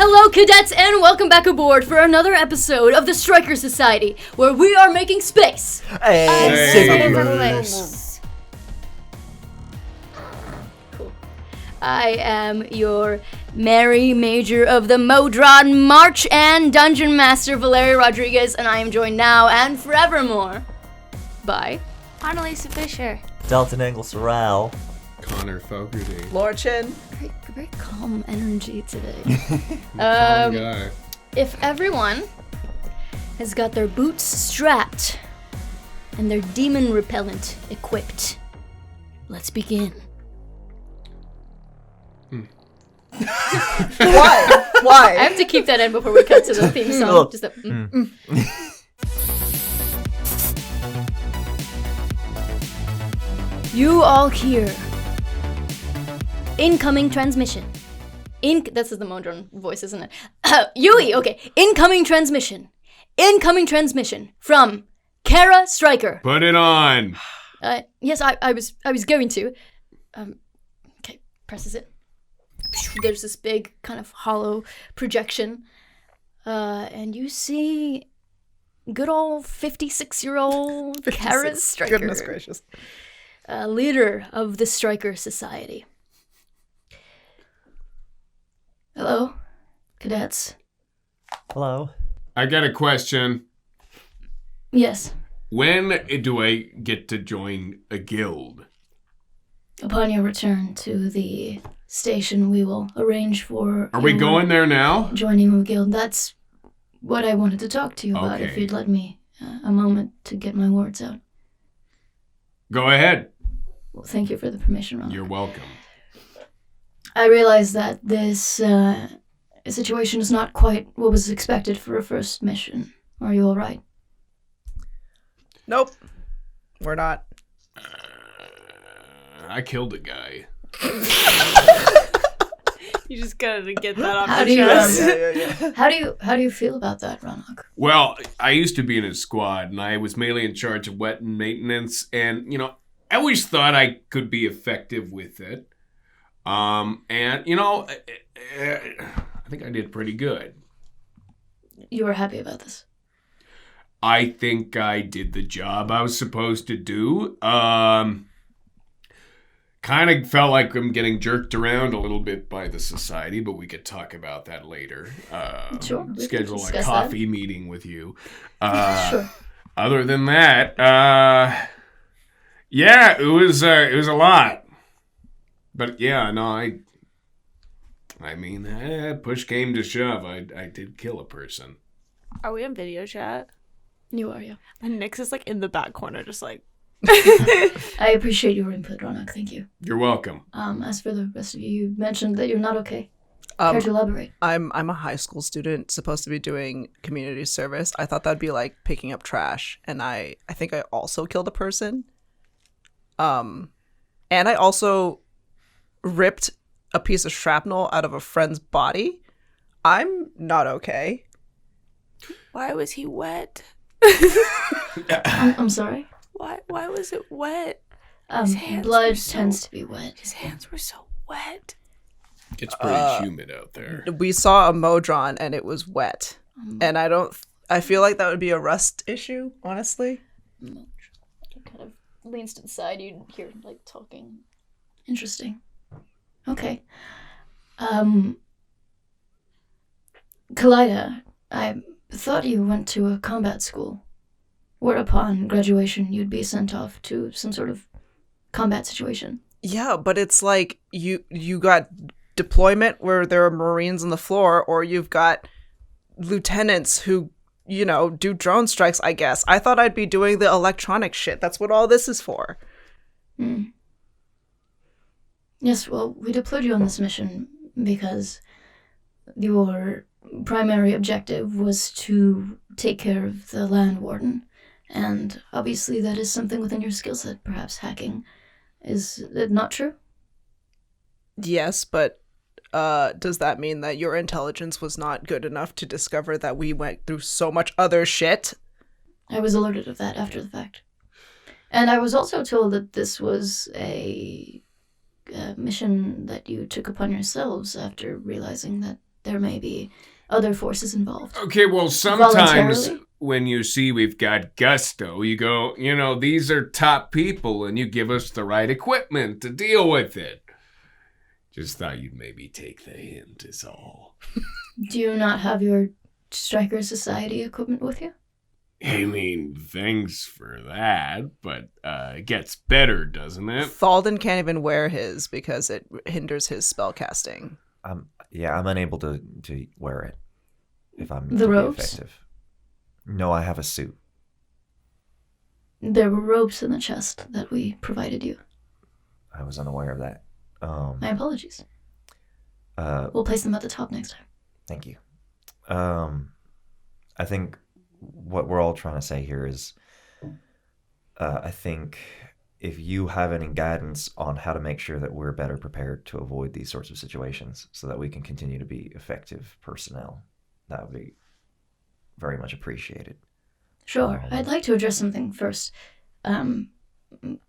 Hello, cadets, and welcome back aboard for another episode of the Stryker Society, where we are making space. Cool. I am your Merry Major of the Modron March and Dungeon Master, Valeria Rodriguez, and I am joined now and forevermore by ANALESA Fisher, DELTON Angle Sorrel, Connor Fogarty. Lorchin. very calm energy today. Calm guy. If everyone has got their boots strapped and their demon repellent equipped, let's begin. Why? Why? I have to keep that in before we cut to the theme song. Just that. You all hear incoming transmission. This is the Modron voice, isn't it? Yui, okay. Incoming transmission. Incoming transmission from Kara Stryker. Put it on. Yes, I was going to. Okay, presses it. There's this big kind of hollow projection. And you see good old 56-year-old Kara Stryker. Goodness gracious. Leader of the Stryker Society. Hello, cadets. hello. I got a question. Yes. When do I get to join a guild? Upon your return to the station, we will arrange for... Are we going there now? Joining a guild. That's what I wanted to talk to you about, if Okay. you'd let me a moment to get my words out. Go ahead. Well, thank you for the permission, Ron. You're welcome. I realize that this situation is not quite what was expected for a first mission. Are you all right? Nope. We're not. I killed a guy. You just gotta get that off How your do you, chest. How do you feel about that, Raanok? Well, I used to be in a squad, and I was mainly in charge of wet and maintenance, and, I always thought I could be effective with it. And, I think I did pretty good. You were happy about this? I think I did the job I was supposed to do. Kind of felt like I'm getting jerked around a little bit by the society, but we could talk about that later. Sure. We can Schedule a discuss coffee meeting with you. Sure. Other than that, yeah, it was a lot. But yeah, no, I mean, push came to shove. I did kill a person. Are we in video chat? You are, yeah. And Nyx is like in the back corner, just like. I appreciate your input, Raanok. Thank you. You're welcome. As for the rest of you, you mentioned that you're not okay. Care to elaborate? I'm a high school student supposed to be doing community service. I thought that'd be like picking up trash, and I think I also killed a person. And I also ripped a piece of shrapnel out of a friend's body. I'm not okay. Why was he wet? I'm sorry? Why was it wet? Blood tends to be wet. His hands were so wet. It's pretty humid out there. We saw a Modron and it was wet. And I feel like that would be a rust issue, honestly. He kind of leans to the side. You hear, like, talking. Interesting. Okay. Kaleida, I thought you went to a combat school, where upon graduation you'd be sent off to some sort of combat situation. Yeah, but it's like you got deployment where there are Marines on the floor, or you've got lieutenants who, do drone strikes, I guess. I thought I'd be doing the electronic shit. That's what all this is for. Yes, well, we deployed you on this mission because your primary objective was to take care of the land warden. And obviously that is something within your skill set, perhaps hacking. Is it not true? Yes, but does that mean that your intelligence was not good enough to discover that we went through so much other shit? I was alerted of that after the fact. And I was also told that this was a mission that you took upon yourselves after realizing that there may be other forces involved. Okay, well, sometimes Voluntarily? when you see we've got gusto, you go, these are top people, and you give us the right equipment to deal with it. Just thought you'd maybe take the hint is all. Do you not have your Stryker Society equipment with you? I mean, thanks for that, but it gets better, doesn't it? Thallden can't even wear his because it hinders his spell casting. I'm unable to wear it if I'm The to be ropes? effective. No, I have a suit. There were ropes in the chest that we provided you. I was unaware of that. My apologies. Uh, We'll place them at the top next time. Thank you. I think what we're all trying to say here is, I think if you have any guidance on how to make sure that we're better prepared to avoid these sorts of situations so that we can continue to be effective personnel, that would be very much appreciated. Sure. I'd like to address something first.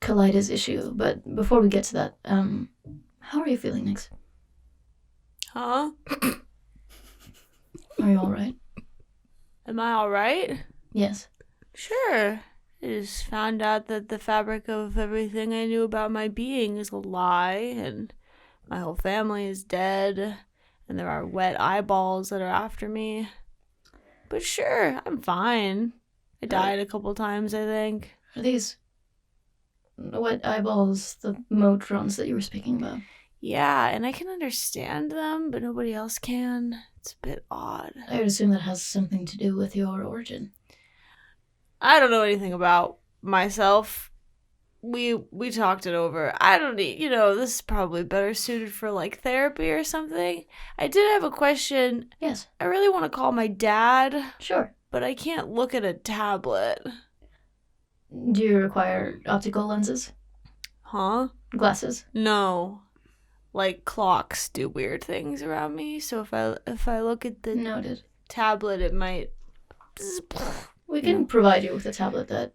Kaleida's issue, but before we get to that, how are you feeling, Nix? Huh? Are you alright? Am I alright? Yes. Sure. I just found out that the fabric of everything I knew about my being is a lie, and my whole family is dead, and there are wet eyeballs that are after me. But sure, I'm fine. I died a couple times, I think. Are these wet eyeballs the motrons that you were speaking about? Yeah, and I can understand them, but nobody else can. It's a bit odd. I would assume that has something to do with your origin. I don't know anything about myself. We talked it over. I don't need, this is probably better suited for like therapy or something. I did have a question. Yes. I really want to call my dad, Sure. but I can't look at a tablet. Do you require optical lenses? Huh? Glasses? No. Like clocks do weird things around me, so if I look at the Noted. tablet, it might. We can provide you with a tablet that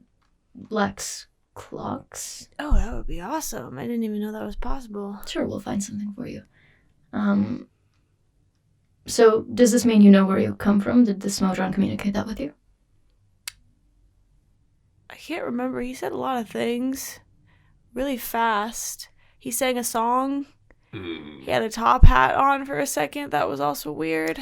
lacks clocks. Oh, that would be awesome. I didn't even know that was possible. Sure, we'll find something for you. So, does this mean you know where you come from? Did the Smodron communicate that with you? I can't remember. He said a lot of things really fast. He sang a song. He had a top hat on for a second. That was also weird.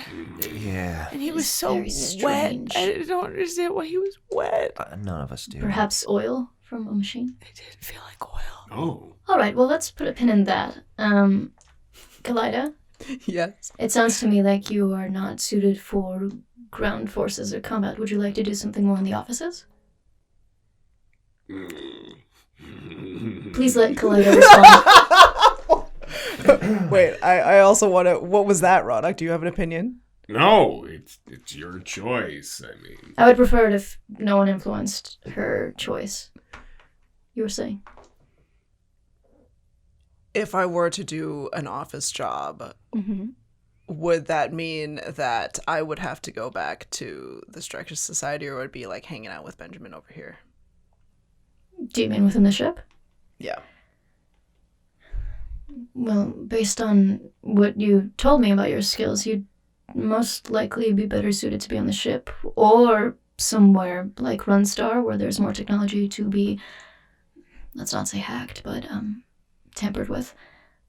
Yeah. And he was It's so very wet. strange. I don't understand why he was wet. None of us do. Perhaps oil from a machine? It didn't feel like oil. Oh. Alright, well, let's put a pin in that. Kaleida, Yes. it sounds to me like you are not suited for ground forces or combat. Would you like to do something more in the offices? Please let Kaleida respond. Wait, I also want to. What was that, Raanok? Do you have an opinion? No, it's your choice. I mean, I would prefer it if no one influenced her choice. You were saying? If I were to do an office job, would that mean that I would have to go back to the Stryker Society, or would it be like hanging out with Benjamin over here? Do you mean within the ship? Yeah. Well, based on what you told me about your skills, you'd most likely be better suited to be on the ship or somewhere like Runstar where there's more technology to be, let's not say hacked, but tampered with.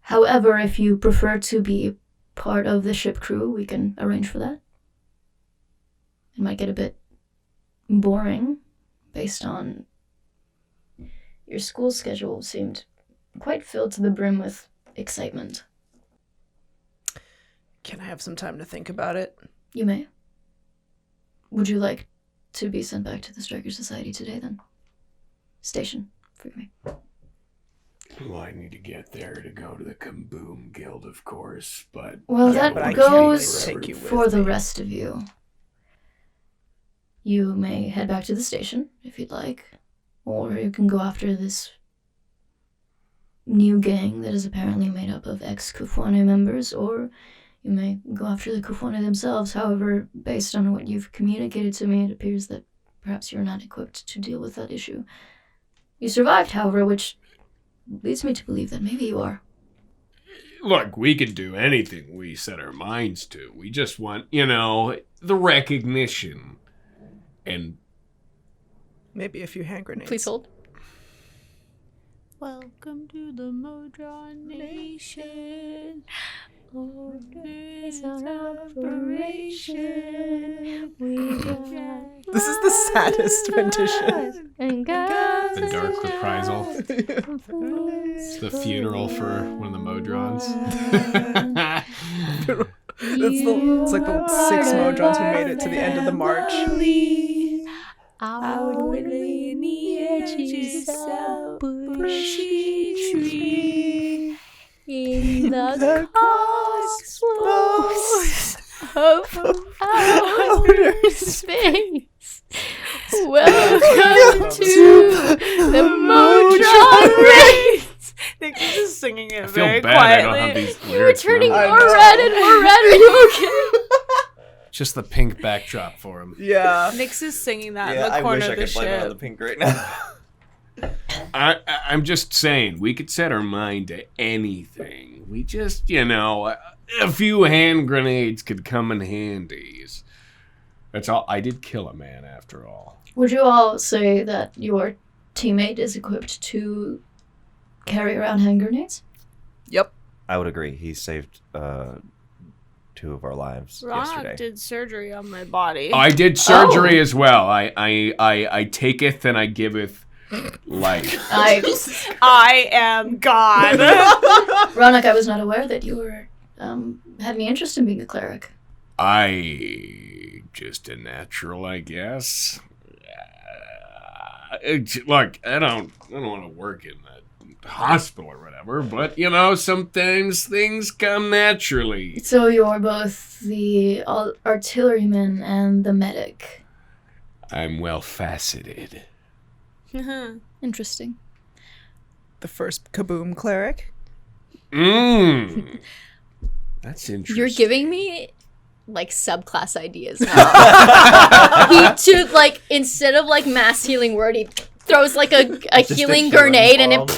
However, if you prefer to be part of the ship crew, we can arrange for that. It might get a bit boring based on your school schedule seemed quite filled to the brim with excitement. Can I have some time to think about it? You may. Would you like to be sent back to the Stryker Society today, then? Station, forgive me. well, I need to get there to go to the Kaboom Guild, of course, but... Well, Yeah, that but I can't goes take you with for the me. rest of you. You may head back to the station, if you'd like. Or you can go after this new gang that is apparently made up of ex-Kufwane members, or you may go after the Kufwane themselves. However, based on what you've communicated to me, it appears that perhaps you're not equipped to deal with that issue. You survived, however, which leads me to believe that maybe you are. look, we could do anything we set our minds to. We just want, the recognition. And Maybe a few hand grenades. Please hold. Welcome to the Modron Nation. This This is the saddest rendition. the dark reprisal. It's the funeral for one of the Modrons. It's like the 6 Modrons who made it to the end of the march. Out with the edges of bushy tree in the cosmos of outer space. Welcome to the Modron race. Nick's just singing it I feel very bad I don't have quietly. these You were lyrics turning more memorized. red and more red. Are you okay? Just the pink backdrop for him. Yeah. Nick's is singing that in the corner of the ship. pink right now. I'm just saying, we could set our mind to anything. We just, a few hand grenades could come in handy. That's all. I did kill a man after all. Would you all say that your teammate is equipped to carry around hand grenades? Yep. I would agree. He saved 2 of our lives Raanok yesterday. did surgery on my body. I did surgery as well. I taketh and I giveth life. I am God. Raanok, I was not aware that you were had any interest in being a cleric. I just a natural, I guess. Look, I don't want to work in the hospital or whatever, but sometimes things come naturally. So you're both the artilleryman and the medic. I'm well faceted. Interesting. The first kaboom cleric. That's interesting. You're giving me like subclass ideas now. He took instead of mass healing word, he throws a healing grenade and it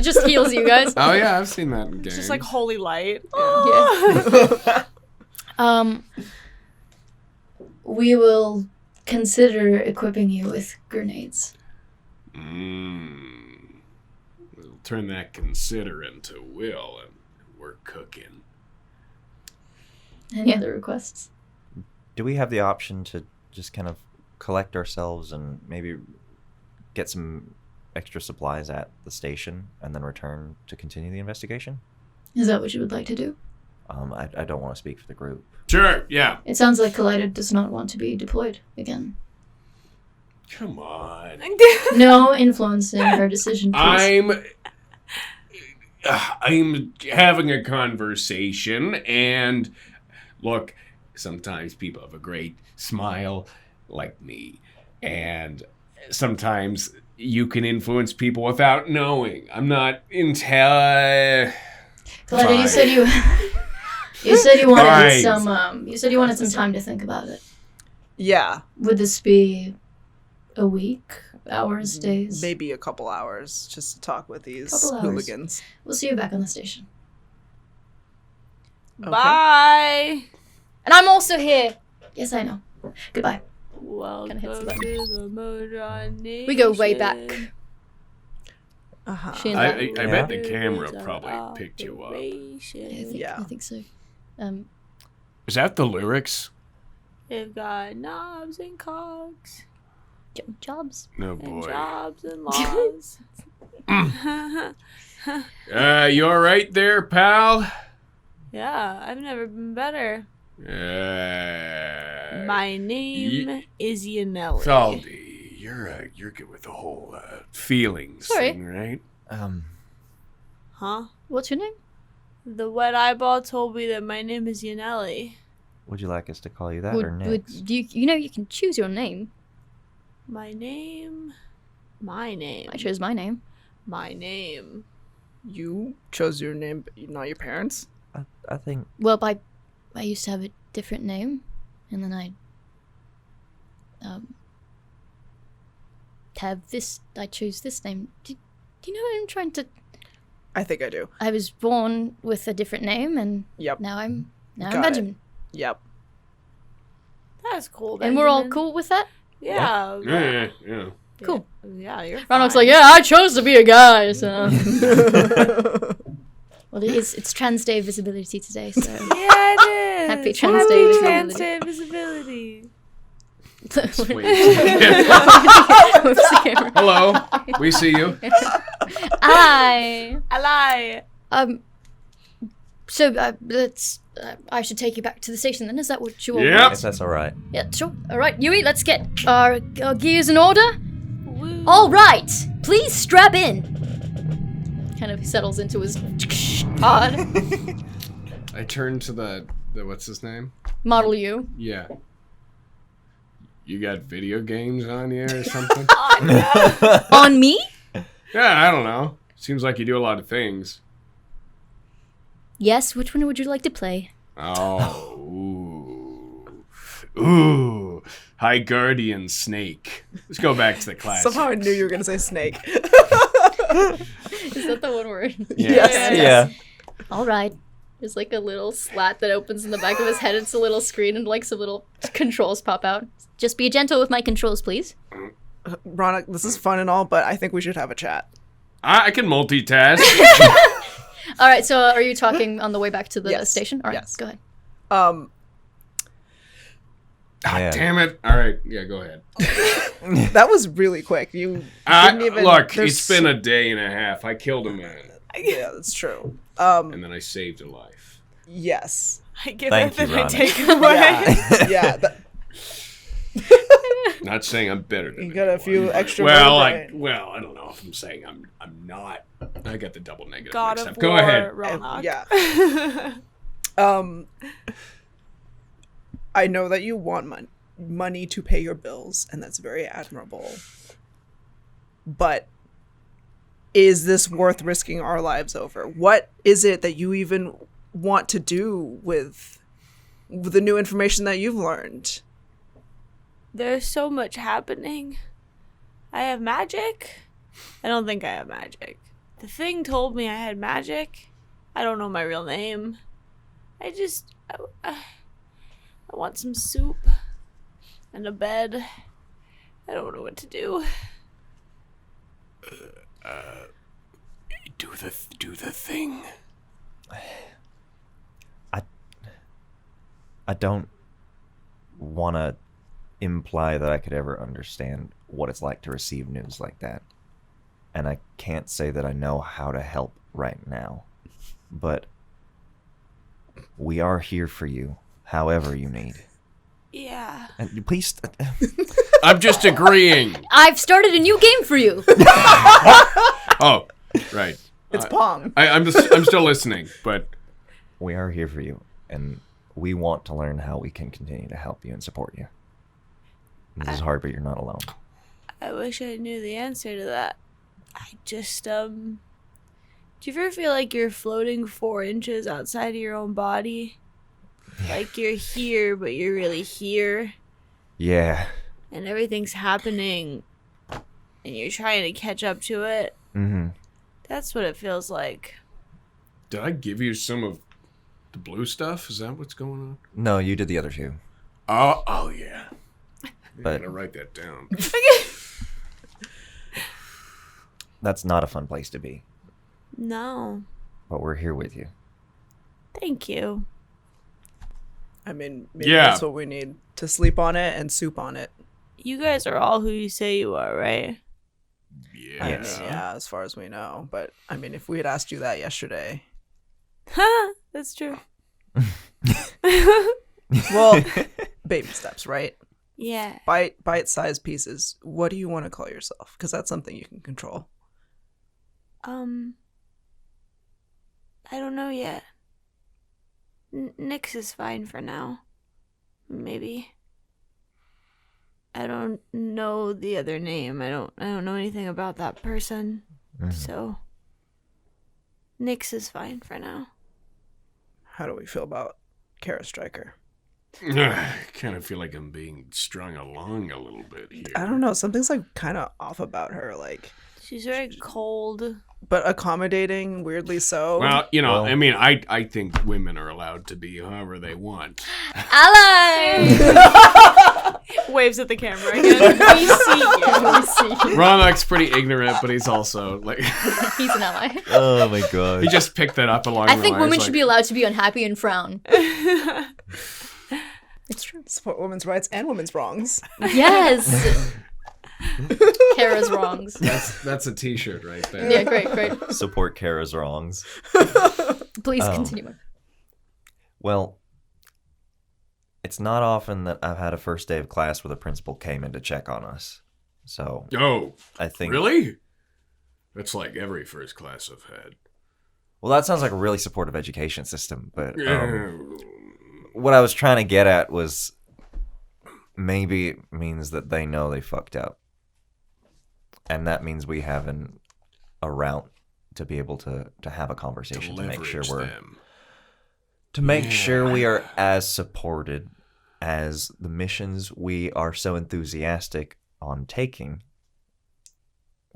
just heals you guys. Oh yeah, I've seen that in games. It's just like holy light. Yeah. We will consider equipping you with grenades. We'll turn that consider into will, and we're cooking. Any other requests? Do we have the option to just kind of collect ourselves and maybe get some extra supplies at the station and then return to continue the investigation? Is that what you would like to do? I don't want to speak for the group. Sure, yeah. It sounds like Kaleida does not want to be deployed again. Come on. No influencing her decision, please. I'm having a conversation, and look, sometimes people have a great smile like me, and sometimes you can influence people without knowing. I'm not Kaleida, you said you wanted Fine. you wanted some time to think about it. Yeah. Would this be a week, hours, days? Maybe a couple hours just to talk with these Couple hours. hooligans. We'll see you back on the station. Bye. And I'm also here. Yes, I know. Goodbye. Welcome hits to the button. the Modron Nation. We go way back. Uh-huh. She and I that. bet the camera probably picked you up. I think so. Is that the lyrics? They've got knobs and cogs Jobs. No and boy. jobs and laws. You all right there, pal? Yeah, I've never been better. My name is Yanelli. Thallden, you're good with the whole feelings Sorry. thing, right? Huh? What's your name? The wet eyeball told me that my name is Yanelli. Would you like us to call you that or Nix? You can choose your name. My name. I chose my name. My name. You chose your name, but not your parents? I think Well, I used to have a different name, and then I chose this name. Do you know what I'm trying to? I think I do. I was born with a different name, and Yep. now I'm Got it. Benjamin. Yep. That's cool. And we're all Benjamin. cool with that? Yeah. Yeah. Cool. Yeah, you're Raanok's fine. like, yeah, I chose to be a guy, so. Well, it's Trans Day visibility today, so. Yeah, it is. Happy Trans Day visibility. Trans Day visibility. Where's Wait. the camera? Hello. We see you. Hi. I lie. So let's. I should take you back to the station then. Is that what you all Yep. want? If that's all right. Yeah, sure. All right, Yui, let's get our gears in order. Woo. All right, please strap in. Kind of settles into his pod. I turned to the what's his name? Model U. Yeah. You got video games on you or something? On me? Yeah, I don't know. Seems like you do a lot of things. Yes. Which one would you like to play? Oh. Ooh. High Guardian Snake. Let's go back to the class. Somehow I knew you were gonna say snake. Is that the one word? Yes. Yeah. All right. There's like a little slat that opens in the back of his head. It's a little screen and like some little controls pop out. Just be gentle with my controls, please. Raanok, this is fun and all, but I think we should have a chat. I can multitask. All right. So are you talking on the way back to the Yes. station? All right. Yes. Go ahead. Yeah. Damn it. All right. Yeah, go ahead. That was really quick. You didn't even Look, there's it's been a day and a half. I killed a man, Yeah, that's true. and then I saved a life. Yes. I give Thank it you, and I Raanok. take it away. Yeah. Yeah. Not saying I'm better than You got a anyone, few but- extra Well, vertebrae. I don't know if I'm saying I'm not. I got the double negative God mixed of up. Go War, ahead. Raanok. Yeah. I know that you want money to pay your bills, and that's very admirable. But is this worth risking our lives over? What is it that you even want to do with the new information that you've learned? There's so much happening. I have magic. I don't think I have magic. The thing told me I had magic. I don't know my real name. I want some soup and a bed. I don't know what to do. Do the thing. I don't want to imply that I could ever understand what it's like to receive news like that. And I can't say that I know how to help right now. But we are here for you, however you need. Yeah. And please... I'm just agreeing. I've started a new game for you. Oh, right. It's Pong. I'm still listening, but we are here for you, and we want to learn how we can continue to help you and support you. This is hard, but you're not alone. I wish I knew the answer to that. I just, do you ever feel like you're floating 4 inches outside of your own body? Like you're here, but you're really here, Yeah. and everything's happening, and you're trying to catch up to it? Mm-hmm. That's what it feels like. did I give you some of the blue stuff? Is that what's going on? No, you did the other two. Oh yeah. I'm But gonna write that down. that's not a fun place to be. No. But we're here with you. Thank you. I mean, maybe Yeah. that's what we need. To sleep on it and soup on it. You guys are all who you say you are, right? I mean, Yes. yeah, as far as we know. But, I mean, if we had asked you that yesterday... Ha! That's true. Well, baby steps, right? Yeah. Bite-sized pieces. What do you want to call yourself? Because that's something you can control. I don't know yet. Nyx is fine for now. Maybe. I don't know the other name. I don't know anything about that person. Mhm. So Nyx is fine for now. How do we feel about Kara Stryker? I kind of feel like I'm being strung along a little bit here. I don't know. Something's like kind of off about her. Like, She's very cold. but accommodating, weirdly so. Well, Well- I mean, I think women are allowed to be however they want. Ally! Waves at the camera again. We see you. We see you. Raanok's pretty ignorant, but he's also like He's an ally. Oh my god. he just picked that up along I the think lines, women like, should be allowed to be unhappy and frown. It's true. Support women's rights and women's wrongs. Yes. Kara's wrongs. That's a T-shirt right there. Yeah, great. Support Kara's wrongs. Please Oh. continue. Well, it's not often that I've had a first day of class where the principal came in to check on us. So Oh, I think really? That's like every first class I've had. Well, that sounds like a really supportive education system, but Yeah. what I was trying to get at was maybe it means that they know they fucked up. And that means we have a route to be able to have a conversation to make sure leverage we're them. to make sure we are as supported as the missions we are so enthusiastic on taking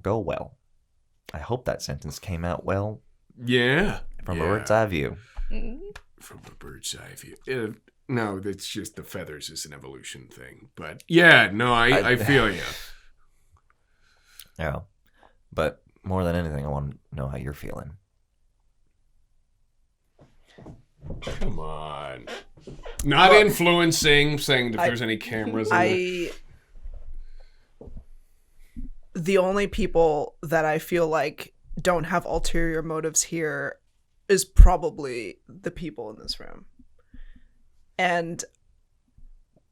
go well. I hope that sentence came out well Yeah. from yeah. a bird's eye view. From the bird's eye view. No, that's just the feathers is an evolution thing. But yeah, no, I feel you. Yeah. But more than anything, I want to know how you're feeling. Come on. Not influencing, saying if there's any cameras in there. The only people that I feel like don't have ulterior motives here is probably the people in this room. And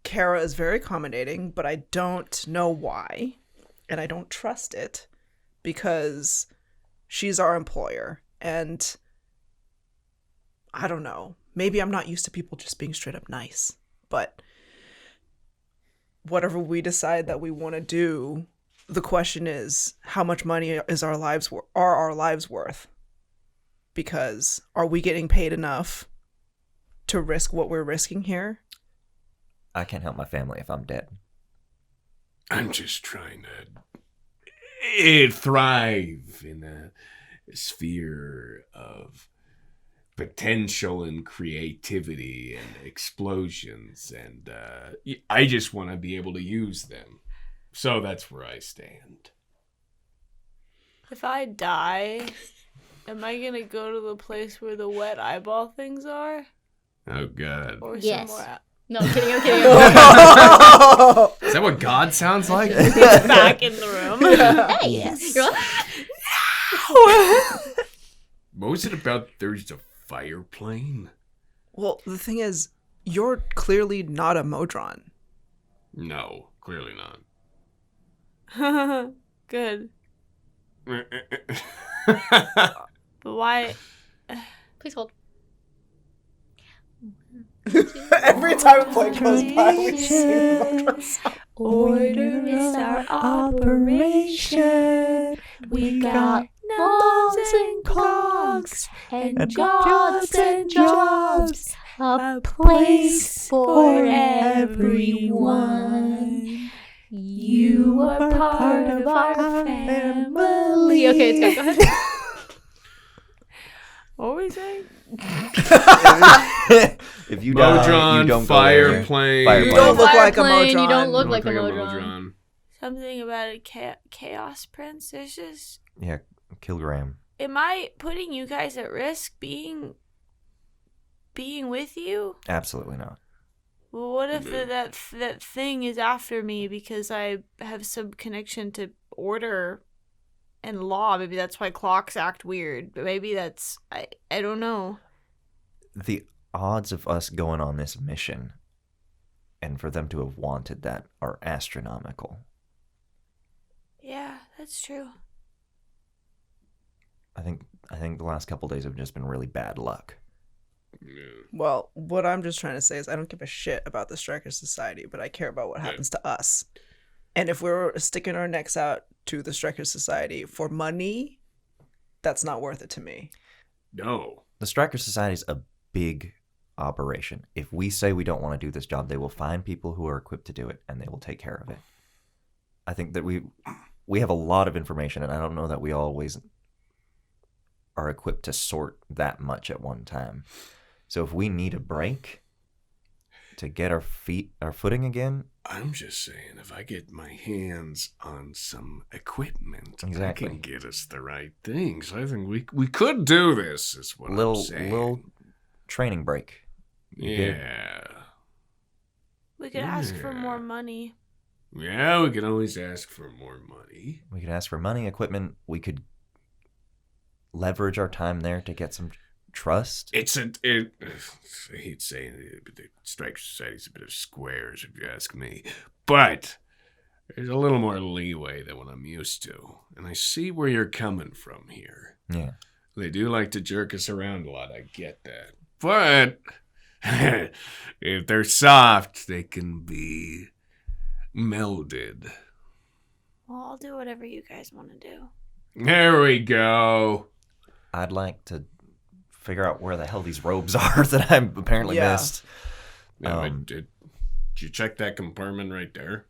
Kara is very accommodating, but I don't know why. And I don't trust it because she's our employer. And I don't know. Maybe I'm not used to people just being straight up nice. But whatever we decide that we want to do, the question is, how much money is our lives worth? Because are we getting paid enough to risk what we're risking here? I can't help my family if I'm dead. I'm just trying to thrive in a sphere of potential and creativity and explosions, and I just want to be able to use them. So that's where I stand. If I die, am I gonna go to the place where the wet eyeball things are? Oh, God. Or Yes. somewhere else? No, I'm kidding. Is that what God sounds like? Back in the room. Hey, yes. You're like, What was it about there's a fire plane? Well, the thing is, you're clearly not a Modron. No, clearly not. Good. But why? please hold. Every time a plane goes by, we see the Modron. Order is our operation. We got knobs and cogs and jobs and jobs. A place for everyone. You are part of our family. Okay, it's go ahead. What were we saying? If you die, Modron, you don't fire go there. plane. Fire You plane. don't look like a Fireplane, Modron. You don't look Look like a Modron. Something about a chaos prince. There's just. Yeah, kilogram. Am I putting you guys at risk being with you? Absolutely not. Well, what if that thing is after me because I have some connection to order and law? Maybe that's why clocks act weird. But maybe that's I don't know. The odds of us going on this mission and for them to have wanted that are astronomical. Yeah, that's true. I think the last couple days have just been really bad luck. Well, what I'm just trying to say is I don't give a shit about the Stryker Society, but I care about what happens to us. And if we're sticking our necks out to the Stryker Society for money, that's not worth it to me. No. The Stryker Society is a big operation. If we say we don't want to do this job, they will find people who are equipped to do it, and they will take care of it. I think that we have a lot of information, and I don't know that we always are equipped to sort that much at one time. So if we need a break to get our footing again, I'm just saying, if I get my hands on some equipment, Exactly. I can get us the right things. I think we could do this, is what I'm saying. little training break. Yeah. We could ask for more money. Yeah, we can always ask for more money. We could ask for money, equipment. We could leverage our time there to get some trust. I hate saying it, but the Stryker Society's a bit of squares, if you ask me. But there's a little more leeway than what I'm used to. And I see where you're coming from here. Yeah. They do like to jerk us around a lot, I get that. But if they're soft, they can be melded. Well, I'll do whatever you guys want to do. There we go. I'd like to figure out where the hell these robes are that I apparently Yeah. missed. Now, did you check that compartment right there?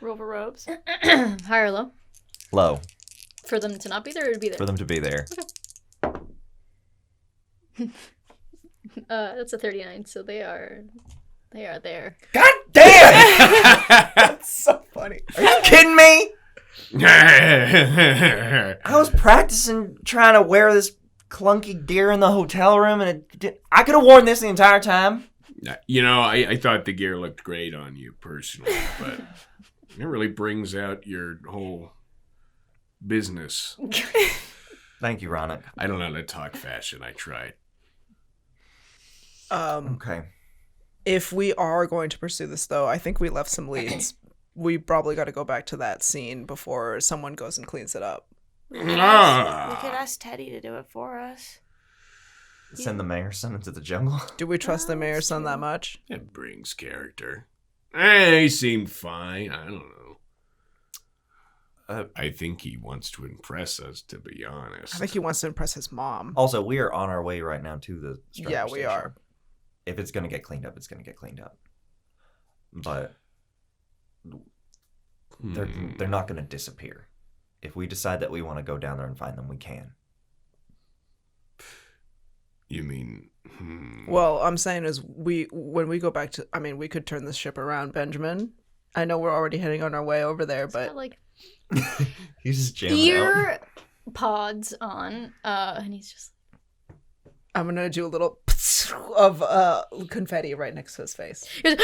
Roll for robes. High or low? Low, For them to not be there or to be there? for them to be there. That's a 39, so they are there. God damn! That's so funny. Are you kidding me? I was practicing trying to wear this clunky gear in the hotel room, and I could have worn this the entire time. You know, I thought the gear looked great on you personally, but it really brings out your whole business. Thank you, Raanok. I don't know how to talk fashion. I tried. Okay. If we are going to pursue this, though, I think we left some leads. We probably got to go back to that scene before someone goes and cleans it up. We could ask Teddy to do it for us. Send the mayor's son into the jungle. Do we trust the Oh, mayor's that's son true. that much? It brings character. He seemed fine. I don't know. I think he wants to impress us, to be honest. I think he wants to impress his mom. Also, we are on our way right now to the Stryker Yeah, we Station. are. If it's going to get cleaned up, it's going to get cleaned up. But they're not going to disappear. If we decide that we want to go down there and find them, we can. You mean... Well, I'm saying is when we go back to, I mean, we could turn this ship around, Benjamin. I know we're already heading on our way over there, It's got, but like He's just jamming out. ear pods on, and he's just I'm going to do a little of confetti right next to his face. he goes,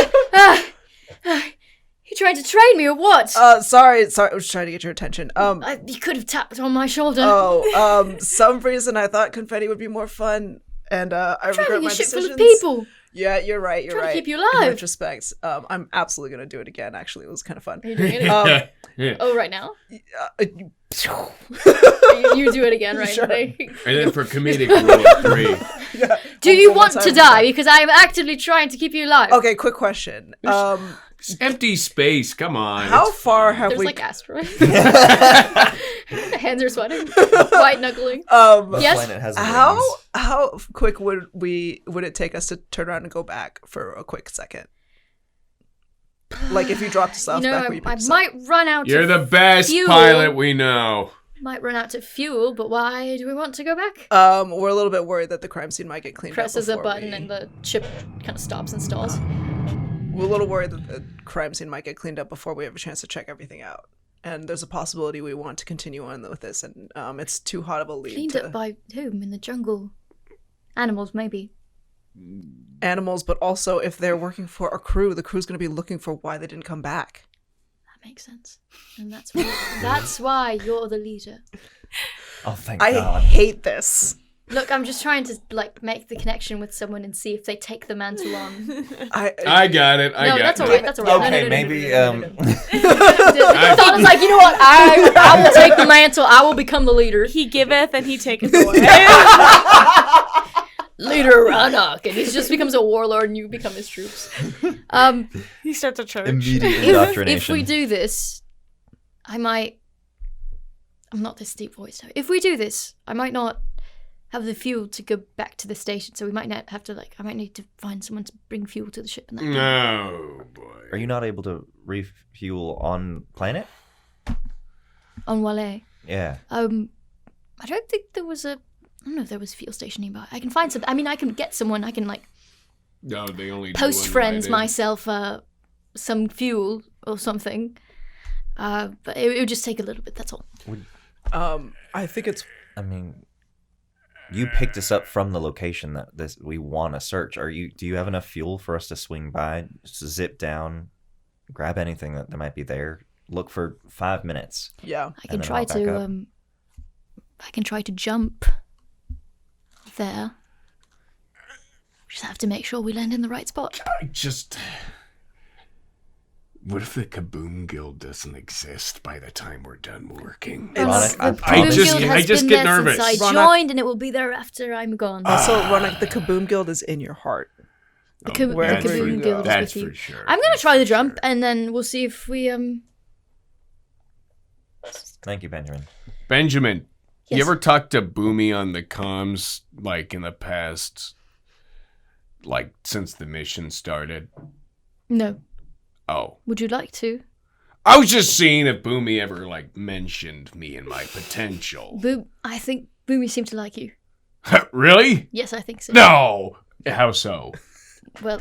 "Ah! You trying to trade me or what? Sorry, I was trying to get your attention. You could have tapped on my shoulder. Some reason I thought confetti would be more fun, and I regret Driving my a ship full decisions. of people. Yeah, you're right. You're Trying to right. keep you alive. In retrospect, I'm absolutely gonna do it again. Actually, it was kind of fun. Are you doing it? Oh, right now? You do it again, right? Sure. And then for comedic rule 3. Do you One want more to time. die? Because I am actively trying to keep you alive. Okay, quick question. It's empty space. Come on. How it's far fine. have There's we? like asteroids. Hands are sweating. White knuckling. The Yes. planet has How wings. how quick would it take us to turn around and go back for a quick second? Like if you dropped us off You know, back where you I picked us up. might run out You're of the best fuel. pilot we know. Might run out of fuel, but why do we want to go back? We're a little bit worried that the crime scene might get cleaned Presses up. a button and the ship kind of stops and stalls. We're a little worried that the crime scene might get cleaned up before we have a chance to check everything out. And there's a possibility we want to continue on with this, and it's too hot of a lead Cleaned to up by whom in the jungle? Animals, maybe. animals, but also if they're working for a crew, the crew's going to be looking for why they didn't come back. That makes sense. And that's why you're the leader. Oh, thank I God. hate this. Look, I'm just trying to make the connection with someone and see if they take the mantle on. I got it. I No, got that's it. all right. That's all right. Okay, No. maybe. Thallden's like, you know what? I will take the mantle. I will become the leader. He giveth and he taketh away. Leader Raanok, and he just becomes a warlord, and you become his troops. He starts a church. Immediate indoctrination. If we do this, I'm not this deep voiced. If we do this, I might not have the fuel to go back to the station. So we might not have to I might need to find someone to bring fuel to the ship. And that. No, boy. Are you not able to refuel on planet? On Wale. Yeah. I don't think there was I don't know if there was a fuel station nearby. I can find some. I mean, I can get someone. I can No, they only do post one friends right in. myself some fuel or something. But it would just take a little bit. That's all. I think it's I mean, you picked us up from the location that we want to search. Do you have enough fuel for us to swing by, just zip down, grab anything that might be there, look for 5 minutes? yeah. I can then try I'll back up. to. I can try to jump there. Just have to make sure we land in the right spot. What if the Kaboom Guild doesn't exist by the time we're done working? Raanok, The I Kaboom just- Guild I has just been get there nervous. since I Raanok- joined, and it will be there after I'm gone. Also, Raanok, the Kaboom Guild is in your heart. The that's Kaboom for- Guild That's is with for you. sure. I'm gonna try the jump, and then we'll see if we Thank you, Benjamin. Benjamin, Yes. you ever talked to Boomy on the comms, in the past, since the mission started? No. Oh. Would you like to? I was just seeing if Boomy ever, mentioned me and my potential. I think Boomy seemed to like you. Really? Yes, I think so. No! How so? Well,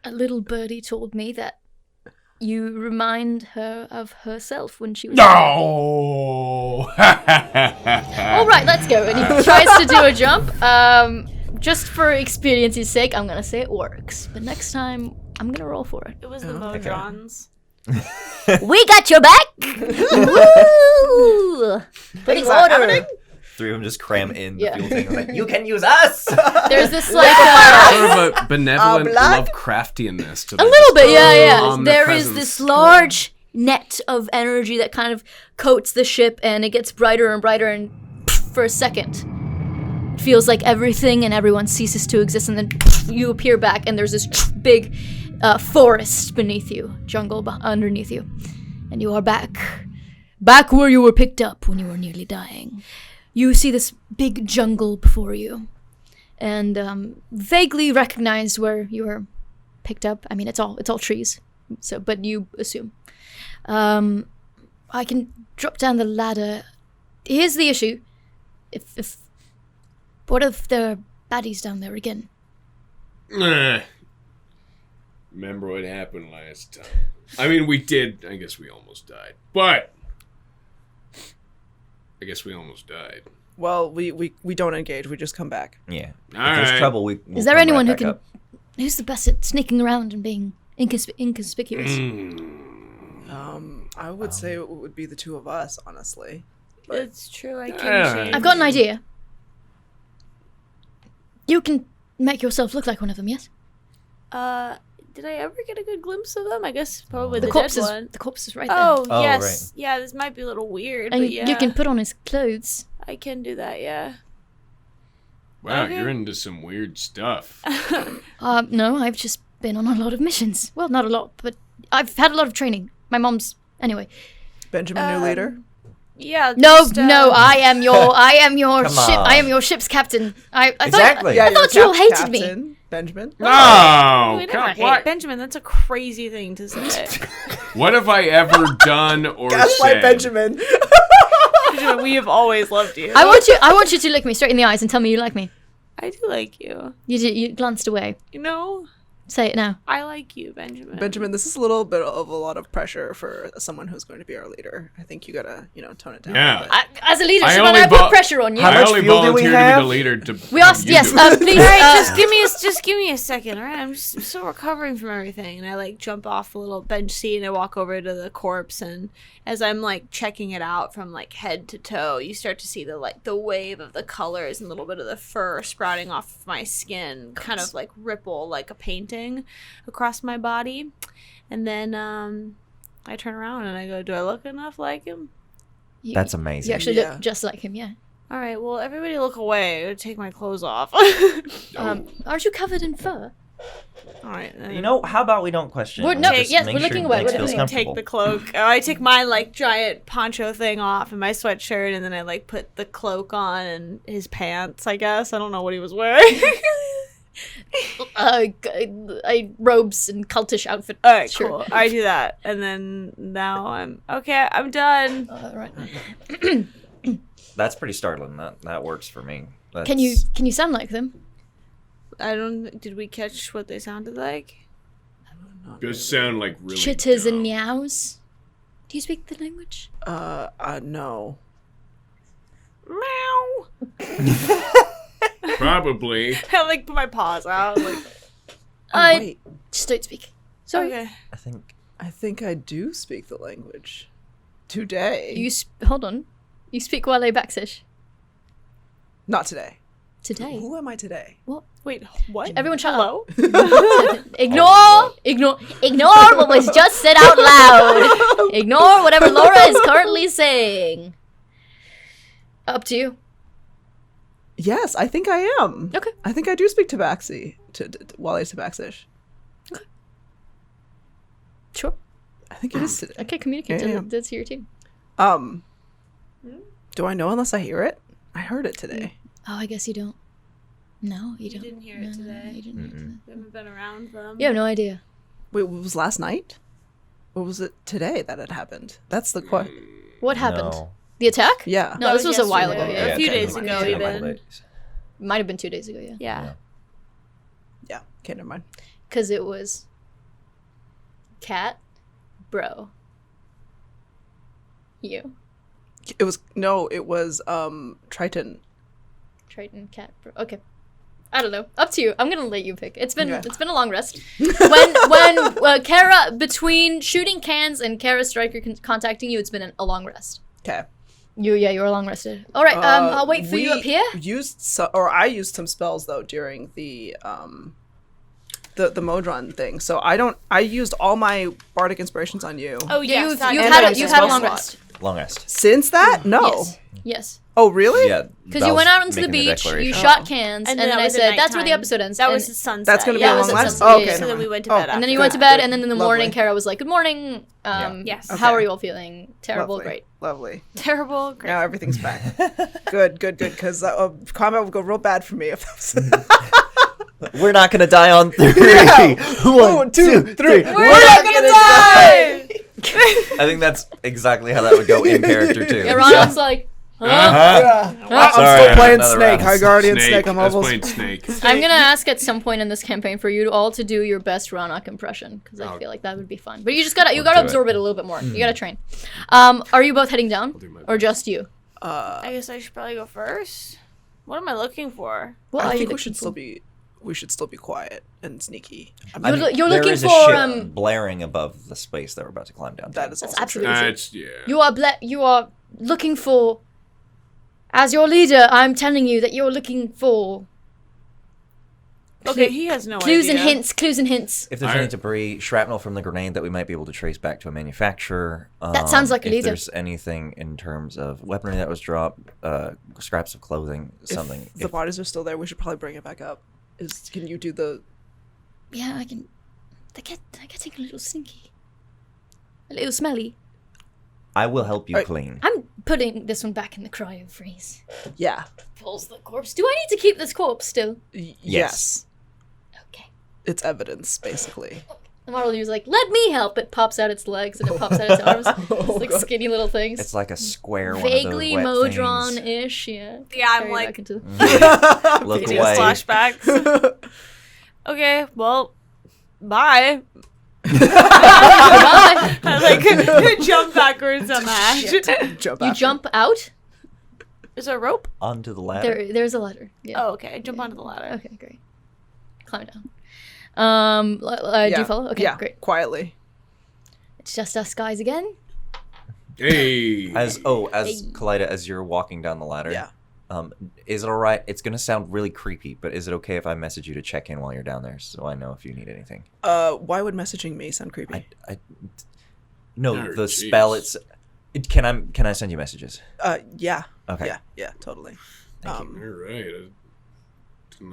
a little birdie told me that you remind her of herself when she was. No! All right, let's go. And he tries to do a jump. Just for experience's sake, I'm gonna say it works. But next time, I'm gonna roll for it. It was the Modrons. We got your back. Woo! Putting order. 3 of them just cram in Yeah. the fuel tank. You can use us! There's this Sort of a benevolent blood? Lovecraftianness to A this. little bit, yeah. Omnipresence. There is this large net of energy that kind of coats the ship, and it gets brighter and brighter, and for a second, it feels like everything and everyone ceases to exist, and then you appear back, and there's this big forest beneath you, jungle underneath you, and you are back where you were picked up when you were nearly dying. You see this big jungle before you, and vaguely recognize where you were picked up. I mean, it's all trees, but you assume. I can drop down the ladder. Here's the issue: what if there are baddies down there again? Remember what happened last time? I mean, we did. I guess we almost died, but I guess we almost died. Well, we don't engage. We just come back. Yeah. If All there's right. trouble, we'll Is there come anyone right who back can? up. Who's the best at sneaking around and being inconspicuous? I would say it would be the two of us, honestly. It's true, I can Yeah. change. I've got an idea. You can make yourself look like one of them, yes? Did I ever get a good glimpse of them? I guess probably The the corpse dead is one. the corpse is right there. Oh, Oh, yes. right. Yeah, this might be a little weird, And but yeah. you can put on his clothes. I can do that, yeah. Wow, Okay. you're into some weird stuff. No, I've just been on a lot of missions. Well, not a lot, but I've had a lot of training. My mom's anyway. Benjamin, new leader. Yeah. No, just, I am your Come ship. on. I am your ship's captain. I Exactly. I thought you all hated me. Captain, Benjamin. No! We never hate what? Benjamin, that's a crazy thing to say. What have I ever done or Gaslight said? Benjamin. Benjamin, we have always loved you. I want you to look me straight in the eyes and tell me you like me. I do like you. You glanced away. You know, Say it now. I like you, Benjamin. Benjamin, this is a little bit of a lot of pressure for someone who's going to be our leader. I think you gotta, tone it down. Yeah. a bit. As a leader, I shouldn't only I put vo- pressure on you? How I much only fuel do we volunteered to be have? the leader to. We asked, you yes, do it. please. All right, just give me a second, all right? I'm just still recovering from everything, and I jump off the little bench seat and I walk over to the corpse, and as I'm checking it out from head to toe, you start to see the wave of the colors and a little bit of the fur sprouting off of my skin, kind of ripple like a painting across my body, and then I turn around and I go, "Do I look enough like him?" That's amazing. You actually Yeah. look just like him, yeah. All right, well, everybody look away. I'll take my clothes off. Aren't you covered in fur? All right. You know, how about we don't question? We're- and no, just yes, make we're sure looking away, Lex we're feels looking- comfortable. Take the cloak. I take my like giant poncho thing off and my sweatshirt, and then I like put the cloak on and his pants. I guess I don't know what he was wearing. Robes and cultish outfit. All right, Sure. cool. I do that, and then now I'm okay. I'm done. Right. That's pretty startling. That works for me. Can you sound like them? I don't. Did we catch what they sounded like? Does sound like really Chitters and dumb. meows? Do you speak the language? No. Meow. Probably. I like put my paws out. Like, I Wait, just don't speak. Sorry. okay. I think I do speak the language. Today. Hold on. You speak Wale Baxish Not today. today. Who am I today? Wait, what? Everyone shut Hello? Ignore what was just said out loud. Ignore whatever Laura is currently saying. Up to you. Yes, I think I am. Okay. I think I do speak Tabaxi. Wale Tabaxish. Sure. I think it is today. Okay, communicate Yeah, yeah. to your team. Do I know unless I hear it? I heard it today. Oh, I guess you don't. No, you don't. didn't hear No, it no, today. you didn't hear it today. We haven't been around them. You have no idea. Wait, what was last night? Or was it today that it happened? That's the question. What happened? No. The attack? Yeah. No, That this was a while yesterday. ago. Yeah, A few it's days been ago, a couple even. days. might have been 2 days ago. Yeah, Yeah. Yeah. Okay, never mind. because it was cat, bro, you, It was Triton. Triton, cat, bro. Okay. I don't know. Up to you. I'm gonna let you pick. It's been Okay. it's been a long rest. when Kara, between shooting cans and Kara Stryker contacting you, it's been a long rest. Okay. You're long rested. All right. I'll wait for you up here. I used some spells though during the Modron thing. So I used all my bardic inspirations on you. Oh, yes. You've that- had and a I'm you've just had a spell long slot. rest. Long rest. Since that? No. Yes. Oh, really? Yeah. Because you went out onto the beach, you shot cans, and then that I was at said, "That's where the nighttime. episode ends." That and, was the sunset. That's gonna be Yeah, a it was long at rest. sunset. Oh, okay. Yeah, So never then we mind. went to bed and then you good, went to bed, good. and then in the morning, Lovely. Kara was like, "Good morning. Yes. How are Okay. you all feeling? Terrible, Lovely. great." Lovely. Terrible. Great. Now everything's back. Good. Because combat would go real bad for me if that was. We're not gonna die on 3. Yeah. 1, 2, 3. We're not gonna die! I think that's exactly how that would go in character too. Yeah, Raanok's like, "Huh?" I'm Sorry, still playing another Snake. round. High Guardian Snake. I'm I was almost. playing Snake. I'm gonna ask at some point in this campaign for you all to do your best Raanok impression because I feel like that would be fun. But you just gotta do it. absorb it a little bit more. You gotta train. Are you both heading down do my or just you? I guess I should probably go first. What am I looking for? What are I you think we looking should for? still be. We should still be quiet and sneaky. You're there looking is a for, ship blaring above the space that we're about to climb down. That is That's also absolutely true. That's, yeah. You are looking for. As your leader, I'm telling you that you're looking for Okay, he has no clues idea. and hints. Clues and hints. If there's I- any debris, shrapnel from the grenade that we might be able to trace back to a manufacturer. That sounds like a If leader. there's anything in terms of weaponry that was dropped, scraps of clothing, something. If the bodies are still there, we should probably bring it back up. Can you do the? Yeah, I can. They're getting a little stinky, a little smelly. I will help you Alright. clean. I'm putting this one back in the cryo freeze. Yeah. Pulls the corpse. Do I need to keep this corpse still? Yes. Okay. It's evidence, basically. The model is like, let me help. It pops out its legs and it pops out its arms. It's like God. skinny little things. It's like a square Vaguely one of those wet Modron-ish, yeah. Yeah, I'm Carry like- back into things. Look Doing away. flashbacks. Okay, well, bye. Bye. I like jump backwards on the hatch. Jump You after. jump out. Is there a rope? Onto the ladder. There's a ladder. Yeah. Oh, okay. Jump onto the ladder. Okay, great. Climb down. Do you follow? Okay, yeah. great. Quietly. It's just us guys again. Hey. As Kaleida, as you're walking down the ladder. Yeah. Is it all right? It's gonna sound really creepy, but is it okay if I message you to check in while you're down there, so I know if you need anything? Why would messaging me sound creepy? No, Oh, the jeez. spell. Can I send you messages? Yeah. Okay. Yeah. Totally. Thank you. All right.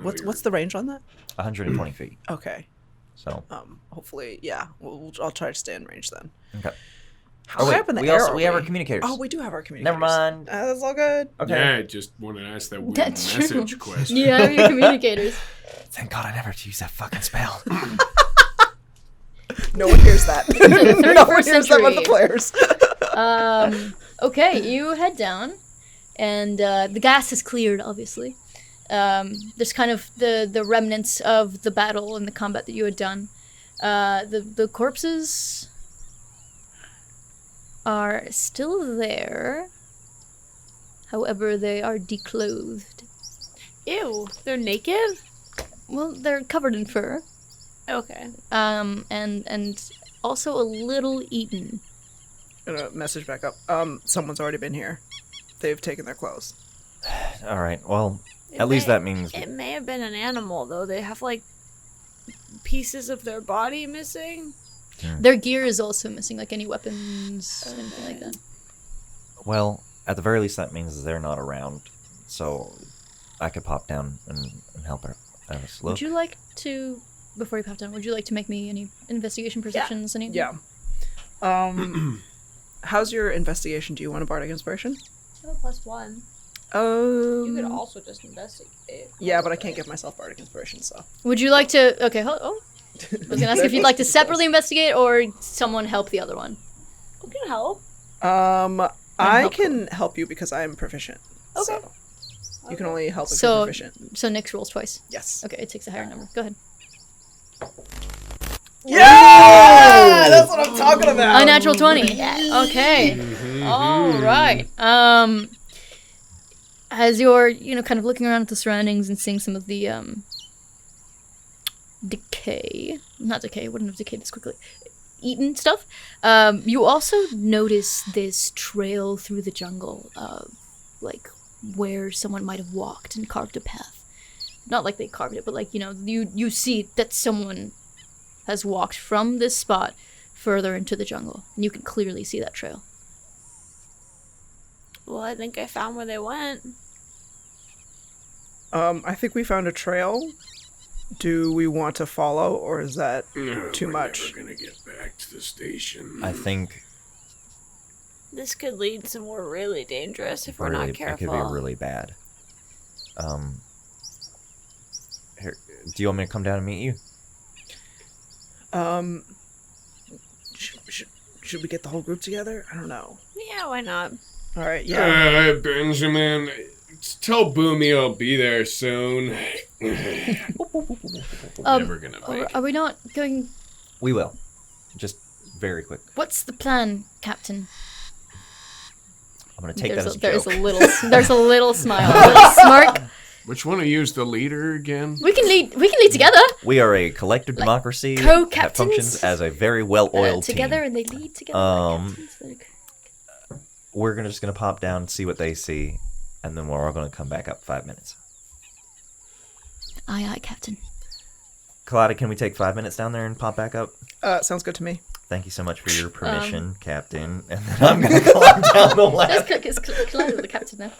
What's the range on that? 120 feet. Okay. So. Hopefully, yeah. I'll try to stay in range then. Okay. How high up in the air we have our communicators. Oh, we do have our communicators. Never mind. That's all good. Okay. Yeah, I just wanted to ask that weird That's true. message question. You have your communicators. Thank God I never have to use that fucking spell. No one hears that. the No one 31st hears that but the century. players. Okay, you head down, and the gas is cleared, obviously. There's kind of the remnants of the battle and the combat that you had done. The corpses are still there. However, they are declothed. Ew, they're naked? Well, they're covered in fur. Okay. And also a little eaten. Gonna message back up. Someone's already been here. They've taken their clothes. All right. Well, at least that means It may have been an animal, though. They have, like, pieces of their body missing. Their gear is also missing, like any weapons, anything like that. well, at the very least that means they're not around. So I could pop down and help her. Look. Would you like to, before you pop down, would you like to make me any investigation perceptions? Anything? Yeah. How's your investigation? Do you want a bardic inspiration? Oh, +1. You could also just investigate. Yeah, but I can't give myself bardic inspiration, so. Would you like to? Okay. I was gonna ask if you'd like to separately investigate or someone help the other one. Who can help? I can help you because I am proficient. Okay. So you can only help if So- you're proficient. So Nyx rolls twice. Yes. Okay, it takes a higher number. Go ahead. Yeah! That's what I'm talking about! Unnatural 20. Okay. All right. As you're, kind of looking around at the surroundings and seeing some of the not decay, wouldn't have decayed this quickly, eaten stuff, you also notice this trail through the jungle of, like, where someone might have walked and carved a path. Not like they carved it, but, like, you see that someone has walked from this spot further into the jungle, and you can clearly see that trail. Well, I think I found where they went. I think we found a trail. Do we want to follow, or is that too much? We're never gonna get back to the station. I think This could lead somewhere really dangerous if we're really, not it careful. could be really bad. Here, do you want me to come down and meet you? Should we get the whole group together? I don't know. Yeah, why not? All right, yeah. Benjamin, tell Boomy I'll be there soon. Never gonna make it. Are we not going... We will. Just very quick. What's the plan, Captain? I'm gonna take There's that as a there's joke. there's a little smile, a little smirk. Which one of you is the leader again? We can lead together. We are a collective democracy that co-captains? functions as a very well-oiled Together, team. and they lead together. like captains. We're just gonna pop down, see what they see, and then we're all gonna come back up 5 minutes. Aye, Captain. Kaleida, can we take 5 minutes down there and pop back up? Sounds good to me. Thank you so much for your permission, Captain. And then I'm gonna climb down the ladder. It's Kaleida the captain now.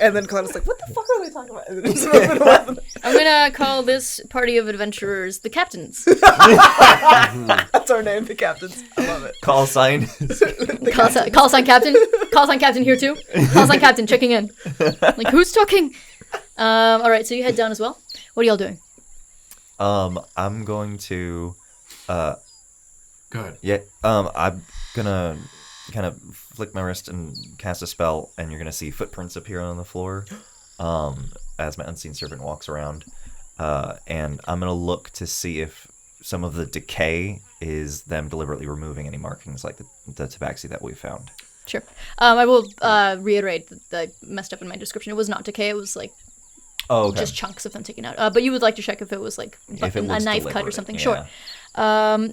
And then Kaleida's like, what the fuck are they talking about? And then just open a weapon. I'm gonna call this party of adventurers the captains. That's our name, the captains. I love it. Call sign. Call sign captain. Call sign captain here too. Call sign captain checking in. Like, who's talking? All right, so you head down as well. What are y'all doing? I'm going to. Good. Yeah. I'm gonna kind of flick my wrist and cast a spell, and you're gonna see footprints appear on the floor. As my unseen servant walks around, and I'm gonna look to see if some of the decay is them deliberately removing any markings like the tabaxi that we found. Sure. I will reiterate that I messed up in my description. It was not decay. It was like just chunks of them taken out. But you would like to check if it was like If it a was knife cut or deliberate, something. yeah.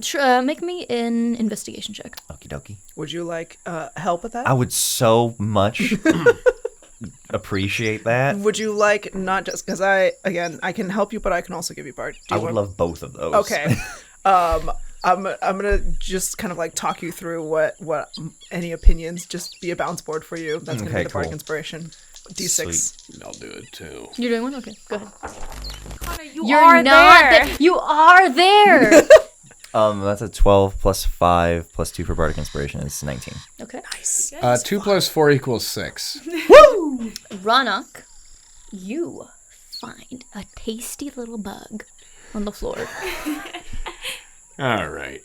Sure. Make me an investigation check. Okie dokie. Would you like help with that? I would so much appreciate that. Would you like not just because I can help you, but I can also give you part. I would love both of those. Okay. I'm gonna just kind of like talk you through what any opinions. Just be a bounce board for you. That's gonna be Okay, the bardic cool. inspiration. D6. Sweet. I'll do it too. You're doing one? Okay, go ahead. Connor, You're not there. You are there. That's a 12 plus 5 plus 2 for Bardic Inspiration is 19. Okay. Nice. 2 plus 4 equals 6. Raanok, you find a tasty little bug on the floor. All right.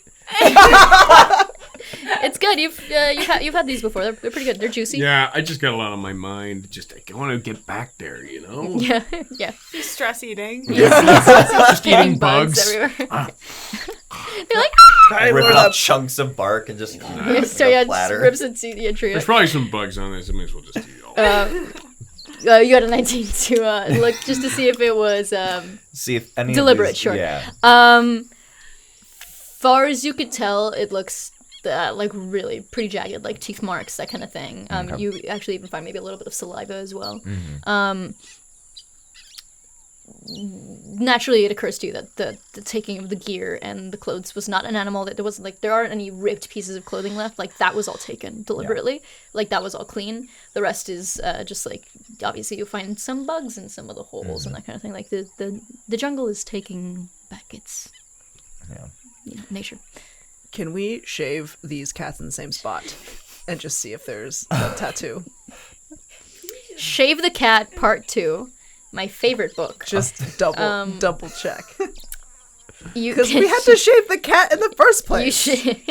It's good. You've had these before. They're pretty good. They're juicy. Yeah, I just got a lot on my mind. Just I want to get back there, you know? Yeah. Yeah. Stress eating. Just Getting eating bugs. everywhere. They're like, I Ripping learned out that. chunks of bark and just yeah, so yeah, just rips and see the tree. There's probably some bugs on this. I may as well just eat it all. You got a 19 to look just to see if it was see if any deliberate. of these, Sure. Yeah. Far as you could tell, it looks like really pretty jagged, like teeth marks, that kind of thing. Okay. You actually even find maybe a little bit of saliva as well. Mm-hmm. Naturally, it occurs to you that the taking of the gear and the clothes was not an animal. That there aren't any ripped pieces of clothing left. Like that was all taken deliberately. Like that was all clean. The rest is just like obviously you'll find some bugs in some of the holes and that kind of thing. Like the jungle is taking back its nature. Can we shave these cats in the same spot and just see if there's a tattoo? Shave the Cat Part 2, my favorite book. Just double check. Because We had to shave the cat in the first place. You should.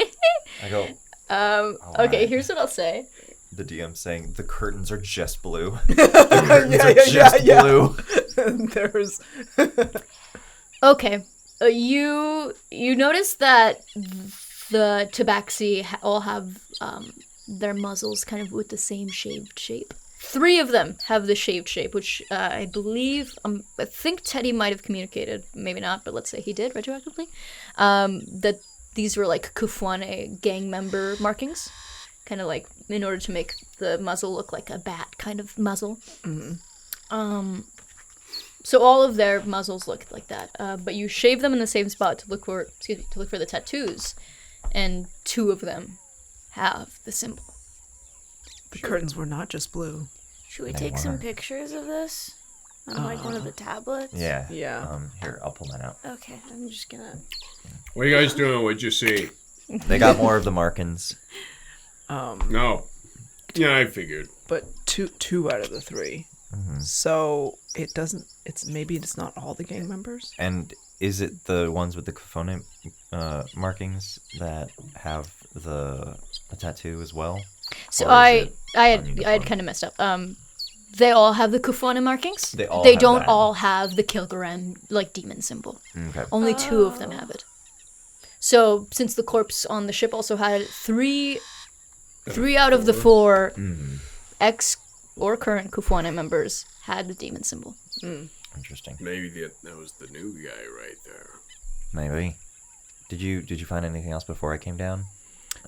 I go. Okay, here's what I'll say. The DM saying the curtains are just blue. The curtains are just blue. And there's Okay, you notice that the tabaxi all have their muzzles kind of with the same shaved shape. 3 of them have the shaved shape, which I believe, I think Teddy might have communicated, maybe not, but let's say he did retroactively, that these were like Kufwane gang member markings, kind of like in order to make the muzzle look like a bat kind of muzzle. Mm-hmm. So all of their muzzles look like that, but you shave them in the same spot to look for the tattoos, and 2 of them have the symbol. the curtains were not just blue. Should we take some pictures of this on like one of the tablets? Yeah. Yeah. Here, I'll pull mine out. Okay, I'm just gonna. What are you guys doing? What'd you see? They got more of the markings. No. Yeah, I figured. But two out of the 3. Mm-hmm. So maybe it's not all the gang members. And is it the ones with the Kufone markings that have the tattoo as well? So Or is I it had uniform? kind of messed up. They all have the Kufone markings. They all They have don't that. all have the Kilgaran like demon symbol. Okay. Only 2 of them have it. So since the corpse on the ship also had it, 3 out of the 4 ex or current Kufwane members had the demon symbol. Interesting. Maybe that was the new guy right there. Maybe. Did you find anything else before I came down?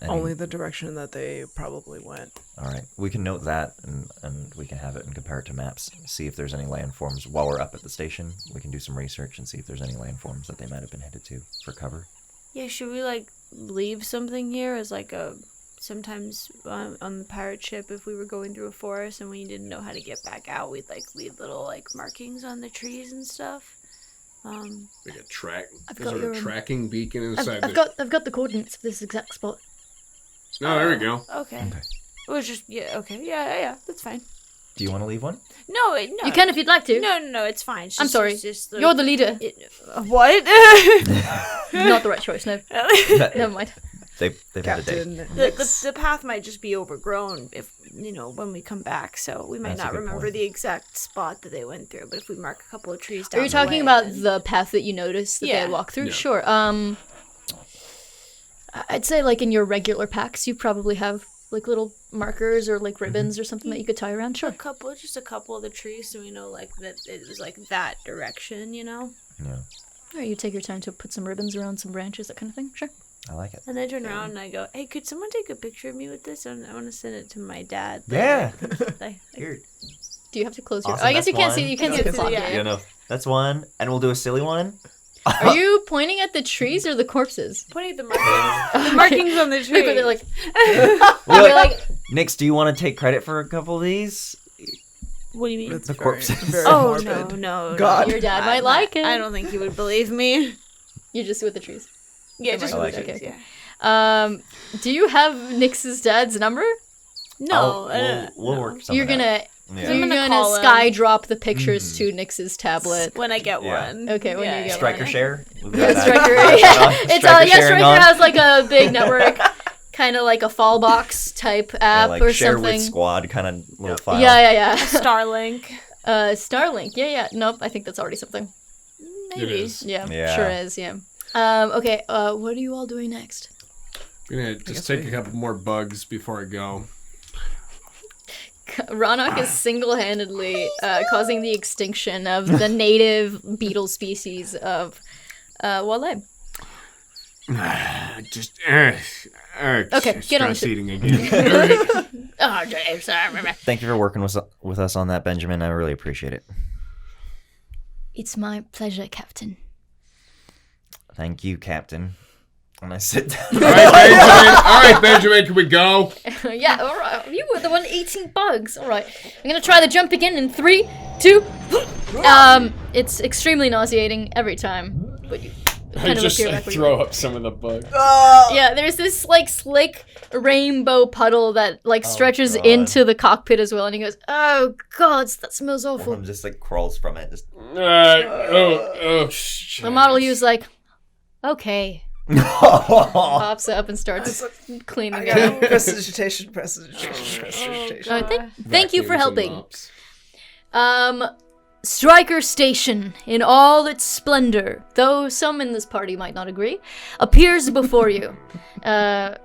Only the direction that they probably went. All right. We can note that, and we can have it and compare it to maps. See if there's any landforms while we're up at the station. We can do some research and see if there's any landforms that they might have been headed to for cover. Yeah, should we like leave something here as like a sometimes on the pirate ship if we were going through a forest and we didn't know how to get back out, we'd like leave little like markings on the trees and stuff. Like a track. I've Is got there a your- tracking beacon inside I've got the coordinates of this exact spot. No, there we go. Okay. It was just yeah, that's fine. Do you want to leave one? No, You can if you'd like to. No, it's fine. It's I'm just, sorry. it's just, like, You're the leader. What? Not the right choice. No. Never mind. They've had a day. Captain The path might just be overgrown if when we come back, so we might That's a not good remember point. the exact spot that they went through. But if we mark a couple of trees Are down you the talking way, about then- the path that you noticed that Yeah. they walked through? Yeah. Sure. I'd say like in your regular packs, you probably have like little markers or like ribbons or something that you could tie around. Sure. just a couple of the trees, so we know like that it was like that direction, Yeah, Or you take your time to put some ribbons around some branches, that kind of thing. Sure. I like it. And then I turn around and I go, "Hey, could someone take a picture of me with this? I want to send it to my dad." Yeah. Like, Here. Do you have to close your? Awesome, I guess you that's can't one. see. You can't Yeah, see the it's- clock. yeah. You know, that's one, and we'll do a silly one. Are you pointing at the trees or the corpses? pointing at the markings, the markings on the tree. Like, they're like, We're they're like, like, Nix, do you want to take credit for a couple of these? What do you mean? It's The corpse. very Oh morbid. no! God. Your dad might like it. I don't think he would believe me. You're just with the trees. Yeah, just I like with the it. trees, yeah. Do you have Nyx's dad's number? No, we'll work something You're gonna out. you're I'm gonna gonna call him. sky drop the pictures to Nyx's tablet. when I get Yeah. one. Okay, when you get Striker one. share. We've Yeah, got that. Stryker. It's Striker sharing Stryker on. has like a big network, kind of like a Fallbox type Yeah, app like or share something. with squad kind of little file. Yeah. Starlink. Starlink. Yeah. Nope, I think that's already something. Maybe. It is. Yeah, Yeah. sure is. Yeah. Okay. What are you all doing next? I'm gonna just take a couple more bugs before I go. Raanok is single-handedly causing the extinction of the native beetle species of Wale. Just Okay, get on the stress ship. eating again. Oh, James, sorry. Thank you for working with us on that, Benjamin. I really appreciate it. It's my pleasure, Captain. Thank you, Captain. And I sit down. All right, Benjamin, can we go? Yeah, all right. You were the one eating bugs. All right. I'm gonna try the jump again in 3, 2. It's extremely nauseating every time. But you kind of appear back where you were. up some of the bugs. Yeah, there's this like slick rainbow puddle that like stretches God. into the cockpit as well, and he goes, "Oh God, that smells awful." Everyone just like crawls from it. Just The Model U's like, "Okay," pops up and starts cleaning up. Prestidigitation. Thank you for helping. Stryker Station, in all its splendor, though some in this party might not agree, appears before you. Thallden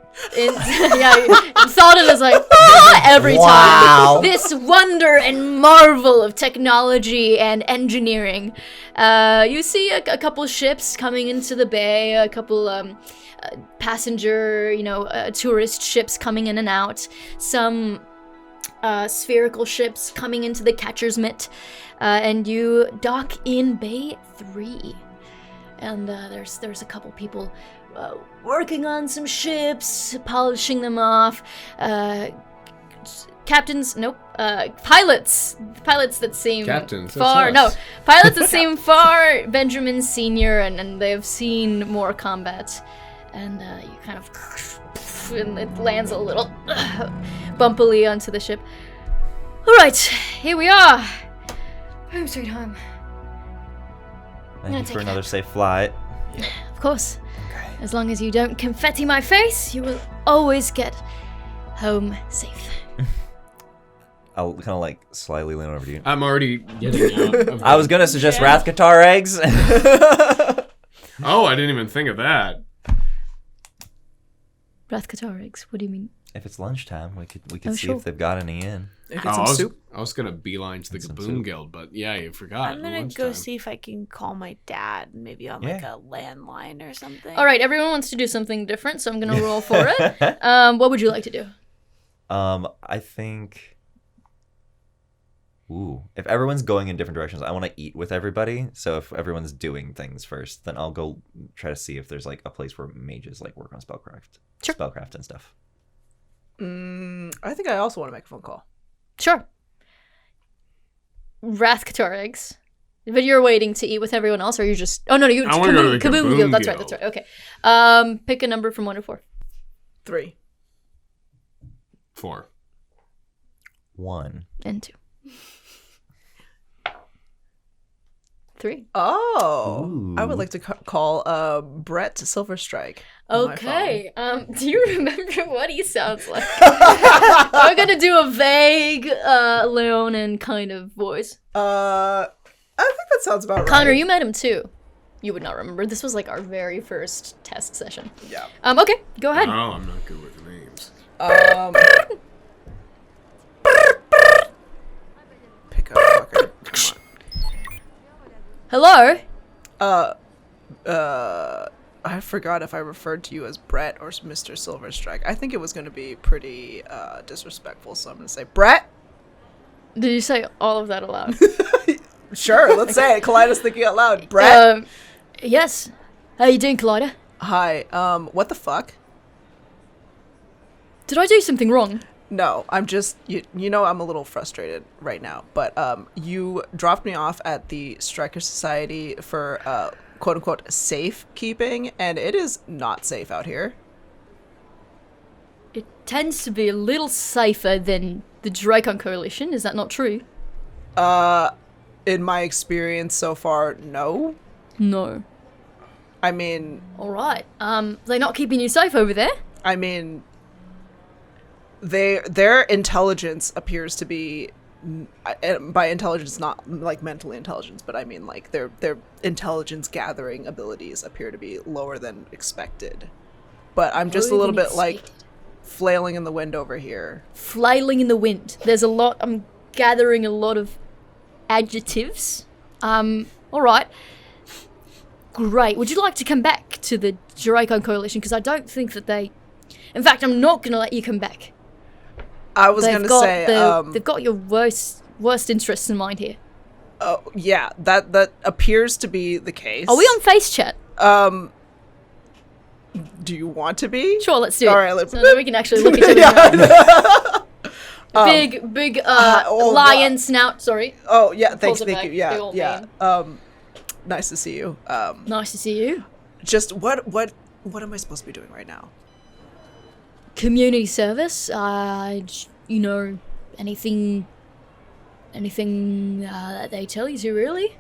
is like, every Wow. time. This wonder and marvel of technology and engineering. You see a couple ships coming into the bay, a couple passenger, tourist ships coming in and out, some spherical ships coming into the catcher's mitt, and you dock in Bay 3. And there's a couple people working on some ships, polishing them off. Captains, nope. Pilots that seem Captains, that's far. us. No, pilots that seem far Benjamin Senior, and they've seen more combat. And you kind of, and it lands a little bumpily onto the ship. All right, here we are. Home sweet home. Thank you for another safe flight. Of course. Okay. As long as you don't confetti my face, you will always get home safe. I'll kind of like slightly lean over to you. I'm already getting out. I was gonna suggest Wrath Guitar eggs. Oh, I didn't even think of that. Wrath Guitar eggs, what do you mean? If it's lunchtime, we could Oh, see sure. if they've got any in. Get Oh, some soup. I was gonna beeline to the And some Gaboon soup. Guild, but yeah, you forgot. I'm gonna lunchtime. go see if I can call my dad, maybe on like Yeah. a landline or something. All right, everyone wants to do something different, so I'm going to roll for it. What would you like to do? I think. Ooh, if everyone's going in different directions, I want to eat with everybody. So if everyone's doing things first, then I'll go try to see if there's like a place where mages like work on spellcraft and stuff. I think I also want to make a phone call. Sure. Wrath Guitar eggs. But you're waiting to eat with everyone else, or you just... Oh, no, you... I wanna go to the Kaboom Kaboom That's right, Guild. that's right. Okay. Pick a number from 1 to 4. 3. 4. 1. And 2. 3. Oh, I would Ooh. like to call Brett Silverstrike. on my Okay. Do you remember what he sounds like? I'm gonna do a vague Leonin kind of voice. phone. I think that sounds about right. Connor, you met him too. You would not remember. This was like our very first test session. Yeah. Okay, go ahead. No, I'm not good with names. Pick up, fucker. Come Hello? on. I forgot if I referred to you as Brett or Mr. Silverstrike. I think it was going to be pretty disrespectful, so I'm going to say Brett. Did you say all of that aloud? Sure, let's say it. Kaleida's thinking out loud. Brett. Yes. How you doing, Kaleida? Hi. What the fuck? Did I do something wrong? No, I'm just you know I'm a little frustrated right now, but you dropped me off at the Stryker Society for quote unquote safe keeping, and it is not safe out here. It tends to be a little safer than the Dracon Coalition. Is that not true? In my experience so far, no. No. I mean, All right. They're not keeping you safe over there. I mean, their intelligence appears to be, by intelligence not like mental intelligence, but I mean like their intelligence gathering abilities appear to be lower than expected. But I'm just a Lower little than bit like expected. flailing in the wind over here. Flailing in the wind. There's a lot. I'm gathering a lot of adjectives. All right. Great. Would you like to come back to the Dracon Coalition? Because I don't think that they. In fact, I'm not going to let you come back. I was gonna say, they've got your worst interests in mind here. oh yeah, that appears to be the case. Are we on face chat? Do you want to be? Sure, let's do it. All right, let's. So that we can actually look each other in the eye. Big lion snout. Sorry. Oh yeah, thank Pulls it you. back, big Yeah, old yeah. mane. Nice to see you. Nice to see you. Just what am I supposed to be doing right now? Community service. You know, anything that they tell you to, really.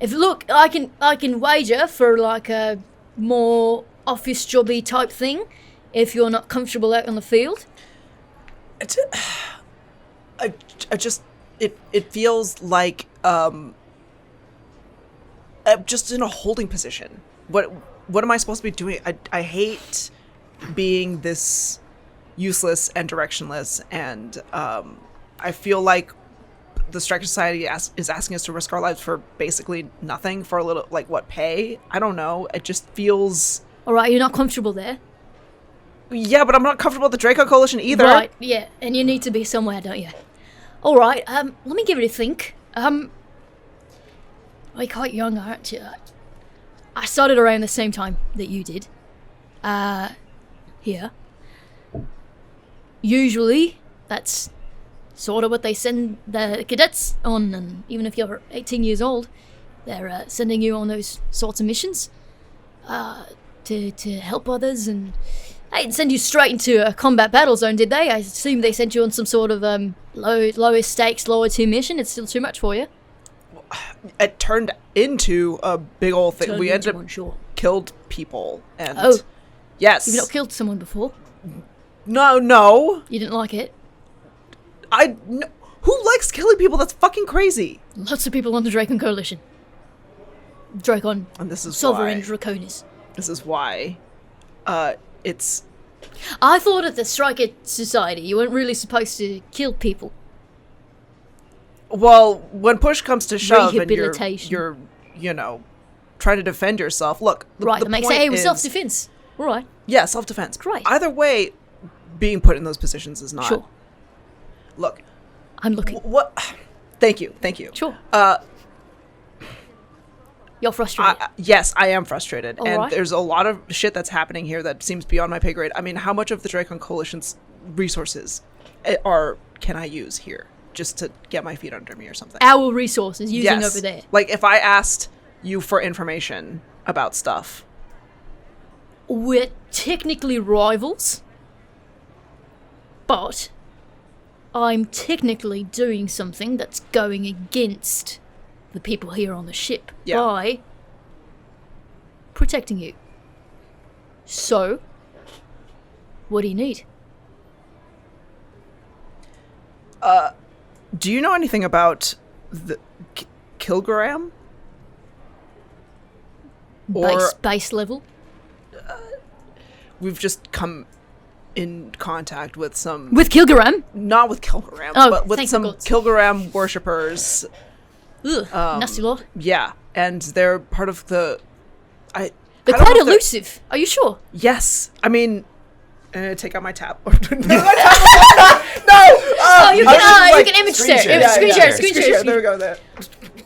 Look, I can wager for like a more office jobby type thing if you're not comfortable out on the field. It feels like I'm just in a holding position. What am I supposed to be doing? I hate being this useless and directionless, and I feel like the Stryker Society is asking us to risk our lives for basically nothing, for a little, like, what, pay? I don't know. It just feels... Alright, you're not comfortable there. Yeah, but I'm not comfortable with the Draco Coalition either. Right, yeah, and you need to be somewhere, don't you? Alright, let me give it a think. You're quite young, aren't you? I started around the same time that you did. Here. Usually, that's sort of what they send the cadets on, and even if you're 18 years old, they're sending you on those sorts of missions to help others, and they didn't send you straight into a combat battle zone, did they? I assume they sent you on some sort of lowest stakes, lower tier mission. It's still too much for you. It turned into a big old thing. Turned We ended into up one, sure. killed people, and Oh. yes, You've not killed someone before. no. You didn't like it. No. Who likes killing people? That's fucking crazy. Lots of people on the Dracon Coalition. Dracon. And this is Sovereign why. Draconis. This is why. It's I thought at the Stryker Society you weren't really supposed to kill people. well, when push comes to shove, and Rehabilitation. you're trying to defend yourself. Look, Right, the that makes point sense. Hey, it was is- self-defense. All right, Yeah, self-defense. Great. Either way, being put in those positions is not. sure. Look, I'm looking. what? Thank you. Sure. Uh, You're frustrated. yes, I am frustrated, and Alright. there's a lot of shit that's happening here that seems beyond my pay grade. I mean, how much of the Dracon Coalition's resources can I use here just to get my feet under me or something? Our resources using Yes. over there. Like if I asked you for information about stuff. We're technically rivals, but I'm technically doing something that's going against the people here on the ship Yeah. by protecting you. So, what do you need? Do you know anything about the kilogram? Base level? We've just come in contact with some, With Kilgaram? not with kilogram, Oh, but with thank some the gods. kilogram worshippers. Ugh, nasty lot. Yeah, and they're part of the. They're I don't quite know if elusive. Are you sure? Yes, I mean, take out my tab. No, Oh, you I was just can like, image screen share. share. Screen share. Screen share. There we go. There.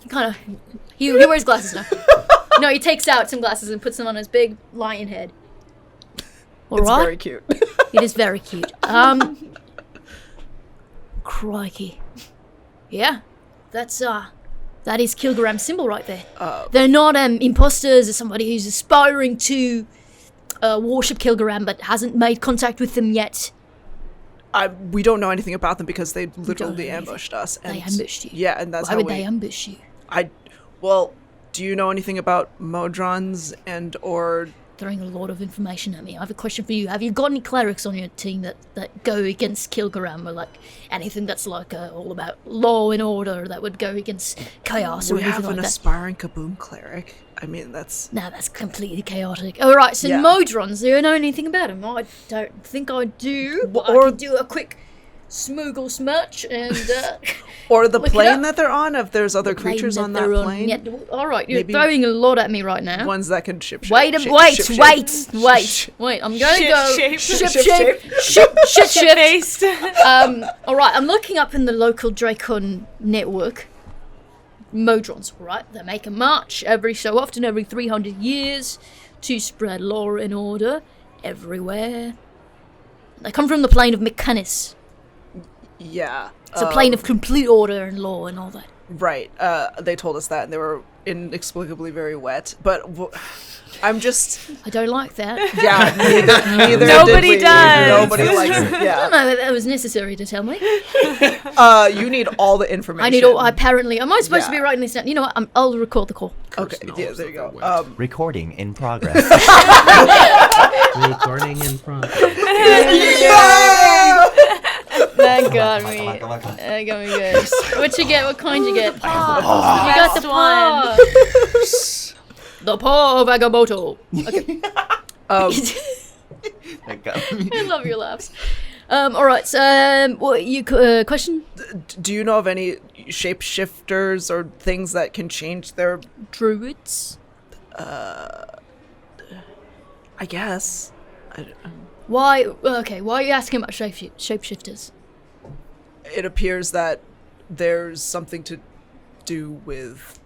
Kind of. He wears glasses now. No, he takes out some glasses and puts them on his big lion head. All It's right. very cute. It is very cute. crikey. Yeah, that is Kilgram's symbol right there. They're not imposters or somebody who's aspiring to worship Kilgram but hasn't made contact with them yet. We don't know anything about them because they don't literally know ambushed us. And They ambushed you. Yeah, and that's Why how would they ambush you? Well, do you know anything about Modrons and or... Throwing a lot of information at me. I have a question for you. Have you got any clerics on your team that go against Kilgaram, or like anything that's like all about law and order that would go against chaos or We anything have like an that? aspiring Kaboom cleric. I mean, that's... No, that's completely chaotic. All right, so Yeah. Modrons, do you know anything about them? I don't think I do. But Or- I can do a quick smoogle smirch and... Or the Look it plane up. that they're on, if there's other creatures on that plane. Yeah, all right, you're Maybe- throwing a lot at me right now. Ones that can ship. Wait, I'm going to go Shape. ship. Based. All right, I'm looking up in the local Dracon network. Modrons, all right? They make a march every so often, every 300 years, to spread law and order everywhere. They come from the plane of Mechanus. Yeah. It's a plane of complete order and law and all that. Right. They told us that, and they were inexplicably very wet. But I'm just... I don't like that. Yeah, neither Nobody did we. does. Nobody likes it. I don't Yeah. know that was necessary to tell me. You need all the information. I need all. Apparently, am I supposed to be Yeah. writing this down? You know what? I'll record the call. Okay, Curse yeah, knows there you that go. they're wet. Recording in progress. Recording in front. That got me. That got me good. What you get? What kind you get? You got the paw. The paw of Agamotto. Okay. I love your laughs. All right. So, what you question? Do you know of any shapeshifters or things that can change their... Druids. I guess. Why? Okay. Why are you asking about shapeshifters? It appears that there's something to do with...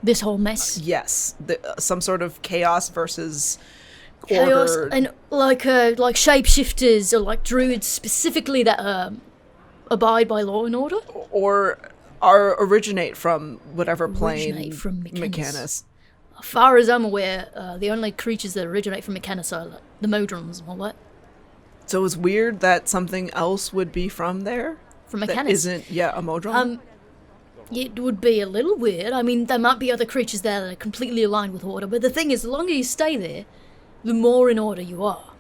This whole mess. Yes. Some sort of chaos versus... Chaos order. and like shapeshifters or like druids specifically that abide by law and order. Or originate from whatever plane... Originate from Mechanus. As far as I'm aware, the only creatures that originate from Mechanus are like, the Modrons and all that. So it's weird that something else would be from there? From That Mechanus. isn't, a Modron? It would be a little weird. I mean, there might be other creatures there that are completely aligned with order, but the thing is, the longer you stay there, the more in order you are.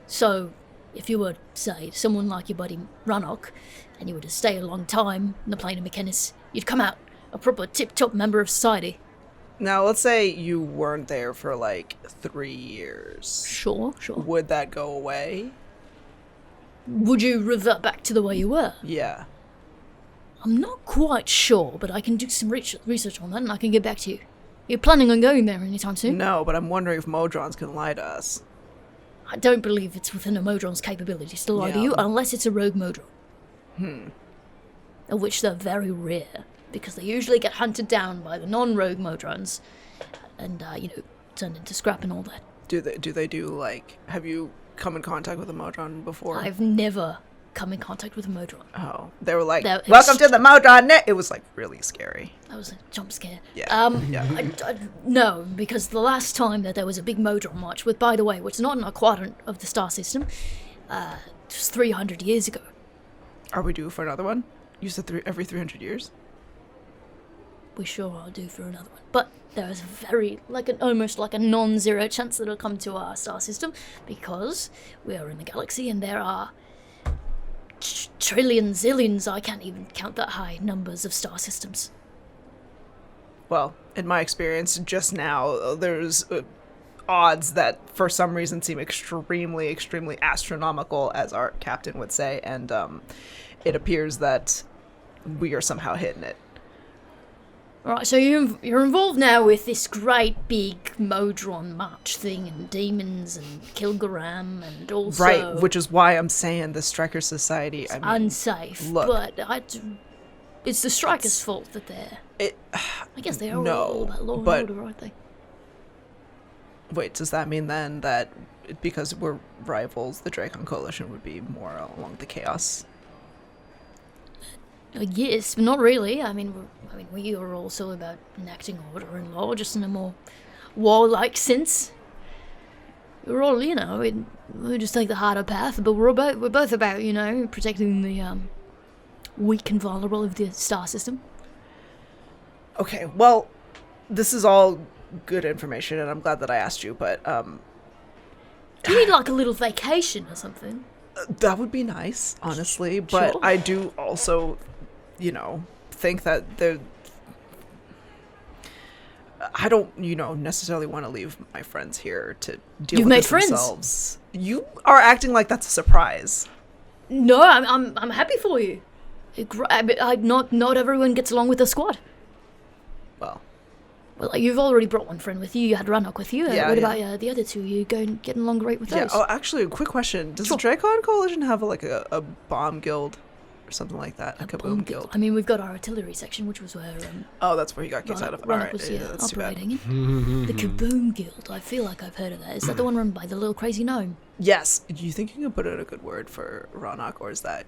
So, if you were, say, someone like your buddy Raanok, and you were to stay a long time in the plane of Mechanus, you'd come out a proper tip-top member of society. Now, let's say you weren't there for like 3 years. Sure. Would that go away? Would you revert back to the way you were? Yeah. I'm not quite sure, but I can do some research on that and I can get back to you. You're planning on going there anytime soon? No, but I'm wondering if Modrons can lie to us. I don't believe it's within a Modron's capabilities to lie to Yeah. you unless it's a rogue Modron. Of which they're very rare, because they usually get hunted down by the non-rogue Modrons and, turned into scrap and all that. Do they do like... Have you come in contact with a Modron before? I've never come in contact with a Modron. Oh. They were like, They're welcome to the Modron net! It was like really scary. That was a jump scare. Yeah. No, because the last time that there was a big Modron march, with, by the way, which is not in our quadrant of the star system, just 300 years ago. Are we due for another one? You said every 300 years? We sure are due for another one. But there is almost like a non-zero chance that it'll come to our star system, because we are in the galaxy and there are trillions, zillions, I can't even count that high, numbers of star systems. Well, in my experience, just now, there's odds that for some reason seem extremely, extremely astronomical, as our captain would say, and it appears that we are somehow hitting it. Alright, so you're involved now with this great big Modron march thing, and demons, and Kilgaram, and also... Right, which is why I'm saying the Stryker Society, I mean... unsafe, look. but it's the Strikers' fault that they're... I guess they are all about law and order, aren't they? Wait, does that mean then that because we're rivals, the Dracon Coalition would be more along the chaos Yes, but not really. We are also about enacting order and law, just in a more warlike sense. We're all, we just take the harder path, but we're both about, protecting the weak and vulnerable of the star system. Okay, well, this is all good information, and I'm glad that I asked you, but Do you need like a little vacation or something? that would be nice, honestly. But Sure. I do also, think that I don't, necessarily want to leave my friends here to deal You've with made this friends. themselves. You are acting like that's a surprise. No, I'm happy for you. Not everyone gets along with the squad. Well, Well, you've already brought one friend with you. You had Raanok with you. Yeah, What yeah. about the other two? You getting along great with yeah. those? Oh, actually, a quick question: does Sure. the Dracon Coalition have a bomb guild or something like that? A kaboom guild. I mean, we've got our artillery section, which was where Oh, that's where you got kicked out of. Raanok Alright, was yeah, that's too bad. operating in. The Kaboom Guild. I feel like I've heard of that. Is that the one run by the little crazy gnome? Yes. Do you think you can put in a good word for Raanok, or is that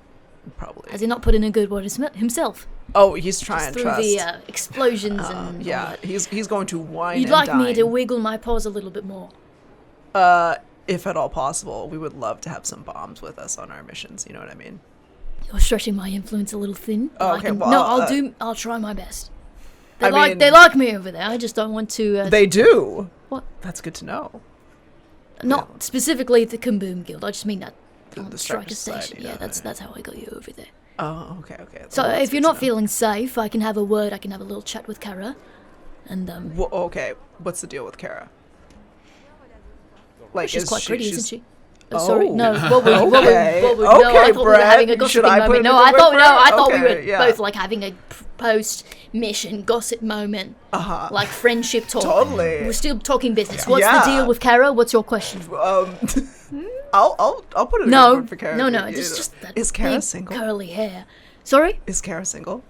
probably? Has he not put in a good word himself? Oh, he's trying Through trust. the explosions and all Yeah, that. he's going to whine. You'd and like me dine. to wiggle my paws a little bit more. If at all possible, we would love to have some bombs with us on our missions. You know what I mean? You're stretching my influence a little thin. Oh, I okay, can- well, no, I'll try my best. They I mean- they like me over there. I just don't want to. They do. What? That's good to know. Not specifically the Kaboom Guild. I just mean that on the Stryker Stryker Station. Society, Yeah, okay. that's how I got you over there. Oh, okay. So Well, that's if you're good to not know. feeling safe, I can have a word. I can have a little chat with Kara, and Okay, what's the deal with Kara? Like, she's is quite pretty, she's- isn't she? Oh, sorry, no. Oh, What would no, okay. I thought we were Brett, having a should gossiping I put moment. in No, a I good thought word no, for her? I thought we Okay, were yeah. both like having a post-mission gossip moment, Uh-huh. like friendship talk. Totally. We're still talking business. What's Yeah. the deal with Kara? What's your question? I'll put in a good No, word for Kara. no, You- just that Is Kara big single? curly hair. Sorry? Is Kara single?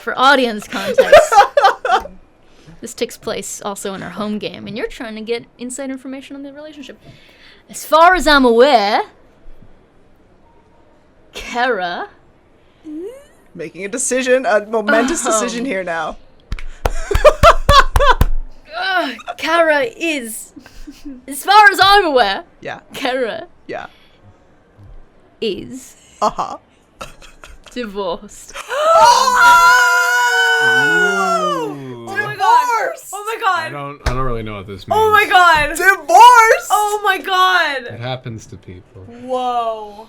For audience context, this takes place also in our home game, and you're trying to get inside information on the relationship. As far as I'm aware, Kara. Making a decision, a momentous decision here now. Kara is, as far as I'm aware, Yeah, Kara yeah. is Uh-huh. divorced. Oh my god! Oh my I god! don't really know what this means. Oh my god! Divorce! Oh my god! It happens to people. Whoa.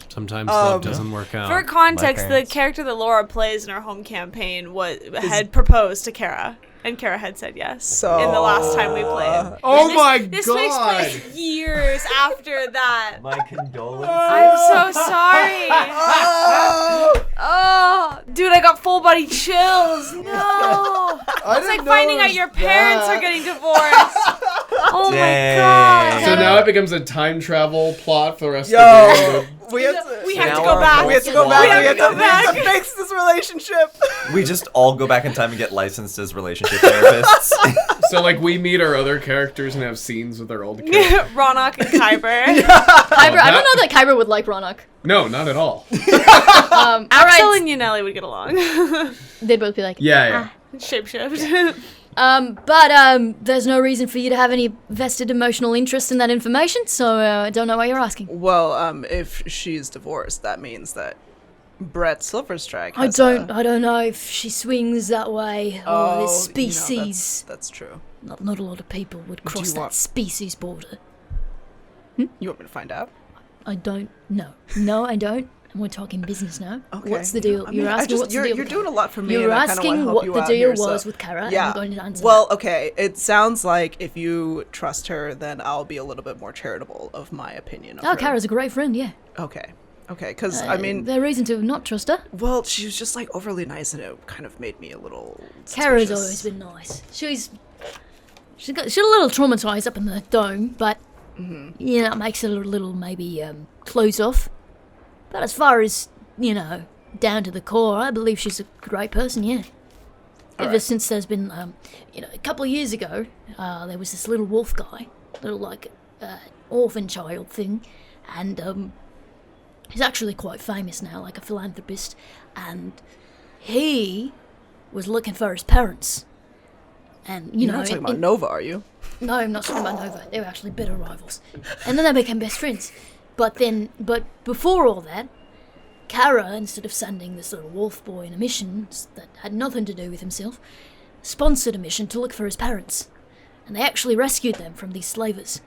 Sometimes love doesn't work out. For context, the parents. character that Laura plays in our home campaign had proposed to Kara, and Kara had said yes. So- in the last time we played. Oh And my this god! takes place years after that. My condolences. I'm so sorry. Oh, dude, I got full body chills. No. It's like finding out your parents are getting divorced. Oh my Dang. god. So now it becomes a time travel plot for the rest Yo, of the game. we have to, We have to Now go our back. whole we have to go squad- back. We have to We go back. have to fix this relationship. We just all go back in time and get licensed as relationship therapists. So like we meet our other characters and have scenes with our old characters. Roanoke and Kyber. Kyber, I don't know that Kyber would like Raanok. No, not at all. All Axel right, and Yaneli would get along. they'd both be like, Yeah. Shapeshift. But there's no reason for you to have any vested emotional interest in that information, so I don't know why you're asking. Well, if she's divorced, that means that Brett Silverstrike I has don't know if she swings that way, or this you know, species. that's true. Not a lot of people would you cross that want- species border. You want me to find out? I don't know. No, I don't. And we're talking business now. Okay. What's the deal? I mean, You're I asking just- what's you're, the deal. You're with doing a Kara. lot for me. You're and I kinda asking wanna help what you the out deal here, so- was with Kara, and Yeah. I'm going to answer Well, that. okay. It sounds like if you trust her, then I'll be a little bit more charitable of my opinion of Oh, her. Kara's a great friend, yeah. Okay. Okay, because, I mean, There's reason to not trust her. well, she was just, like, overly nice, and it kind of made me a little Kara's suspicious. always been nice. She's a little traumatized up in the dome, but yeah, it makes her a little maybe close off. But as far as down to the core, I believe she's a great person. Yeah. Ever Alright. since there's been a couple of years ago, there was this little wolf guy, little like orphan child thing, and he's actually quite famous now, like a philanthropist, and he was looking for his parents. And, you You're know... not talking about Nova, are you? No, I'm not talking about Nova. They were actually bitter rivals. And then they became best friends. But before all that, Kara, instead of sending this little wolf boy on a mission that had nothing to do with himself, sponsored a mission to look for his parents. And they actually rescued them from these slavers.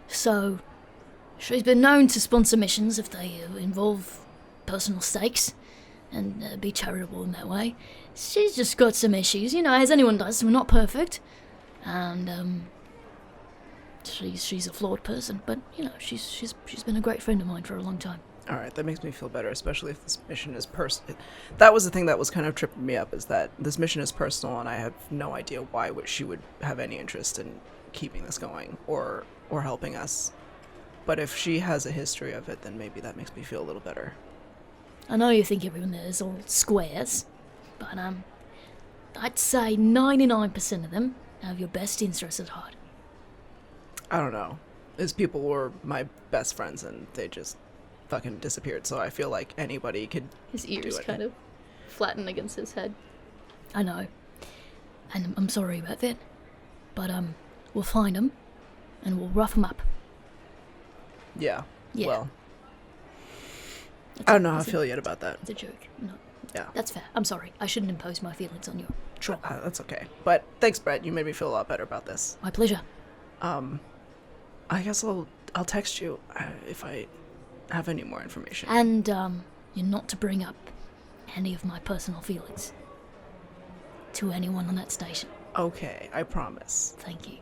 So, she's been known to sponsor missions if they involve personal stakes, and be charitable in that way. She's just got some issues, you know, as anyone does. We're not perfect. And, she's a flawed person, but, you know, she's been a great friend of mine for a long time. All right, that makes me feel better, especially if this mission is personal. That was the thing that was kind of tripping me up, is that this mission is personal, and I have no idea why she would have any interest in keeping this going or helping us. But if she has a history of it, then maybe that makes me feel a little better. I know you think everyone there is all squares, but I'd say 99% of them have your best interests at heart. I don't know. These people were my best friends, and they just fucking disappeared, so I feel like anybody could His ears do it. kind of flatten against his head. I know, and I'm sorry about that, but we'll find them, and we'll rough them up. Yeah. Yeah. Well, That's I a- don't know how I that's a- feel yet about that. It's a joke. No, Yeah. that's fair. I'm sorry. I shouldn't impose my feelings on your trauma. That's okay. But thanks, Brett. You made me feel a lot better about this. My pleasure. I guess I'll text you if I have any more information. And you're not to bring up any of my personal feelings to anyone on that station. Okay, I promise. Thank you.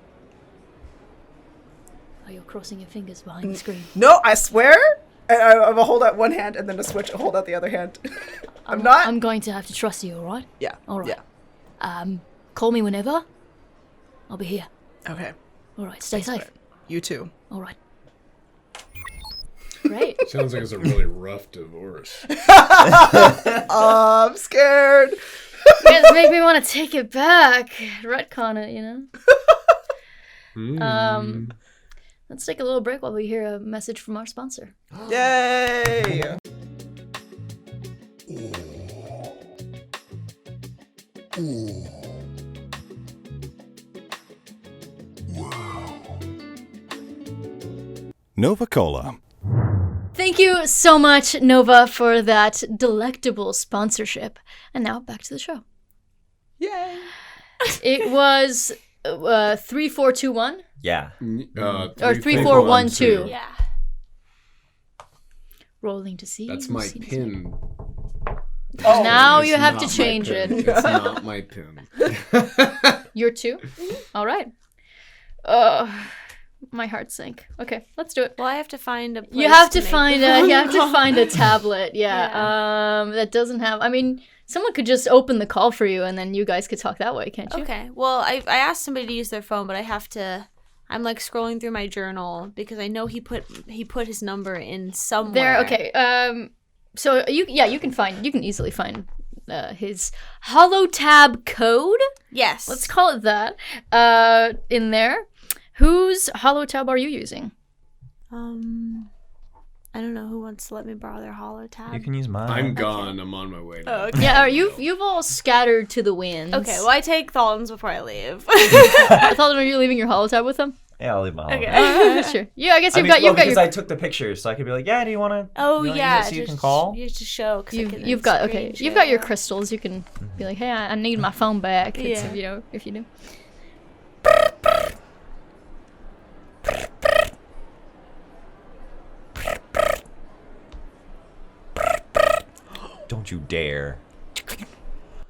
Oh, you're crossing your fingers behind the screen. No, I swear. I will hold out one hand and then a switch. I'll hold out the other hand. I'm not. I'm going to have to trust you, alright? Yeah. All right. Yeah. Call me whenever. I'll be here. Okay. Alright, stay safe. Brett. You too. Alright. Great. Sounds like it's a really rough divorce. I'm scared. You guys make me want to take it back. Retcon it, you know? Let's take a little break while we hear a message from our sponsor. Yay! Nova Cola. Thank you so much, Nova, for that delectable sponsorship. And now back to the show. Yay! It was 3421 Yeah. or 3412. Yeah. Rolling to see. That's my pin. Now It's you have not to my change pin. it. It's not my pin. You're two? All right. My heart sank. Okay, let's do it. Well, I have to find a place You have to make find the a phone you have to call. find a tablet. Yeah. That doesn't have. I mean, someone could just open the call for you, and then you guys could talk that way, can't you? Okay. Well, I asked somebody to use their phone, but I have to. I'm like scrolling through my journal because I know he put his number in somewhere. There. Okay. So you can easily find his holotab code. Yes. Let's call it that. In there. Whose holotab are you using? I don't know who wants to let me borrow their holotab. You can use mine. I'm gone. I'm on my way. Now. Oh, okay. Yeah, you've all scattered to the winds. Okay. Well, I take Thallden's before I leave. I thought, are you leaving your holotab with them? Yeah, I'll leave my holiday. Okay. Sure. Yeah, I guess I you've mean, got because your I took the pictures, so I could be like, yeah, do you want to? Oh yeah. so you can just- call. You just show. 'Cause I can you've got screen you've got your share. crystals. You can be like, hey, I need my phone back. It's, Yeah. if you do. Don't you dare.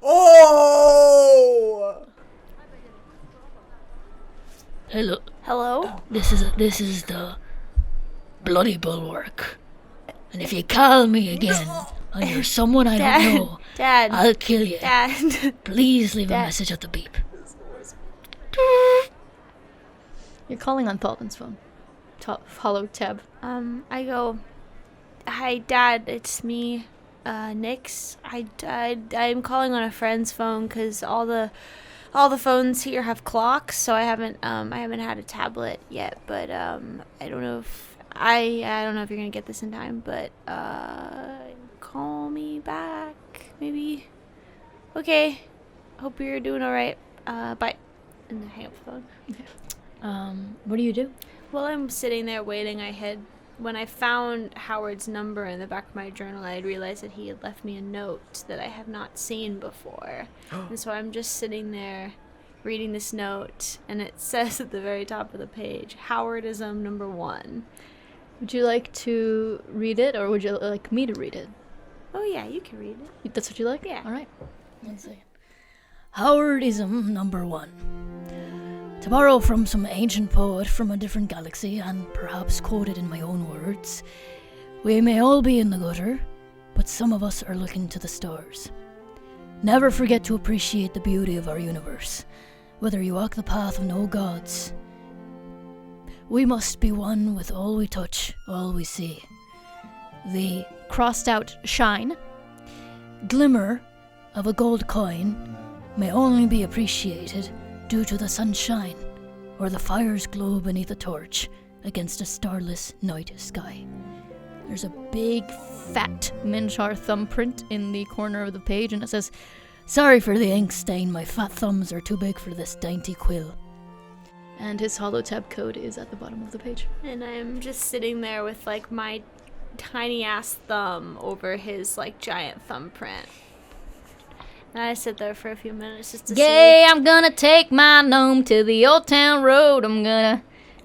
Oh! Hello, Hello. this is the bloody bulwark, and if you call me again, and you're someone I don't know, Dad. I'll kill you. Dad. Please leave a Dad. message at the beep. You're calling on Thallden's phone. Holotab. I go, hi, Dad, it's me, Nix. I'm calling on a friend's phone because all the phones here have clocks, so I haven't had a tablet yet, but I don't know if I don't know if you're gonna get this in time, but call me back, maybe. Okay. Hope you're doing all right. Bye. And I hang up the phone. What do you do? While I'm sitting there waiting, when I found Howard's number in the back of my journal, I had realized that he had left me a note that I have not seen before. And so I'm just sitting there reading this note, and it says at the very top of the page, Howardism number 1. Would you like to read it, or would you like me to read it? Oh yeah, you can read it. That's what you like? Yeah. All right. 1 second. Howardism number 1. To borrow from some ancient poet from a different galaxy, and perhaps quoted in my own words, we may all be in the gutter, but some of us are looking to the stars. Never forget to appreciate the beauty of our universe, whether you walk the path of no gods. We must be one with all we touch, all we see. The Crossed out shine. glimmer of a gold coin may only be appreciated due to the sunshine, or the fire's glow beneath a torch against a starless night sky. There's a big, fat Minchar thumbprint in the corner of the page, and it says, Sorry for the ink stain, my fat thumbs are too big for this dainty quill. and his holotab code is at the bottom of the page. And I'm just sitting there with like my tiny ass thumb over his like giant thumbprint. And I sit there for a few minutes just to Yay, I'm gonna take my gnome to the old town road. I'm gonna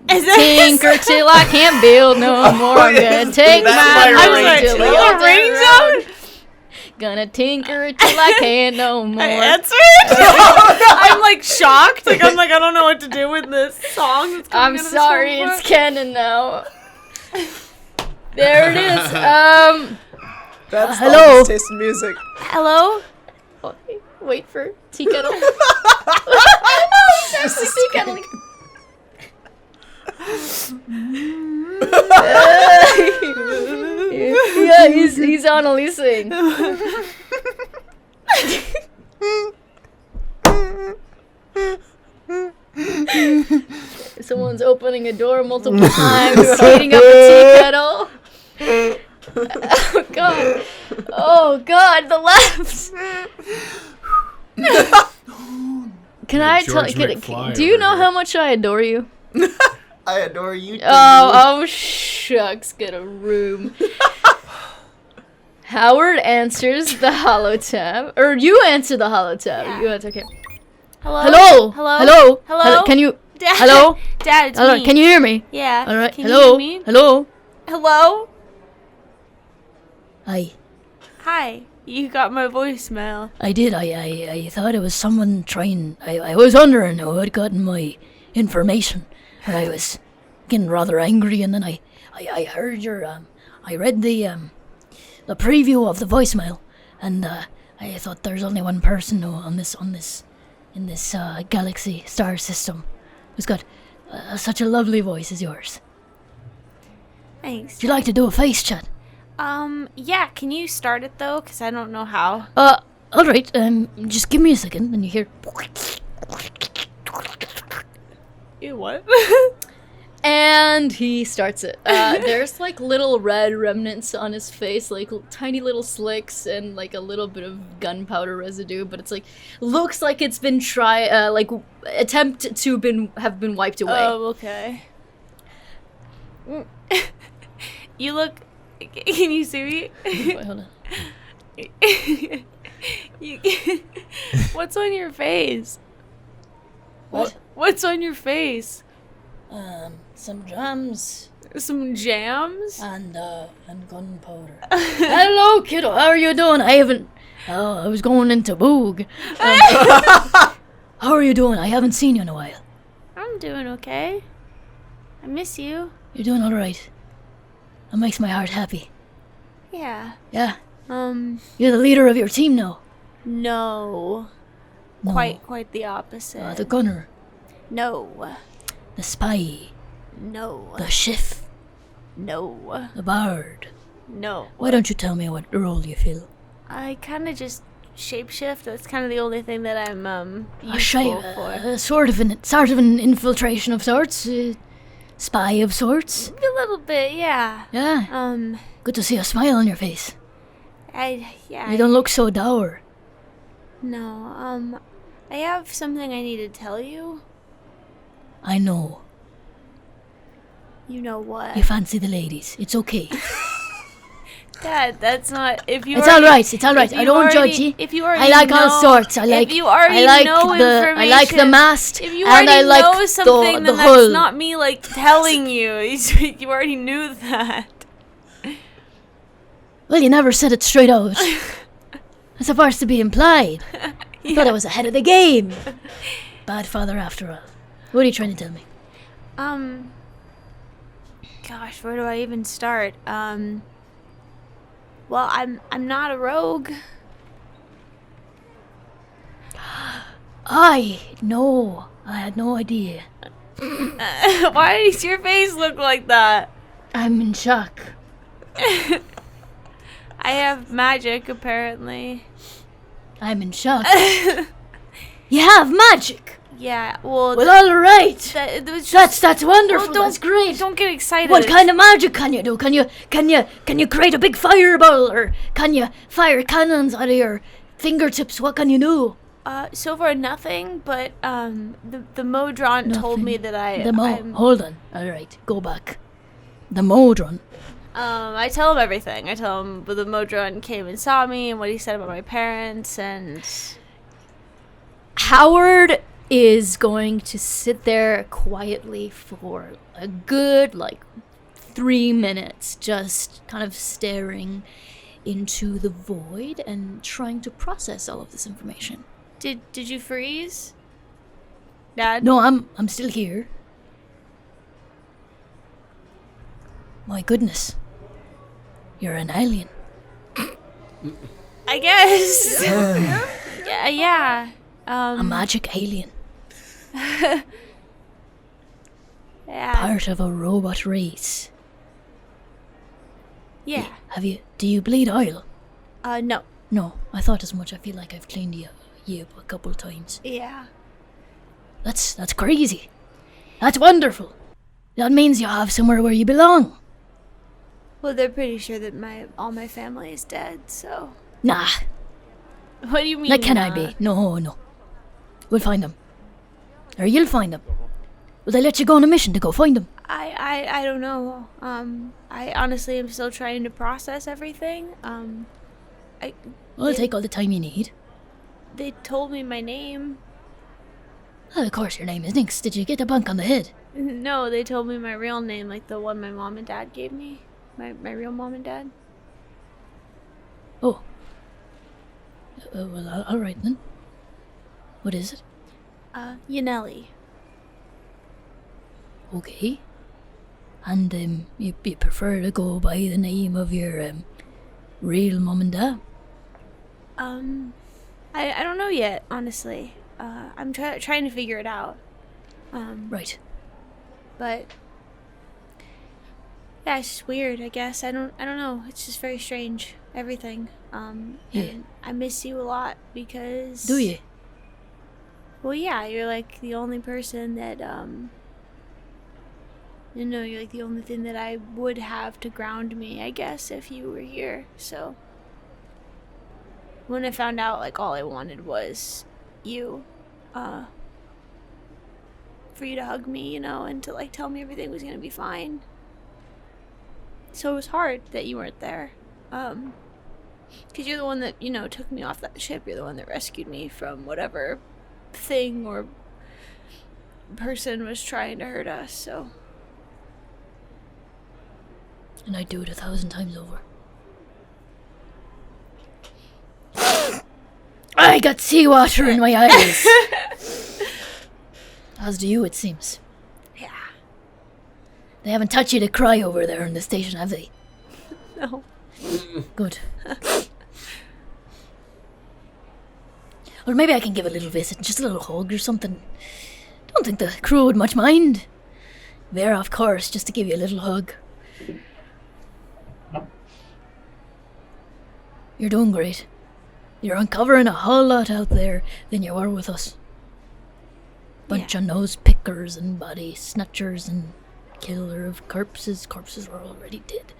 tinker till I can't build no more. I'm gonna take my gnome to the old town road. Gonna tinker till I can't no more. I answered. I'm like shocked. Like I'm like I don't know what to do with this song. That's I'm coming out of this sorry, phone it's book. canon now. There it is. That's hello? Thallden's taste in music. Hello. Wait for tea kettle. Actually, tea kettle. Yeah, he's ANALESAing. Someone's opening a door multiple times, heating up a tea kettle. Oh god, the left. Can I tell? George McFly Do you over know here. how much I adore you? I adore you too. Oh shucks, get a room. Howard answers the holotab, or you answer the holotab. Yeah. You answer. Okay. Hello. Hello. Hello. Hello. Hello? Can you? Dad. Hello. Dad, it's Hello. me. Can you hear me? Yeah. All right. Can Hello. you hear me? Hello. Hello. Hi. Hi. You got my voicemail. I did. I thought it was someone trying. I was wondering who had gotten my information. And I was getting rather angry, and then I heard your I read the preview of the voicemail, and I thought there's only one person who in this galaxy star system who's got such a lovely voice as yours. Thanks. Would you like to do a face chat? Yeah, can you start it though? Because I don't know how. All right. Just give me a second, and you hear. You what? And he starts it. There's like little red remnants on his face, like tiny little slicks and like a little bit of gunpowder residue, but it's like looks like it's been attempt to have been wiped away. Oh, okay. You look. Can you see me? Wait, hold on. What's on your face? What? What's on your face? Some jams Some jams? and gunpowder. Hello, kiddo. How are you doing? I was going into Boog. How are you doing? I haven't seen you in a while. I'm doing okay. I miss you. You're doing all right. That makes my heart happy. Yeah. Yeah. You're the leader of your team now. No. No. Quite the opposite. The gunner, No. the spy, No. the chef, No. the bard. No. Why don't you tell me what role you fill? I kind of just shapeshift. That's kind of the only thing that I'm A useful for. sort of an infiltration of sorts. spy of sorts? A little bit, yeah. Yeah. Good to see a smile on your face. You don't look so dour. No, I have something I need to tell you. I know. You know what? You fancy the ladies. It's okay. Dad, that's not. If you. It's all right. It's all right. I don't judge you. If you already I like know, all sorts. I like. If you already I like know the. information, I like the mast. If you and already I like know something, the then hull. that's not me like telling you. You already knew that. Well, you never said it straight out. It's supposed to be implied. I thought I was ahead of the game. Bad father, after all. What are you trying to tell me? Gosh, where do I even start? Well, I'm not a rogue. No, I had no idea. Why does your face look like that? I'm in shock. I have magic, apparently. I'm in shock. You have magic. Yeah, well, Well, all right. that's wonderful. Well, That's great. Don't get excited. What kind of magic can you do? Can you create a big fireball, or can you fire cannons out of your fingertips? What can you do? So far nothing, but the Modron told me that Hold on. All right, go back. The Modron. I tell him everything. I tell him the Modron came and saw me and what he said about my parents, and Howard is going to sit there quietly for a good 3 minutes, just kind of staring into the void and trying to process all of this information. Did you freeze, Dad? No, I'm still here. My goodness. You're an alien. I guess. yeah. A magic alien. Yeah. Part of a robot race. Yeah. Do you bleed oil? No. No, I thought as much. I feel like I've cleaned you up a couple of times. Yeah. That's crazy. That's wonderful. That means you have somewhere where you belong. Well, they're pretty sure that all my family is dead, so. Nah. What do you mean? That can I be? No. We'll find them. Or you'll find them. Will they let you go on a mission to go find them? I don't know. I honestly am still trying to process everything. Well, take all the time you need. They told me my name. Well, of course your name is Nix. Did you get a bunk on the head? No, they told me my real name, like the one my mom and dad gave me. My real mom and dad. Oh. Well, all right then. What is it? Yanelli. Okay. And you prefer to go by the name of your real mom and dad? I don't know yet, honestly. I'm trying to figure it out. Right. But yeah, it's just weird, I guess. I don't know. It's just very strange. Everything. Yeah. And I miss you a lot because. Do you? Well, yeah, you're like the only person that you're like the only thing that I would have to ground me, I guess, if you were here. So when I found out, like, all I wanted was you, for you to hug me, and to like tell me everything was gonna be fine. So it was hard that you weren't there, because you're the one that took me off that ship. You're the one that rescued me from whatever thing or person was trying to hurt us. So. And I'd do it 1,000 times over. I got seawater in my eyes. As do you, it seems. Yeah. They haven't touched you to cry over there in the station, have they? No. Good. Or maybe I can give a little visit, just a little hug or something. Don't think the crew would much mind. Vera, of course, just to give you a little hug. You're doing great. You're uncovering a whole lot out there than you were with us. Bunch of nose pickers and body snatchers and killer of corpses. Corpses were already dead.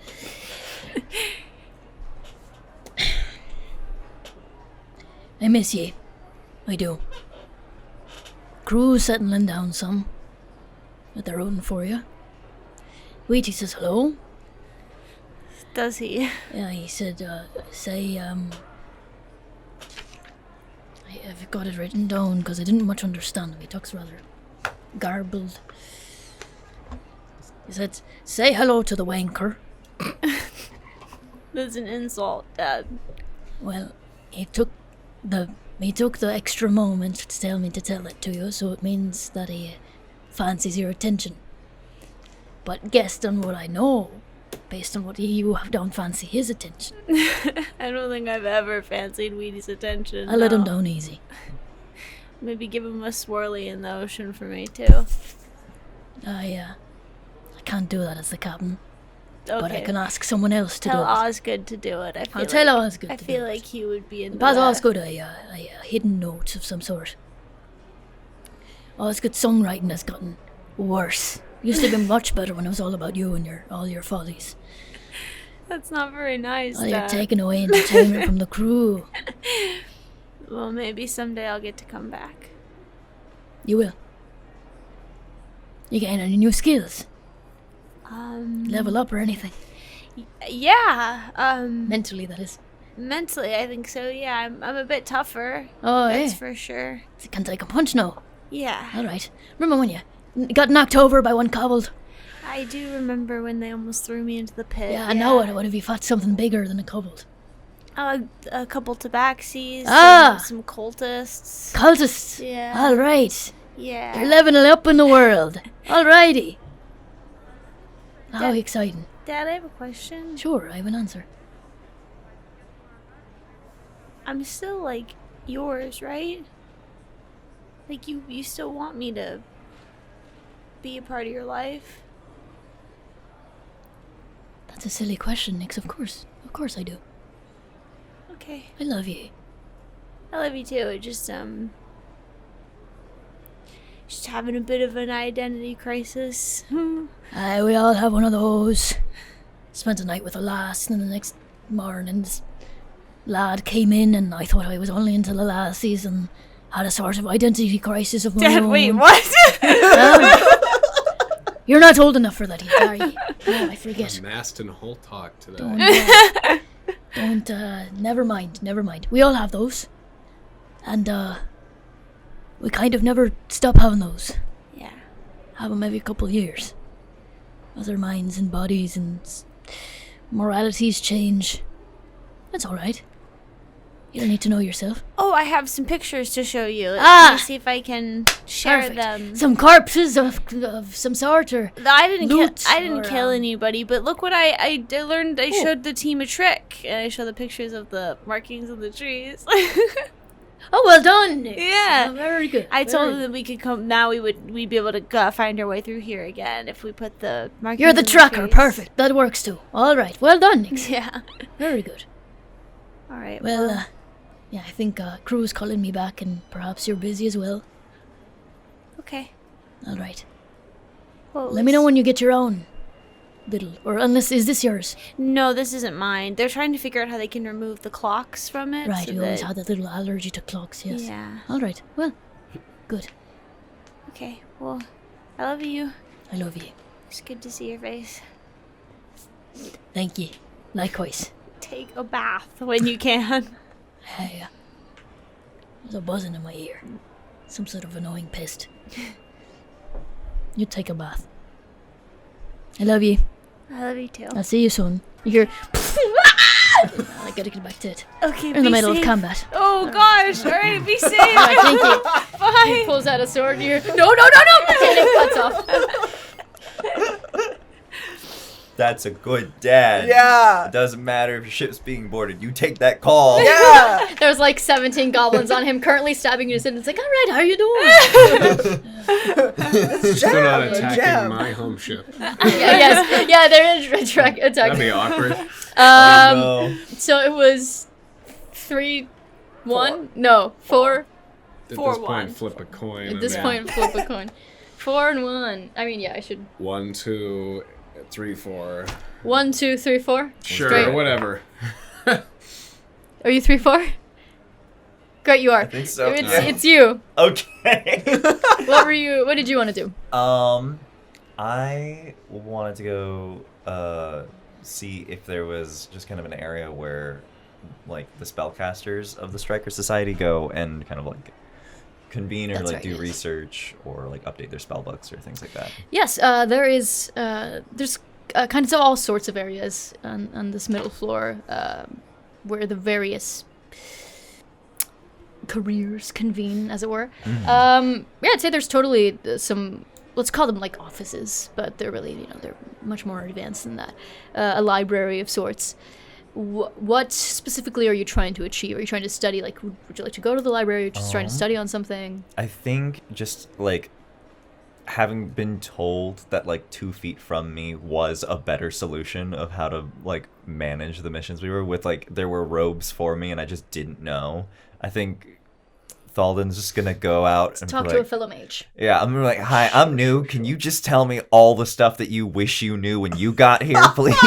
I miss ye. I do. Crew's settling down some. But they're rooting for you. Wheaty says hello. Does he? Yeah, he said, I've got it written down because I didn't much understand him. He talks rather garbled. He said, say hello to the wanker. That's an insult, Dad. Well, he took the extra moment to tell me to tell it to you, so it means that he fancies your attention. But guessed on what I know, based on what you don't fancy his attention. I don't think I've ever fancied Weedy's attention. I let him down easy. Maybe give him a swirly in the ocean for me, too. I can't do that as the captain. Okay. But I can ask someone else to tell do it. Osgood to do it. I'll tell Osgood I to feel do like it. he would be into Pass that. Osgood a hidden note of some sort. Osgood's songwriting has gotten worse. Used to be much better when it was all about you and all your follies. That's not very nice, All you're Dad. taking away entertainment from the crew. Well, maybe someday I'll get to come back. You will. You gain any new skills? Level up or anything? Yeah. Mentally, that is. Mentally, I think so. Yeah, I'm a bit tougher. Oh, That's yeah. for sure. You can take a punch now. Yeah. All right. Remember when you got knocked over by one kobold? I do remember when they almost threw me into the pit. Yeah, and now what if you fought something bigger than a kobold? A couple tabaxis. Ah! Some cultists. Cultists? Yeah. All right. Yeah. You're leveling up in the world. Alrighty. How Dad- exciting. Dad, I have a question. Sure, I have an answer. I'm still, like, yours, right? Like, you still want me to be a part of your life? That's a silly question, Nix. Of course. Of course I do. Okay. I love you. I love you too. It just having a bit of an identity crisis. Aye, we all have one of those. Spent a night with a lass, and the next morning this lad came in, and I thought I was only into the lassies, and had a sort of identity crisis of my Dad, own. wait, what? You're not old enough for that yet, are you? No, I forget. Mast and whole talk to that. Never mind. We all have those. And, we kind of never stop having those. Yeah. Have them every couple of years. As our minds and bodies and moralities change. That's alright. You don't need to know yourself. Oh, I have some pictures to show you. Let me see if I can share Perfect. them. Some corpses of some sort, or I didn't loot kill or, anybody, but look what I learned. I showed the team a trick, and I showed the pictures of the markings of the trees. Oh, well done, Nick. Yeah. Oh, very good. I told very them that we could come. Now we'd be able to find our way through here again if we put the markings. You're the in tracker. trees. Perfect. That works too. All right. Well done, Nick. Yeah. Very good. All right. Well, yeah, I think crew's calling me back, and perhaps you're busy as well. okay. All right. Well, Let me know when you get your own little, or unless is this yours? No, this isn't mine. They're trying to figure out how they can remove the clocks from it. Right. so You always that- had that little allergy to clocks. Yes. Yeah. All right. Well, good. Okay. Well, I love you. I love you. It's good to see your face. Thank you. Likewise. Take a bath when you can. Hey, there's a buzzing in my ear. Some sort of annoying pest. You take a bath. I love you. I love you too. I'll see you soon. You hear? I gotta get back to it. Okay. We're in the be middle safe. of combat. Oh gosh! All right, be safe. Alright, thank you. Bye. Pulls out a sword. You're no. And it cuts off. That's a good dad. Yeah. It doesn't matter if your ship's being boarded. You take that call. Yeah. There's like 17 goblins on him, currently stabbing you. And it's like, all right, how you doing? Still not attacking Jam. my home ship. Yeah, they're attacking. That'd be awkward. No. So it was 3-1. No, 4. At 4-1. this point, flip a coin. At this and point, flip a coin. 4 and 1. I mean, yeah, I should. 1, 2, 3, 4. 1, 2, 3, 4. Sure, Great. whatever. Are you 3, 4? Great, you are. I think so. It's you. Okay. What did you want to do? I wanted to go see if there was just kind of an area where like the spellcasters of the Stryker Society go and kind of like convene or That's like right, do yes. research or like update their spell books or things like that. Yes, there's kinds of all sorts of areas on this middle floor where the various careers convene, as it were. Yeah, I'd say there's totally some, let's call them like offices, but they're really, they're much more advanced than that. A library of sorts. What specifically are you trying to achieve? Are you trying to study, like, would you like to go to the library? Or just trying to study on something? I think just like having been told that like 2 feet from me was a better solution of how to like manage the missions we were with, like there were robes for me and I just didn't know. I think Thallden's just gonna go out and Talk be to a like, fellow mage. yeah, I'm gonna be like, hi, I'm new. Can you just tell me all the stuff that you wish you knew when you got here, please?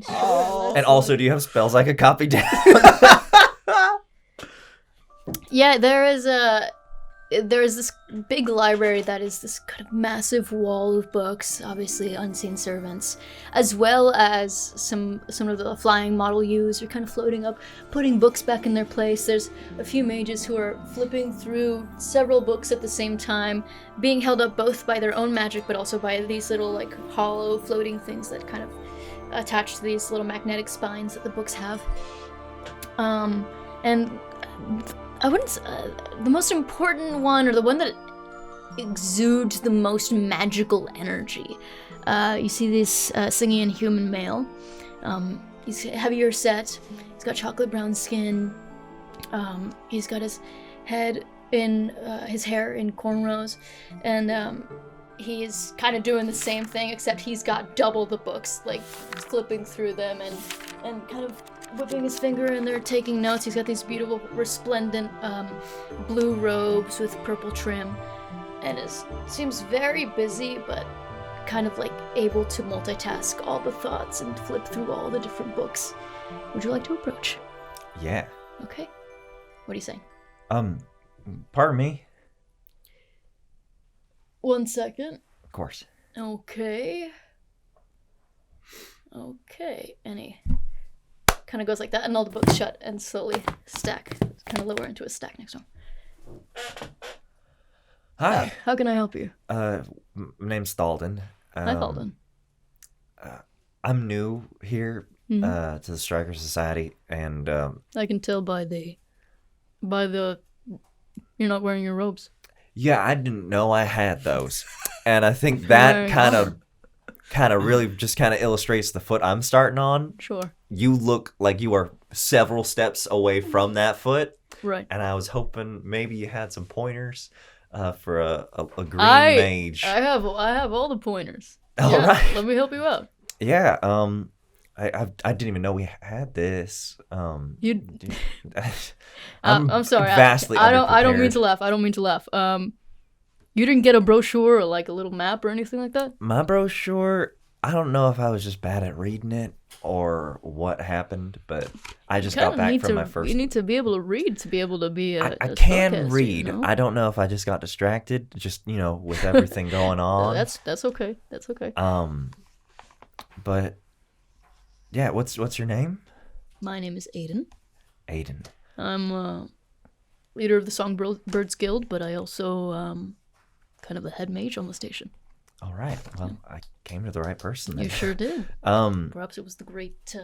And also, do you have spells I could copy down? Yeah, there is this big library that is this kind of massive wall of books, obviously unseen servants, as well as some of the flying model U's are kind of floating up, putting books back in their place. There's a few mages who are flipping through several books at the same time, being held up both by their own magic, but also by these little like hollow floating things that kind of attach to these little magnetic spines that the books have. And I wouldn't. The most important one, or the one that exudes the most magical energy. You see this singing human male. He's heavier set. He's got chocolate brown skin. He's got his head in his hair in cornrows, and he's kind of doing the same thing, except he's got double the books, like flipping through them and kind of whipping his finger, and they're taking notes. He's got these beautiful, resplendent blue robes with purple trim, and seems very busy, but kind of like able to multitask all the thoughts and flip through all the different books. Would you like to approach? Yeah. Okay. What are you saying? Pardon me. 1 second. Of course. Okay. And he kind of goes like that, and all the books shut and slowly stack, kind of lower into a stack next to him. Hi. How can I help you? My name's Thallden. Hi, Thallden. I'm new here to the Stryker Society, and I can tell by the you're not wearing your robes. yeah, I didn't know I had those, and I think that kind of really just kind of illustrates the foot I'm starting on. Sure. You look like you are several steps away from that foot, Right. and I was hoping maybe you had some pointers for a green mage. I have all the pointers. All Yeah, right. Let me help you out. Yeah. I didn't even know we had this. I'm sorry. Vastly I don't mean underprepared. to laugh. I don't mean to laugh. You didn't get a brochure or like a little map or anything like that? My brochure, I don't know if I was just bad at reading it or what happened, but I just got back from my first. You need to be able to read to be able to be a I can spellcaster, read. you know? I don't know if I just got distracted, just with everything going on. That's okay. That's okay. But yeah, what's your name? My name is Aiden. Aiden. I'm leader of the Songbirds Guild, but I also kind of the head mage on the station. All right. Well, I came to the right person then. You sure did. Perhaps it was the great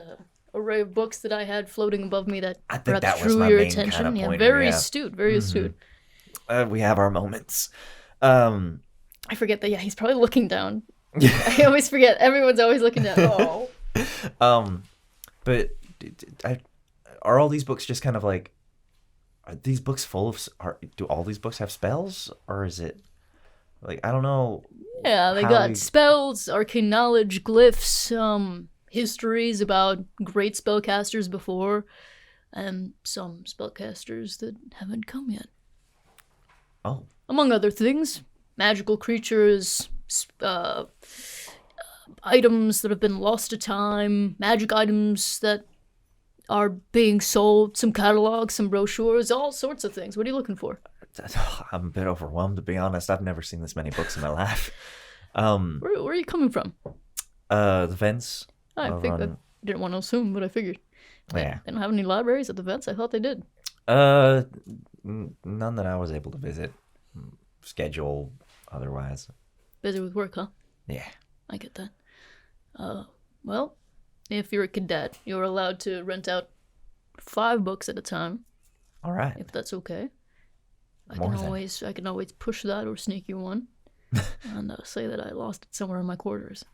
array of books that I had floating above me that I think perhaps that was drew my your main attention. kind of Yeah, pointer, very yeah. astute. Very astute. We have our moments. I forget that. Yeah, he's probably looking down. I always forget. Everyone's always looking down. Oh. But are all these books just kind of like? Are these books full of? Do all these books have spells, or is it like I don't know? Yeah, they got spells, arcane knowledge, glyphs, histories about great spellcasters before, and some spellcasters that haven't come yet. Oh. Among other things. magical creatures, items that have been lost to time, magic items that are being sold, some catalogs, some brochures, all sorts of things. What are you looking for? I'm a bit overwhelmed, to be honest. I've never seen this many books in my life. Where are you coming from? The vents. I didn't want to assume, but I figured. Yeah. They don't have any libraries at the vents. I thought they did. None that I was able to visit. Schedule, otherwise. Busy with work, huh? Yeah. I get that. Well, if you're a cadet, you're allowed to rent out 5 books at a time. All right. If that's okay. I More can always push that or sneak you one, and say that I lost it somewhere in my quarters.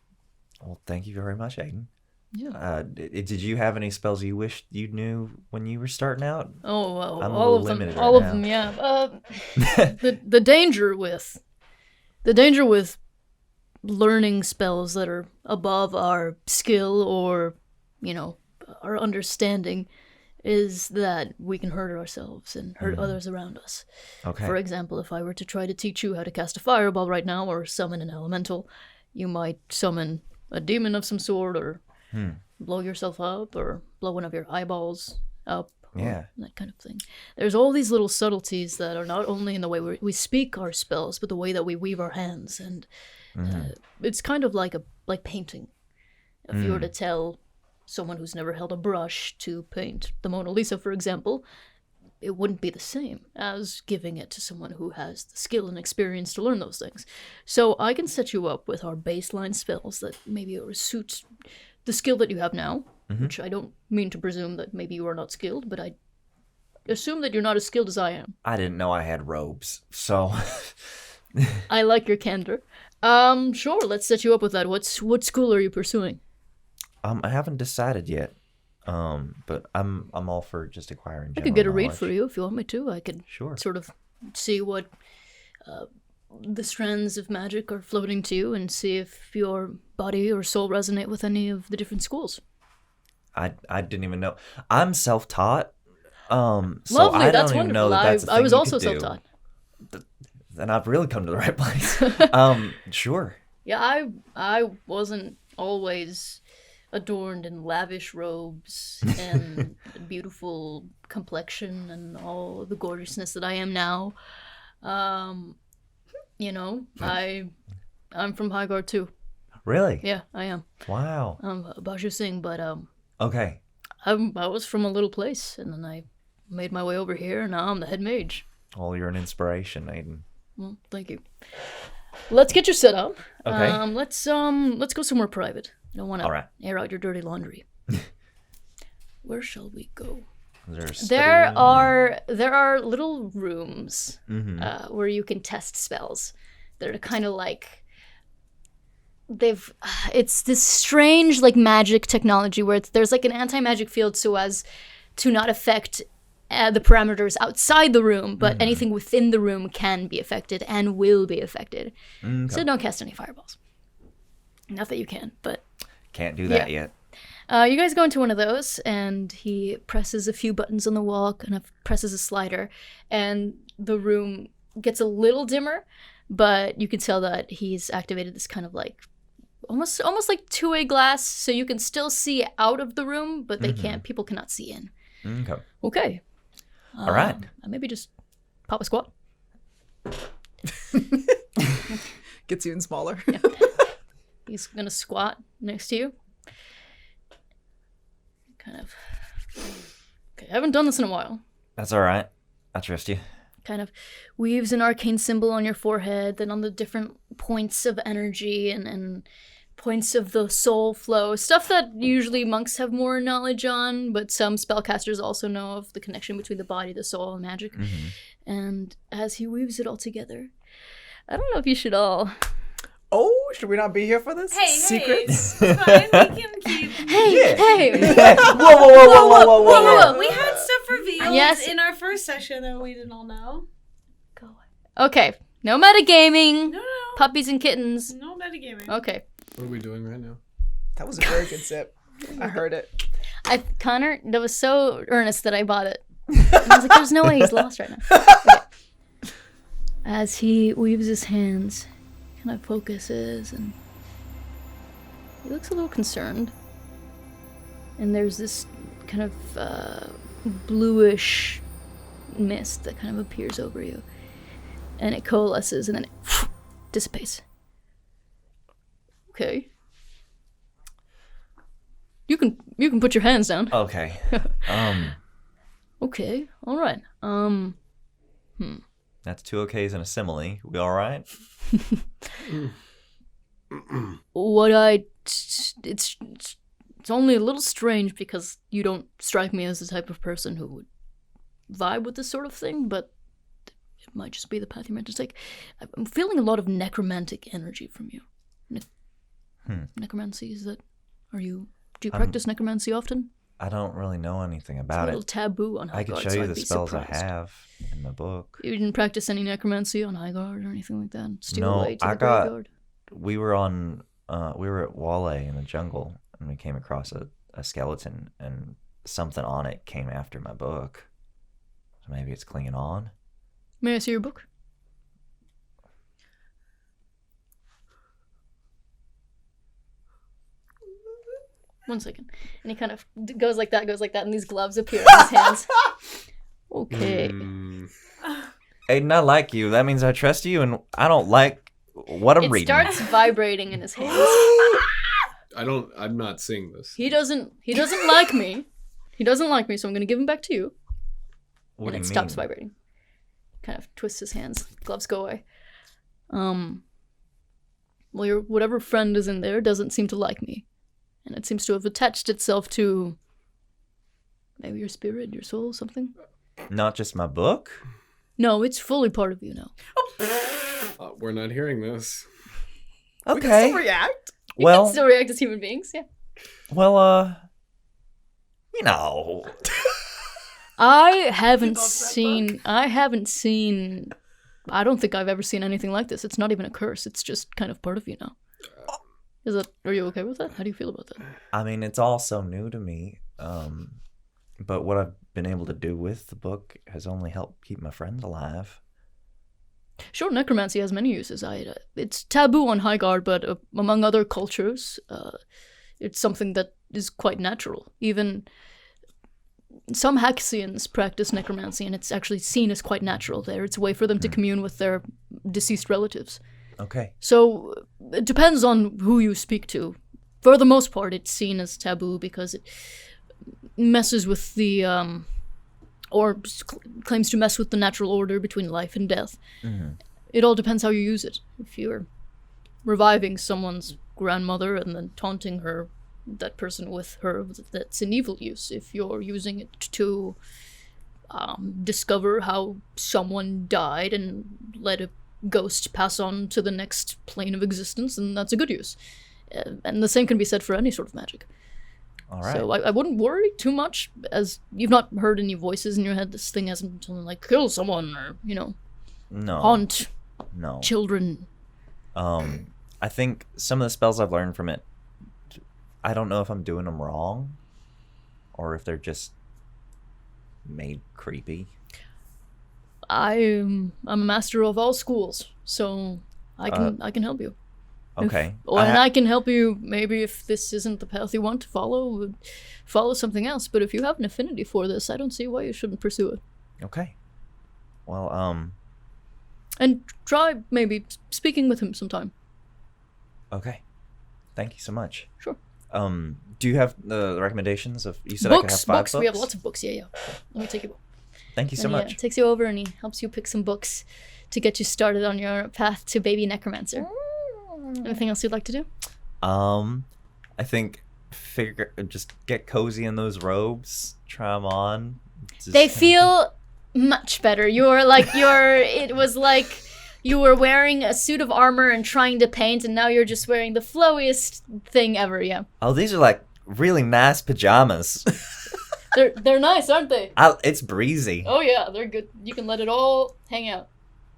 Well, thank you very much, Aiden. Yeah. Did you have any spells you wished you knew when you were starting out? Oh, well, I'm a all little of them. limited All right of now. them, yeah. The danger with learning spells that are above our skill or, our understanding is that we can hurt ourselves and hurt others around us. Okay. For example, if I were to try to teach you how to cast a fireball right now or summon an elemental, you might summon a demon of some sort or blow yourself up or blow one of your eyeballs up. Yeah. That kind of thing. There's all these little subtleties that are not only in the way we speak our spells, but the way that we weave our hands. And it's kind of like painting. If you were to tell someone who's never held a brush to paint the Mona Lisa, for example, it wouldn't be the same as giving it to someone who has the skill and experience to learn those things. So I can set you up with our baseline spells that maybe suit the skill that you have now, which I don't mean to presume that maybe you are not skilled, but I assume that you're not as skilled as I am. I didn't know I had robes, so... I like your candor. Sure, let's set you up with that. What school are you pursuing? I haven't decided yet, but I'm all for just acquiring. I could get a read for you if you want me to. I could sort of see what the strands of magic are floating to you and see if your body or soul resonate with any of the different schools. I didn't even know. I'm self-taught. So Lovely, I that's don't even know wonderful. that that's a thing I was you also could do. self-taught. Then I've really come to the right place. Sure. Yeah, I wasn't always adorned in lavish robes and beautiful complexion and all the gorgeousness that I am now. I'm from Highguard too. Really? Yeah, I am. Wow. Baju Singh, but Okay. I was from a little place, and then I made my way over here, and now I'm the head mage. Well, you're an inspiration, Aiden. Well, thank you. Let's get you set up. Okay. Let's go somewhere private. I don't want to air out your dirty laundry. Where shall we go? There are little rooms where you can test spells. They're kind of like it's this strange like magic technology where there's like an anti-magic field so as to not affect the parameters outside the room, but anything within the room can be affected and will be affected. So don't cast any fireballs. Not that you can, but can't do that yet. You guys go into one of those, and he presses a few buttons on the wall, kind of presses a slider, and the room gets a little dimmer, but you can tell that he's activated this kind of like almost like two-way glass, so you can still see out of the room, but people cannot see in. Okay. All right. Maybe just pop a squat. Gets even smaller. Yeah. He's gonna squat next to you. Kind of. Okay, I haven't done this in a while. That's all right. I trust you. Kind of weaves an arcane symbol on your forehead, then on the different points of energy and points of the soul flow. Stuff that usually monks have more knowledge on, but some spellcasters also know of the connection between the body, the soul, and magic. And as he weaves it all together, I don't know if you should all... Oh, should we not be here for this? Secrets? Hey, it's fine. We can keep... Hey! Whoa. We had stuff revealed in our first session that we didn't all know. Go away. Okay, no metagaming. No. Puppies and kittens. No metagaming. Okay. What are we doing right now? That was a very good sip. I heard it. Connor, that was so earnest that I bought it. And I was like, there's no way he's lost right now. Okay. As he weaves his hands, kind of focuses, and he looks a little concerned. And there's this kind of bluish mist that kind of appears over you. And it coalesces and then it dissipates. Okay. You can put your hands down. Okay. Okay, alright. That's 2 okays and a simile. We all right? It's only a little strange because you don't strike me as the type of person who would vibe with this sort of thing, but it might just be the path you're meant to take. I'm feeling a lot of necromantic energy from you. Necromancy, do you practice necromancy often? I don't really know anything It's a about little it. taboo on Highguard. I can show so you I'd the be spells surprised. I have in the book. You didn't practice any necromancy on Highguard or anything like that? Steal No, away to I the got- graveyard? We were at Wale in the jungle, and we came across a skeleton, and something on it came after my book. So maybe it's clinging on. May I see your book? One second. And he kind of goes like that, and these gloves appear on his hands. Okay. Aiden, I like you. That means I trust you, and I don't like what I'm It reading. starts vibrating in his hands. I'm not seeing this. He doesn't like me. He doesn't like me, so I'm gonna give him back to you. What And do it you stops mean? vibrating. Kind of twists his hands. Gloves go away. Well, your whatever friend is in there doesn't seem to like me. And it seems to have attached itself to maybe your spirit, your soul, something. Not just my book? No, it's fully part of you now. We're not hearing this. We can Okay. still react. You Well, can still react as human beings, yeah. you know. I haven't seen I don't think I've ever seen anything like this. It's not even a curse. It's just kind of part of you now. Are you okay with that? How do you feel about that? I mean, it's all so new to me. But what I've been able to do with the book has only helped keep my friends alive. Sure, necromancy has many uses. It's taboo on Highguard, but among other cultures, it's something that is quite natural. Even some Haxians practice necromancy, and it's actually seen as quite natural there. It's a way for them to commune with their deceased relatives. Okay. So it depends on who you speak to. For the most part, it's seen as taboo because it messes with the, or claims to mess with the natural order between life and death. Mm-hmm. It all depends how you use it. If you're reviving someone's grandmother and then taunting that person with her, that's an evil use. If you're using it to discover how someone died and let a ghost pass on to the next plane of existence, then that's a good use. And the same can be said for any sort of magic. All right. So I wouldn't worry too much, as you've not heard any voices in your head. This thing hasn't been telling, like, kill someone or, no. haunt No. children. I think some of the spells I've learned from it, I don't know if I'm doing them wrong or if they're just made creepy. I'm a master of all schools, so I can help you. Okay. I can help you, maybe if this isn't the path you want to follow something else. But if you have an affinity for this, I don't see why you shouldn't pursue it. Okay. Well, And try maybe speaking with him sometime. okay. Thank you so much. Sure. Do you have the recommendations of? You said I could have 5 books. We have lots of books. Yeah. Let me take you. Thank you so And he much. takes you over and he helps you pick some books to get you started on your path to baby necromancer. Anything else you'd like to do? I think just get cozy in those robes. Try them on. They feel much better. It was like you were wearing a suit of armor and trying to paint, and now you're just wearing the flowiest thing ever. Yeah, Oh, these are like really nice pajamas. they're nice, aren't they? It's breezy. Oh yeah, they're good. You can let it all hang out.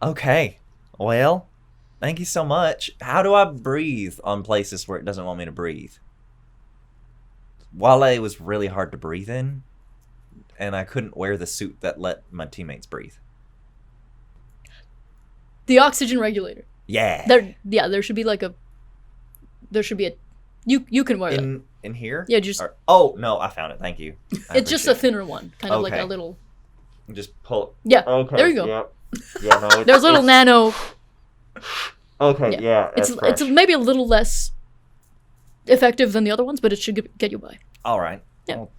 Okay. Well, thank you so much. How do I breathe on places where it doesn't want me to breathe? Wale was really hard to breathe in, and I couldn't wear the suit that let my teammates breathe. The oxygen regulator. Yeah. There should be you can wear that. In here? Yeah, just oh no, I found it. Thank you. it's just a thinner one, kind of like Okay. a little. Just pull. Yeah. Okay. There you go. Yep. Yeah. No. There's little nano. Okay. Yeah. It's maybe a little less effective than the other ones, but it should get you by. All right. Yeah. Well,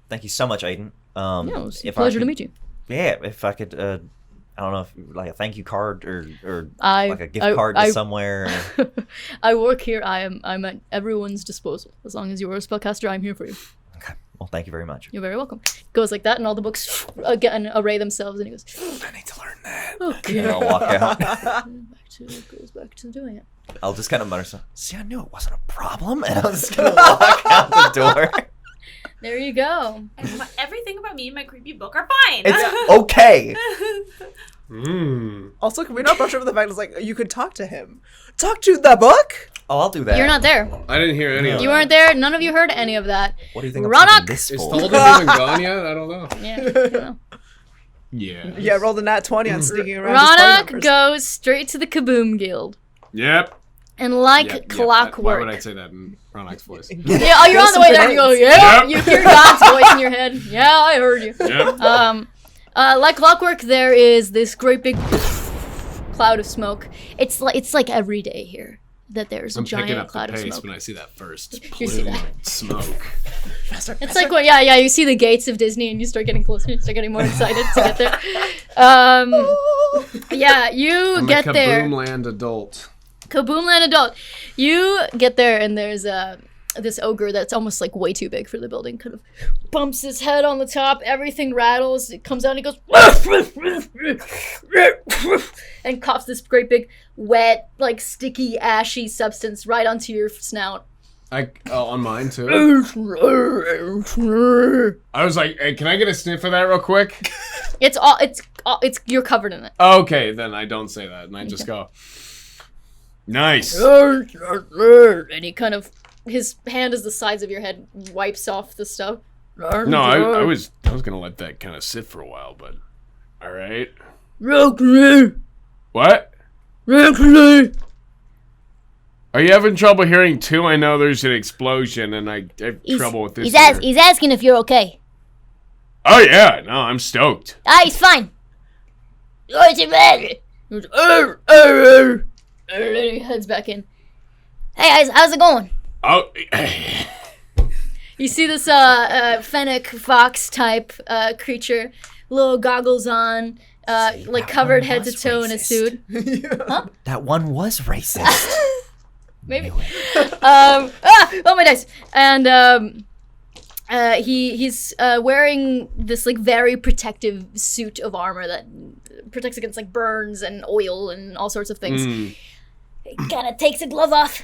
thank you so much, Aiden. Yeah, it was a if pleasure I to could- meet you. Yeah, if I could, I don't know, if like a thank you card or I- like a gift I- card I- to somewhere. I work here. I'm at everyone's disposal. As long as you are a spellcaster, I'm here for you. Okay. Well, thank you very much. You're very welcome. Goes like that, and all the books again array themselves, and he goes, I need to learn that. "Okay." And I'll walk out. Goes back to doing it. I'll just kind of mutter, see, I knew it wasn't a problem. And I'm just going to walk out the door. There you go. Everything about me and my creepy book are fine. It's okay. Also, can we not brush over the fact it's like you could talk to him? Talk to the book? Oh, I'll do that. You're not there. I didn't hear any of You that. weren't there. None of you heard any of that. What do you think I'm Raanok! taking this Is for? Thallden even gone yet? I don't know. Yeah. I don't know. Yeah. Yeah, roll the nat 20 on sneaking around. just playing Raanok numbers. goes straight to the Kaboom Guild. Yep. And like Yep. clockwork. Why would I say that in Raanok's voice? Yeah, oh, you're on the way there. You go, yeah. Yep. You hear God's voice in your head. Yeah, I heard you. Yep. Like clockwork, there is this great big cloud of smoke. It's like every day here that there's a I'm picking giant up the cloud of pace smoke. when I see that first You see plume that? of smoke. It's like when you see the gates of Disney and you start getting closer, you start getting more excited to get there. Yeah, you I'm get a there. Kaboomland adult. Kaboomland adult. You get there and there's this ogre that's almost like way too big for the building. Kind of bumps his head on the top. Everything rattles. It comes out and he goes and coughs this great big wet, like sticky, ashy substance right onto your snout. On mine too. I was like, hey, can I get a sniff of that real quick? It's you're covered in it. Okay, then I don't say that, and I just go, nice. And he kind of, his hand is the size of your head, wipes off the stuff. No, I was gonna let that kind of sit for a while, but all right. What? Are you having trouble hearing too? I know there's an explosion, and I have trouble with this. He's asking if you're okay. Oh yeah, no, I'm stoked. He's fine. What's it matter? And he heads back in. Hey guys, how's it going? Oh, You see this fennec fox type creature, little goggles on, like covered head to toe in a suit. That one was racist. Maybe. Oh my dice. And he's wearing this like very protective suit of armor that protects against like burns and oil and all sorts of things. He kind of takes the glove off.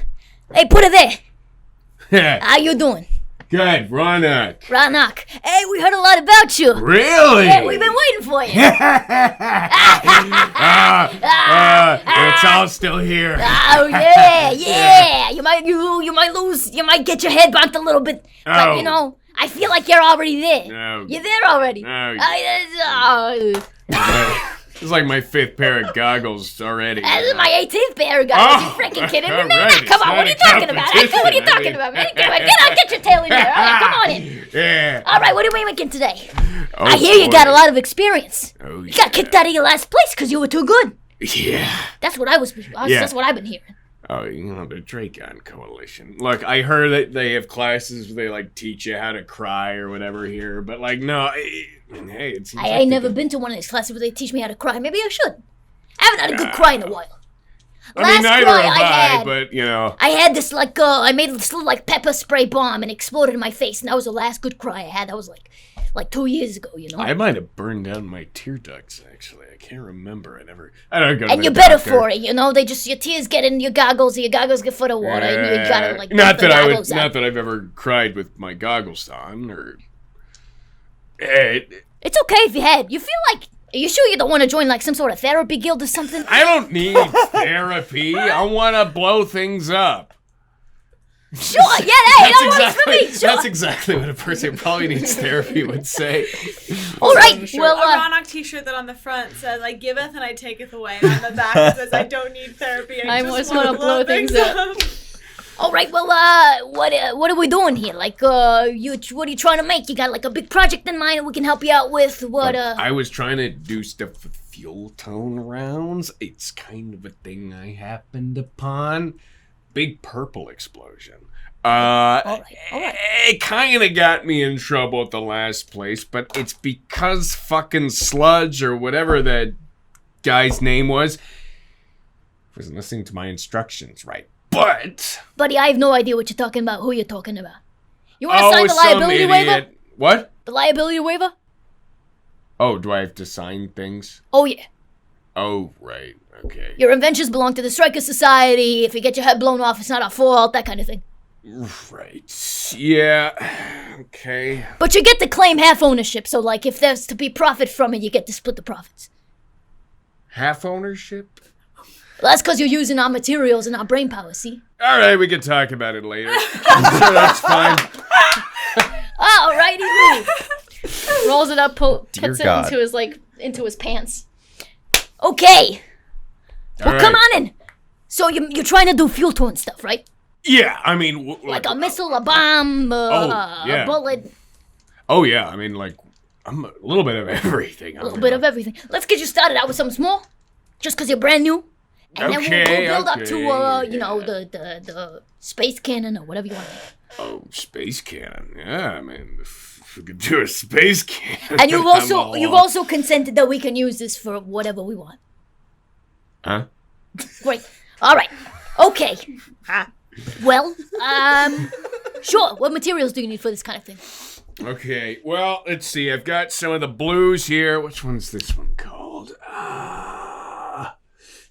Hey, put it there. How you doing? good, Raanok. Raanok. Hey, we heard a lot about you. Really? Yeah, we've been waiting for you. It's all still here. Oh yeah. You might lose. You might get your head bumped a little bit, but Oh. you know, I feel like you're already there. No. You're there already. No. Oh, It's like my 5th pair of goggles already. this is my 18th pair of guys. Oh, You freaking kidding me, man? alright, Come it's on, not what are you a talking about? What are you competition, talking I about, man? mean. Get your tail in there. All right, come on in. Yeah. All right, what are we making today? Oh, I hear you boy. got a lot of experience. Oh, You got kicked out of your last place because you were too good. Yeah. That's what That's what I've been hearing. Oh, you know, the Dracon Coalition. Look, I heard that they have classes where they, like, teach you how to cry or whatever here, but, like, no, hey, it seems I like ain't they never do- been to one of these classes where they teach me how to cry. Maybe I should. I haven't had a good cry in a while. I mean, neither cry have I had, but, you know. I had this like I made this little like pepper spray bomb and exploded in my face, and that was the last good cry I had. That was like 2 years ago, you know. I might have burned down my tear ducts, actually. I can't remember. I don't go to And the you're better doctor. for it, you know. Your tears get in your goggles get full of water, and you gotta like not get the that I would, goggles out. not that I've ever cried with my goggles on, or. It's okay if you had. You feel like. Are you sure you don't want to join like some sort of therapy guild or something? I don't need therapy. I want to blow things up. Sure, yeah, hey, that works for me. Sure. That's exactly what a person who probably needs therapy would say. All right, well, A Raanok t-shirt that on the front says, I giveth and I taketh away. And on the back it says, I don't need therapy. I just want to blow things up. all right, well, what are we doing here? Like, what are you trying to make? You got like a big project in mind that we can help you out with? What? I was trying to do stuff with fuel tone rounds. It's kind of a thing I happened upon. Big purple explosion. All right. It kind of got me in trouble at the last place, but it's because fucking Sludge or whatever that guy's name was wasn't listening to my instructions right. But Buddy, I have no idea what you're talking about. Who you're talking about? You want to sign the liability waiver? What? The liability waiver? Oh, do I have to sign things? Oh yeah. Oh, right. Okay. Your inventions belong to the Stryker Society. If you get your head blown off, it's not our fault. That kind of thing. Right. Yeah. Okay. But you get to claim half ownership. So, like, if there's to be profit from it, you get to split the profits. Half ownership? Well, that's because you're using our materials and our brain power. See? All right, we can talk about it later. I'm sure that's fine. Alrighty. Rolls it up, puts it God. into his pants. Okay. Well, All come right. on in. So you're trying to do fuel tone stuff, right? Yeah, I mean, Like a missile, a bomb, yeah. a bullet, Oh yeah, I mean, like, I'm a little bit of everything. a little bit of everything. Let's get you started out with something small, just because you're brand new, and then we'll build up to the space cannon or whatever you want. Oh, space cannon. Yeah, I mean, if we could do a space cannon. And you've I'm all also consented that we can use this for whatever we want. Huh? Great. All right. Okay. Well, sure. What materials do you need for this kind of thing? Okay, well, let's see. I've got some of the blues here. Which one's this one called?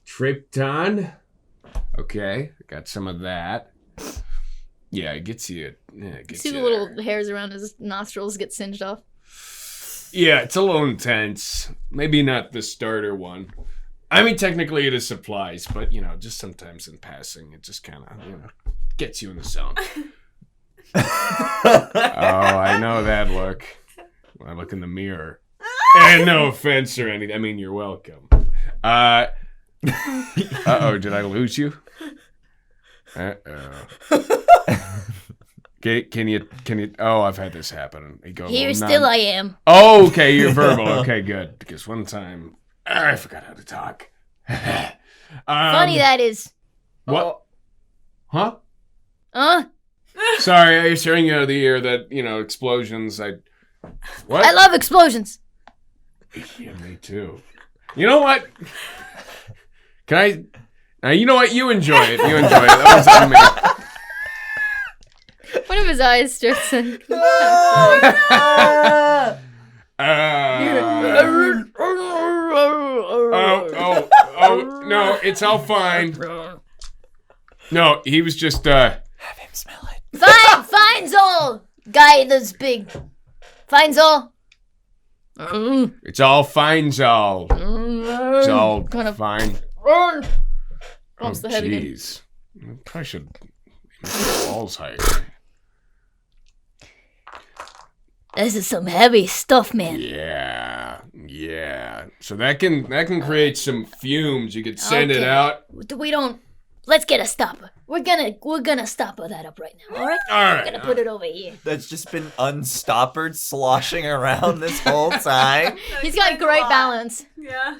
Tripton. Okay, I got some of that. Yeah, it gets you. Yeah, it gets See you the little hairs around his nostrils get singed off. Yeah, it's a little intense. Maybe not the starter one. I mean, technically it is supplies, but, just sometimes in passing, it just kind of, gets you in the zone. Oh, I know that look. When I look in the mirror. And no offense or anything. I mean, you're welcome. Uh-oh, did I lose you? Uh-oh. Can you, oh, I've had this happen. You go, Here still I am. Oh, okay, you're verbal. Okay, good. Because one time, I forgot how to talk. Funny that is. What? Huh? Huh? Sorry, I was hearing out of the ear that, explosions, What? I love explosions. Yeah, me too. You know what? You know what? You enjoy it. That was on me. One of his eyes starts in. Oh, no, it's all fine. No, he was just, Have him smell it. Fine, Zol! Guy that's big. Fine, Zol. it's all fine, Zal. It's all Kind of- fine. Bumps the head again. Jeez. Probably should make the walls higher. This is some heavy stuff, man. Yeah. So that can create some fumes. You could send it Okay. out. Let's get a stopper. We're gonna stopper that up right now, alright? All right. We're gonna put it over here. That's just been unstoppered, sloshing around this whole time. He's got great balance. Yeah.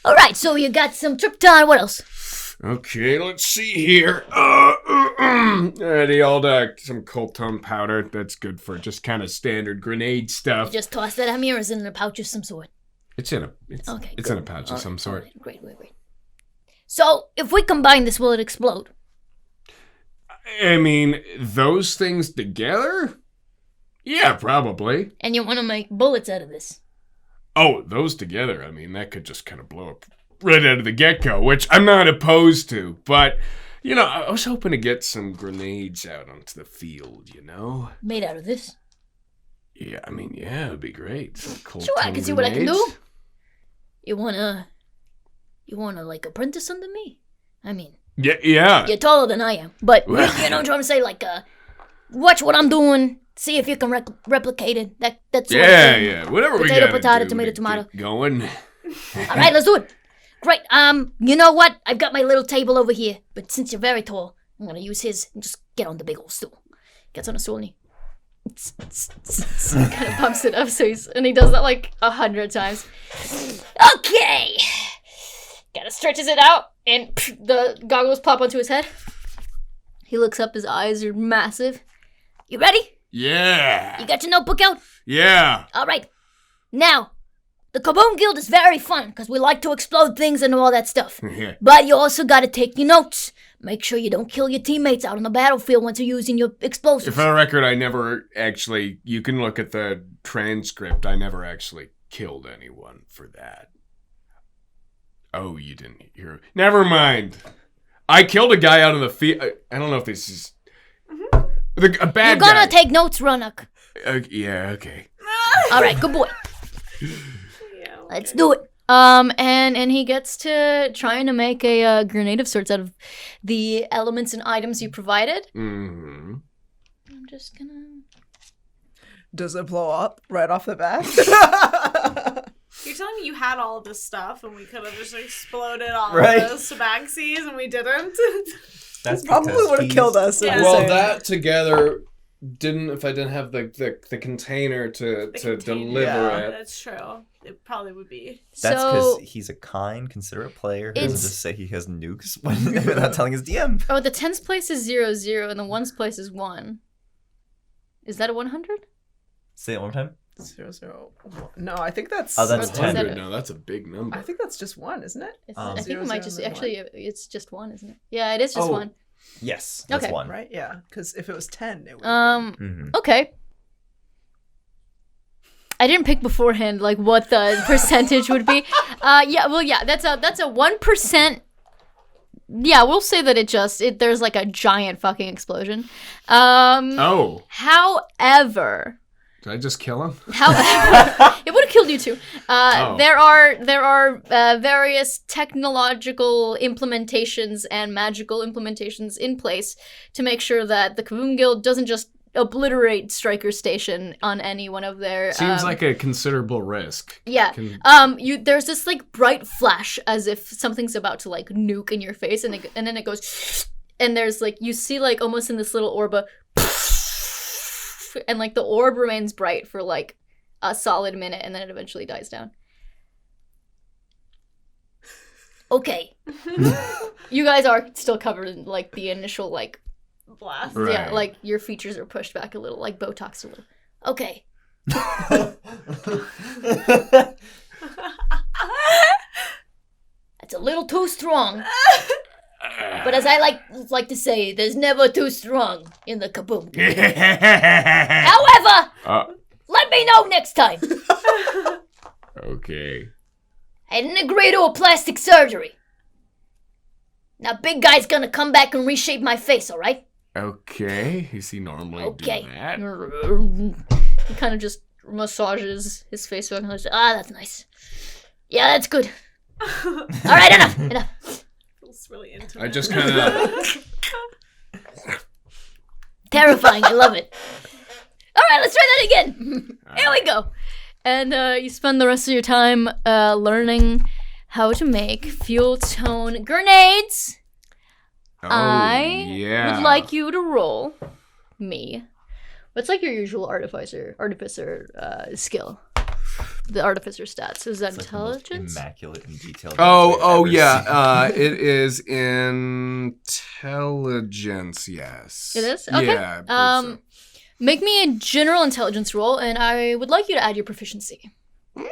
Alright, so you got some Tripton, what else? Okay, let's see here. The old some colton powder. That's good for just kind of standard grenade You stuff. just toss that Amira's in a pouch of some sort. It's in a Okay, pouch of some sort. Great. So, if we combine this, will it explode? I mean, those things together? Yeah, probably. And you want to make bullets out of this? Oh, those together, I mean, that could just kind of blow up right out of the get-go, which I'm not opposed to. But, I was hoping to get some grenades out onto the field, Made out of this? Yeah, I mean, yeah, it'd be great. Some Sure, I can see what I can grenades. do. You wanna like apprentice under me? I mean, Yeah. You're taller than I am, but you know what I'm trying to say? Like, watch what I'm doing. See if you can replicate it. That's Yeah. Whatever we Potato, gotta potato, do tomato, to tomato. get going. All right, let's do it. Great. You know what? I've got my little table over here, but since you're very tall, I'm gonna use his and just get on the big old stool. Gets on a stool and he kind of pumps it up, he does that like 100 times. Okay. Kind of stretches it out, and the goggles pop onto his head. He looks up, his eyes are massive. You ready? Yeah. You got your notebook out? Yeah. All right. Now, the Kaboom Guild is very fun because we like to explode things and all that stuff. But you also got to take your notes. Make sure you don't kill your teammates out on the battlefield once you're using your explosives. For the record, I never actually, you can look at the transcript, I never actually killed anyone for that. Oh, you didn't hear. Never mind. I killed a guy out in the field. I don't know if this is a bad guy. You're gonna take notes, Raanok. Yeah, okay. All right, good boy. Yeah, okay. Let's do it. And he gets to trying to make a grenade of sorts out of the elements and items you provided. Mm-hmm. I'm just gonna... Does it blow up right off the bat? You're telling me you had all of this stuff and we could have just exploded all Right. of those tabaxis and we didn't? That's Probably because would have he's- killed us. Yeah. Yeah. Well, that together if I didn't have the container to The container. deliver Yeah. it. That's true. It probably would be. That's So- because he's a kind, considerate player who doesn't It's- just say he has nukes without telling his DM. Oh, the tens place is 0, and the ones place is 1. Is that a 100? Say it one more time. 0, 1. No, I think that's. Oh, that's Or is 10. that 100 now, that's a big number. I think that's just one, isn't it? I think Zero, it might zero, just... and then Actually, it's just 1, isn't it? Yeah, it is just Oh. 1. Yes, that's Okay. one. Right? Yeah. Because if it was 10, it would. Mhm. Okay. I didn't pick beforehand like what the percentage would be. That's a 1%. Yeah, we'll say that there's like a giant fucking explosion. Oh, However, did I just kill him? it would have killed you too. Oh. There are various technological implementations and magical implementations in place to make sure that the Kaboom Guild doesn't just obliterate Stryker Station on any one of their. Seems like a considerable risk. Yeah. Can- There's this like bright flash as if something's about to like nuke in your face, and then it goes, and there's like you see like almost in this little orb and like the orb remains bright for like a solid minute, and then it eventually dies down. Okay. You guys are still covered in like the initial like Blast. Right. yeah, like your features are pushed back a little, like Botox a little. Okay. That's a little too strong. But as I like to say, there's never too strong in the Kaboom. However, let me know next time. Okay. I didn't agree to a plastic surgery. Now, big guy's gonna come back and reshape my face, all right? Okay. Does he normally Okay. do that? He kind of just massages his face back and goes, That's nice. Yeah, that's good. All right, enough. Feels really intimate. I just kind of. Terrifying. I love it. All right, let's try that again. Here we go. And you spend the rest of your time learning how to make fuel tone grenades. Oh, I yeah. would like you to roll me. What's like your usual artificer skill? The artificer stats. Is that It's like the most intelligence? immaculate and detailed. Oh, notes I've ever yeah. seen. It is intelligence. Yes. It is? Okay. Yeah. I believe Make me a general intelligence roll, and I would like you to add your proficiency. so.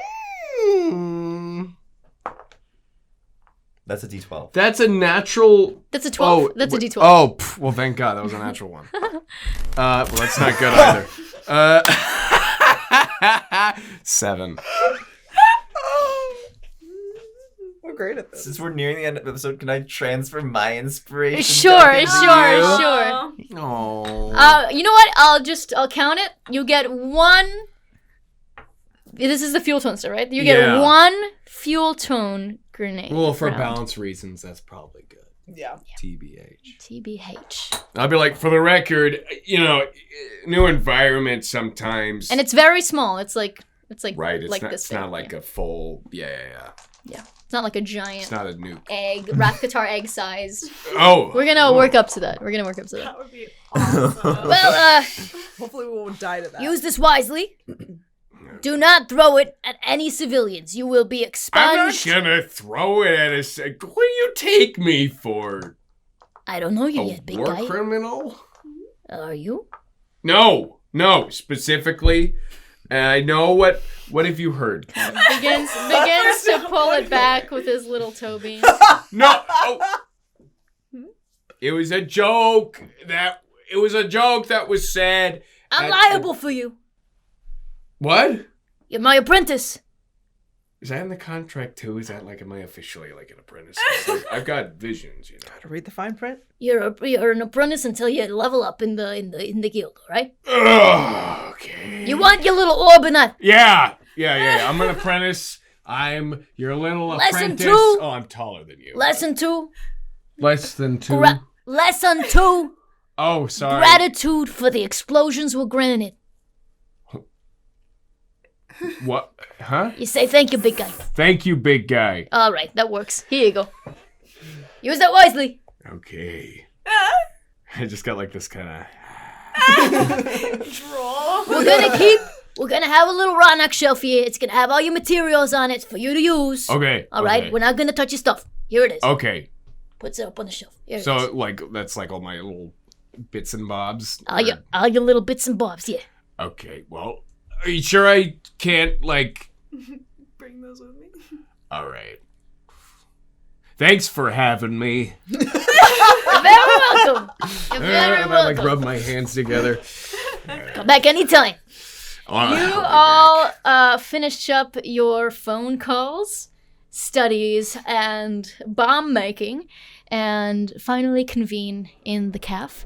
That's a D12. That's a natural. That's a 12. Oh, That's a wait, D12. Oh, well, thank God, that was a natural one. Well, that's not good either. 7. We're great at this. Since we're nearing the end of the episode, can I transfer my inspiration? Sure. token to you? Oh. Oh. You know what? I'll count it. You get 1. This is the fuel tone star, right? You get Yeah. 1 fuel tone grenade. Well, for round. balance reasons, that's probably good. Yeah. TBH. I'll be like, for the record, new environment sometimes. And it's very small. It's like right. It's like not. this It's big, not like a full. Yeah. It's not like a giant It's not a nuke. egg, Rathkatar egg sized. Oh. We're gonna work up to that. That would be awesome. Well, Hopefully we won't die to that. use this wisely. Do not throw it at any civilians. You will be I'm expunged. not gonna throw it at a. What do you take me for? I don't know you A yet, big war guy. criminal? Are you? No. Specifically, I know what. What have you heard? Begins to pull it back with his little toe beam. No. Oh. It was a joke. That was said. I'm liable for you. What? You're my apprentice. Is that in the contract too? Is that like, am I officially like an apprentice? Like, I've got visions, Gotta read the fine print. You're an apprentice until you level up in the guild, all right? Ugh, okay. You want your little orb or not? Yeah. I'm an apprentice. I'm your little Lesson apprentice. 2. Oh, I'm taller than you. Lesson 2. Less than 2. Lesson 2. Oh, sorry. Gratitude for the explosions were granted. What? Huh? You say thank you, big guy. Thank you, big guy. All right, that works. Here you go. Use that wisely. Okay. I just got like this kind of. Droll. We're gonna have a little Raanok shelf here. It's gonna have all your materials on it for you to use. Okay. All right, okay. we're not gonna touch your stuff. Here it is. Okay. Puts it up on the shelf. Here it So is. like that's like all my little bits and bobs. All your little bits and bobs, yeah. Okay. Well, are you sure I can't like? Bring those with me. All right. Thanks for having me. You're very welcome. You're very I like welcome. rub my hands together. Come back anytime. I'll You be all finished up your phone calls, studies, and bomb making, and finally convene in the caf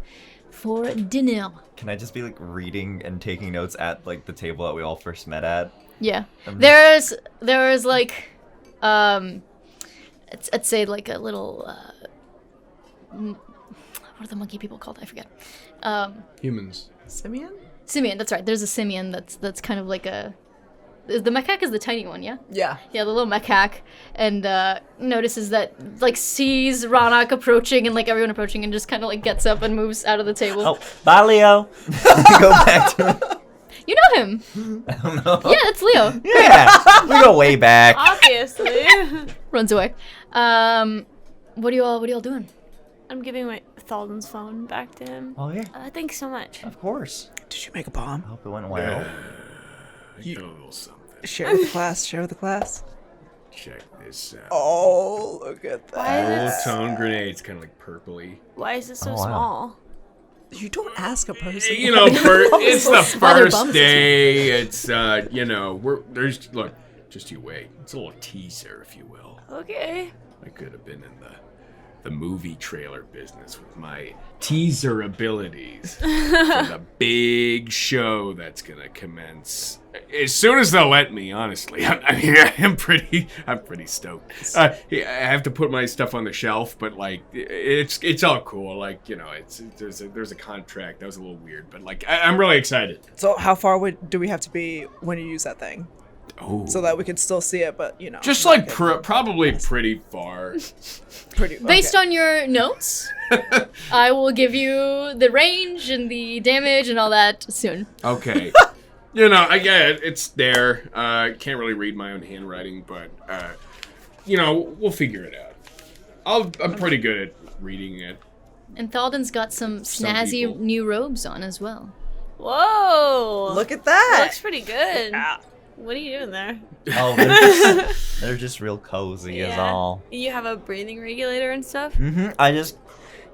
for dinner. Can I just be like reading and taking notes at like the table that we all first met at? Yeah. There's like I'd say like a little what are the monkey people called? I forget. Humans. Simeon? Simian, that's right. There's a simian that's kind of like a the macaque is the tiny one, yeah? Yeah. Yeah, the little macaque, and notices that, like, sees Raanok approaching and, like, everyone approaching and just kind of, like, gets up and moves out of the table. Oh, bye, Leo. Go back to him. You know him. I don't know. Yeah, it's Leo. Yeah, we go way back. Obviously. Runs away. What are you all doing? I'm giving my Thallden's phone back to him. Oh yeah, Thanks so much. of course. Did you make a bomb? I hope it went well. You got a little something. Share with the class. Share with the class. Check this out. Oh, look at that. Why Little is it, tone grenades, kind of like purpley. why is it so Oh, wow. small? You don't ask a person. You know, it's the Why their first bums are day. It's look, just you wait. It's a little teaser, if you will. Okay. I could have been in the movie trailer business with my teaser abilities for the big show that's gonna commence as soon as they'll let me. Honestly, I'm pretty stoked. I have to put my stuff on the shelf, but like it's all cool. Like there's a contract that was a little weird, but like I'm really excited. So how far do we have to be when you use that thing? Oh, So that we can still see it, but just not like get probably pretty far. pretty. Based on your notes, I will give you the range and the damage and all that soon. Okay. I get it. It's there. Can't really read my own handwriting, but, we'll figure it out. I'm pretty good at reading it. And Thallden's got some Some snazzy people. new robes on as well. Whoa. Look at That that. looks pretty good. What are you doing there? Oh, they're just real cozy is all. You have a breathing regulator and stuff? I just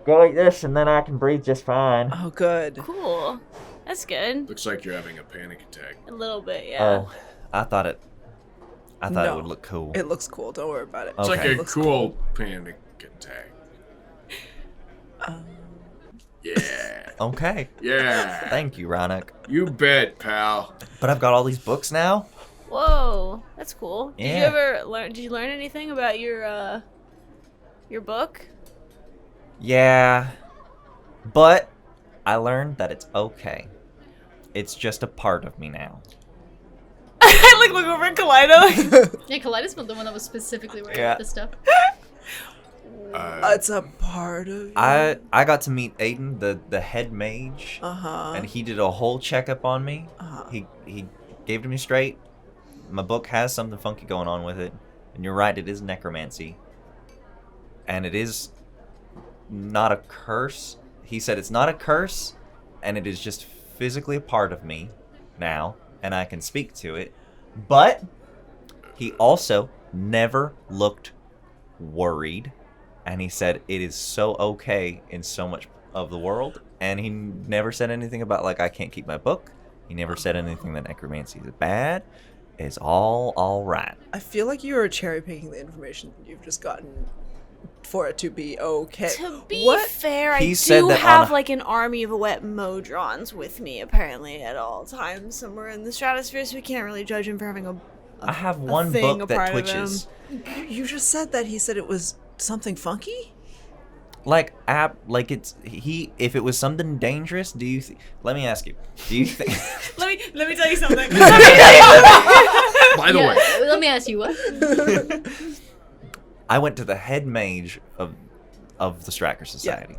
go like this and then I can breathe just fine. Oh, good. Cool. That's good. Looks like you're having a panic attack. A little bit, yeah. Oh, I thought it No. would look cool. It looks cool. Don't worry about it. It's like Okay. a Looks cool panic attack. Yeah. Okay. Yeah. Thank you, Raanok. You bet, pal. But I've got all these books now. Whoa, that's cool. Did you Yeah. ever learn? Did you learn anything about your book? Yeah, but I learned that it's okay. It's just a part of me now. I like look over at Kaleida. Yeah, Kaleida's the one that was specifically worried Yeah. about this stuff. It's a part of you. I got to meet Aiden, the head mage, Uh-huh. and he did a whole checkup on me. Uh-huh. He gave it to me straight. My book has something funky going on with it, and you're right, it is necromancy, and it is not a curse. He said it's not a curse, and it is just physically a part of me now, and I can speak to it. But he also never looked worried, and he said it is so okay in so much of the world, and he never said anything about like I can't keep my book. He never said anything that necromancy is bad. It's all right. I feel like you are cherry picking the information that you've just gotten for it to be okay. To be What? fair, He I said do that have on a- like an army of wet modrons with me apparently at all times somewhere in the stratosphere, so we can't really judge him for having a I have one thing, book a part that of him. twitches. You just said that he said it was something funky? Like it's he. If it was something dangerous, do you? Let me ask you. Do you think? Let me tell you something. By the way, Let me ask you what? I went to the head mage of the Stryker Society,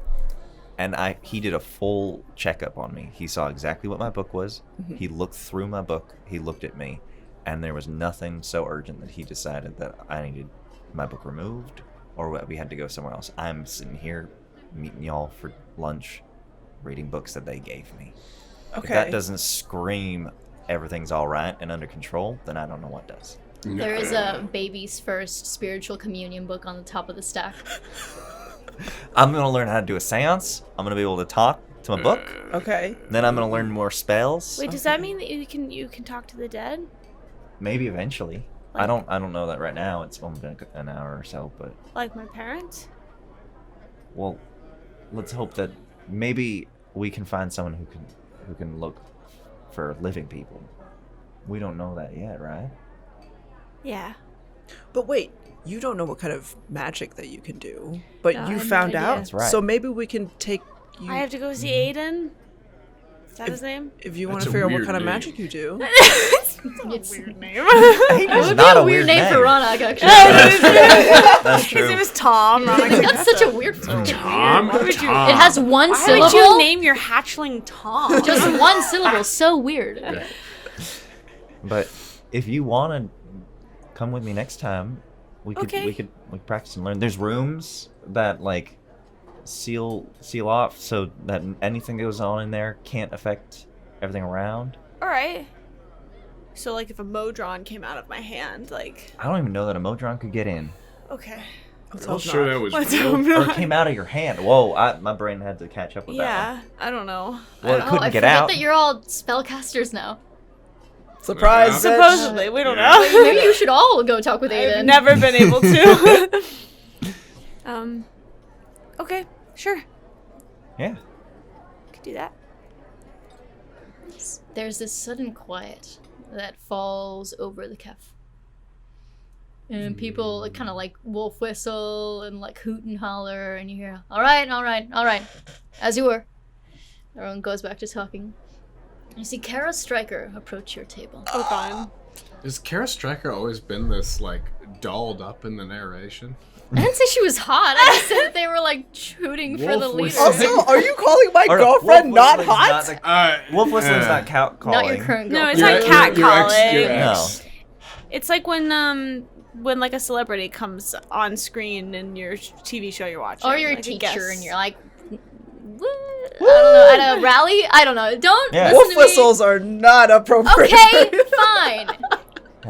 and he did a full checkup on me. He saw exactly what my book was. Mm-hmm. He looked through my book. He looked at me, and there was nothing so urgent that he decided that I needed my book removed or that we had to go somewhere else. I'm sitting here meeting y'all for lunch, reading books that they gave me. Okay. If that doesn't scream everything's all right and under control, then I don't know what does. There is a baby's first spiritual communion book on the top of the stack. I'm going to learn how to do a seance. I'm going to be able to talk to my book. Okay. Then I'm going to learn more spells. Wait, does that mean that you can talk to the dead? Maybe eventually. I don't know that right now. It's only been an hour or so, but Like my parents? well, let's hope that maybe we can find someone who can look for living people. We don't know that yet, right? Yeah. But wait, you don't know what kind of magic that you can do, but No, I you have no found idea. out. That's right. So maybe we can take you I have to go see Aiden? Is that his name? if you want That's to a figure out what weird kind of name. magic you do. It's Weird name. It's would not be a a weird name for Raanok, actually. That's His name true. is Tom. That's such a weird Tom. It has one Why syllable. would you name your hatchling Tom? Just one syllable. So weird. But if you want to come with me next time, we could Okay. we could practice and learn. There's rooms that like seal off so that anything that goes on in there can't affect everything around. All right. So, like, if a Modron came out of my hand, like, I don't even know that a Modron could get in. okay. I'm sure that was Let's real. hope Or it not. came out of your hand. Whoa, my brain had to catch up with that Yeah, I don't know. one. Well, it Oh, couldn't I get forget out. that you're all spellcasters now. Surprise! Yeah. bitch. Supposedly, we don't Yeah. know. Maybe you should all go talk with Aiden. I've never been able to. Okay, sure. Yeah. Could do that. There's this sudden quiet that falls over the kef. And people kind of like wolf whistle and like hoot and holler, and you hear, all right, as you were. Everyone goes back to talking. You see Kara Stryker approach your table. Oh, God. Has Kara Stryker always been this like dolled up in the narration? I didn't say she was hot. I just said that they were like shooting for the Wolf leader. whistle. Also, are you calling my Or no, girlfriend wolf not whistling's hot? not the- wolf whistling's not calling. Not your current No, girlfriend. it's not cat your ex- calling. your No. ex. It's like when like a celebrity comes on screen in your TV show you're watching. Or you're a like teacher guest. and you're like, what? I don't know, at a rally? I don't know. Don't Yeah. listen Wolf to whistles are not appropriate. me. Okay,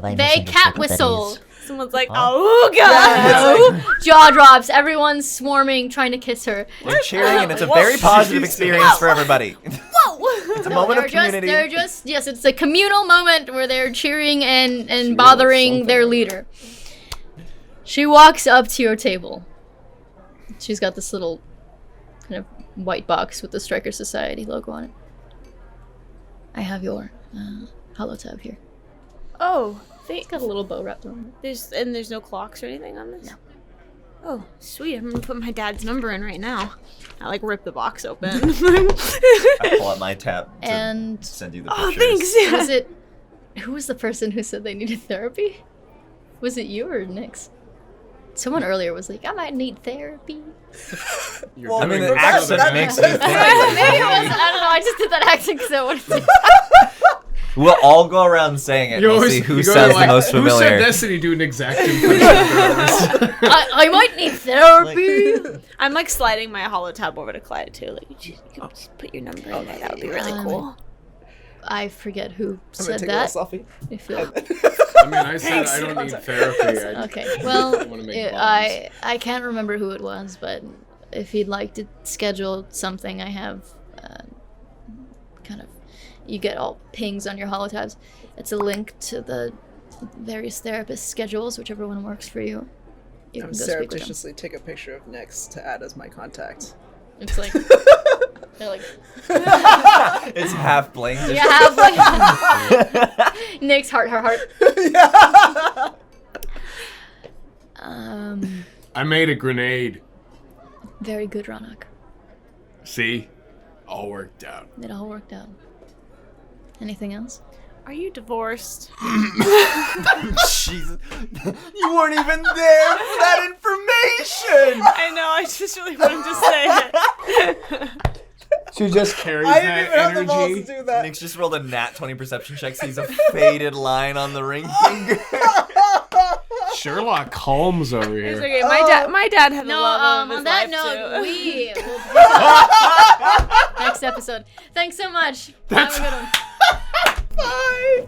fine. They cat whistle. Someone's like, Huh? oh, God. Jaw drops. Everyone's swarming, trying to kiss her. They're cheering, and it's a very positive experience for everybody. Whoa. It's a moment of community. Yes, it's a communal moment where they're cheering and bothering their leader. She walks up to your table. She's got this little kind of white box with the Stryker Society logo on it. I have your holotab here. Oh, It's got a little bow wrapped around it. there's no clocks or anything on this? No. Oh, sweet. I'm gonna put my dad's number in right now. I like rip the box open. I pull out my tab to And send you the Oh, pictures. thanks. Was it? Who was the person who said they needed therapy? Was it you or Nix? Someone earlier was like, I might need therapy. You're I mean, doing the accent that makes me think. Maybe it was. I don't know. I just did that accent because I wanted to. We'll all go around saying it. You We'll always see who you go sounds like, the most Who said familiar. Destiny do an exact impression of theirs? I might need therapy. I'm like sliding my holotab over to Kaleida too. Like, you could just put your number in there. That would be really cool. I forget who I'm gonna said take that. a little selfie. I feel I mean, I said I don't need therapy. I okay. Well, wanna make I can't remember who it was, but if you'd like to schedule something, I have kind of you get all pings on your holotabs. It's a link to the various therapist schedules, whichever one works for you. You I'm can go speak to them. surreptitiously take a picture of Nix to add as my contact. It's like they're like It's half blinked. you have like Nick's heart. I made a grenade. Very good, Raanok. See? All worked out. It all worked out. Anything else? Are you divorced? Jesus. You weren't even there for that information! I know. I just really wanted to say it. She just carries I that didn't even have the balls to energy. do that. Nick's just rolled a nat 20 perception check, sees a faded line on the ring finger. Sherlock Holmes over It's here. okay. My dad had the No, love of his on that life note, too. we will pick up next episode. Thanks so much. Have a good one. Bye.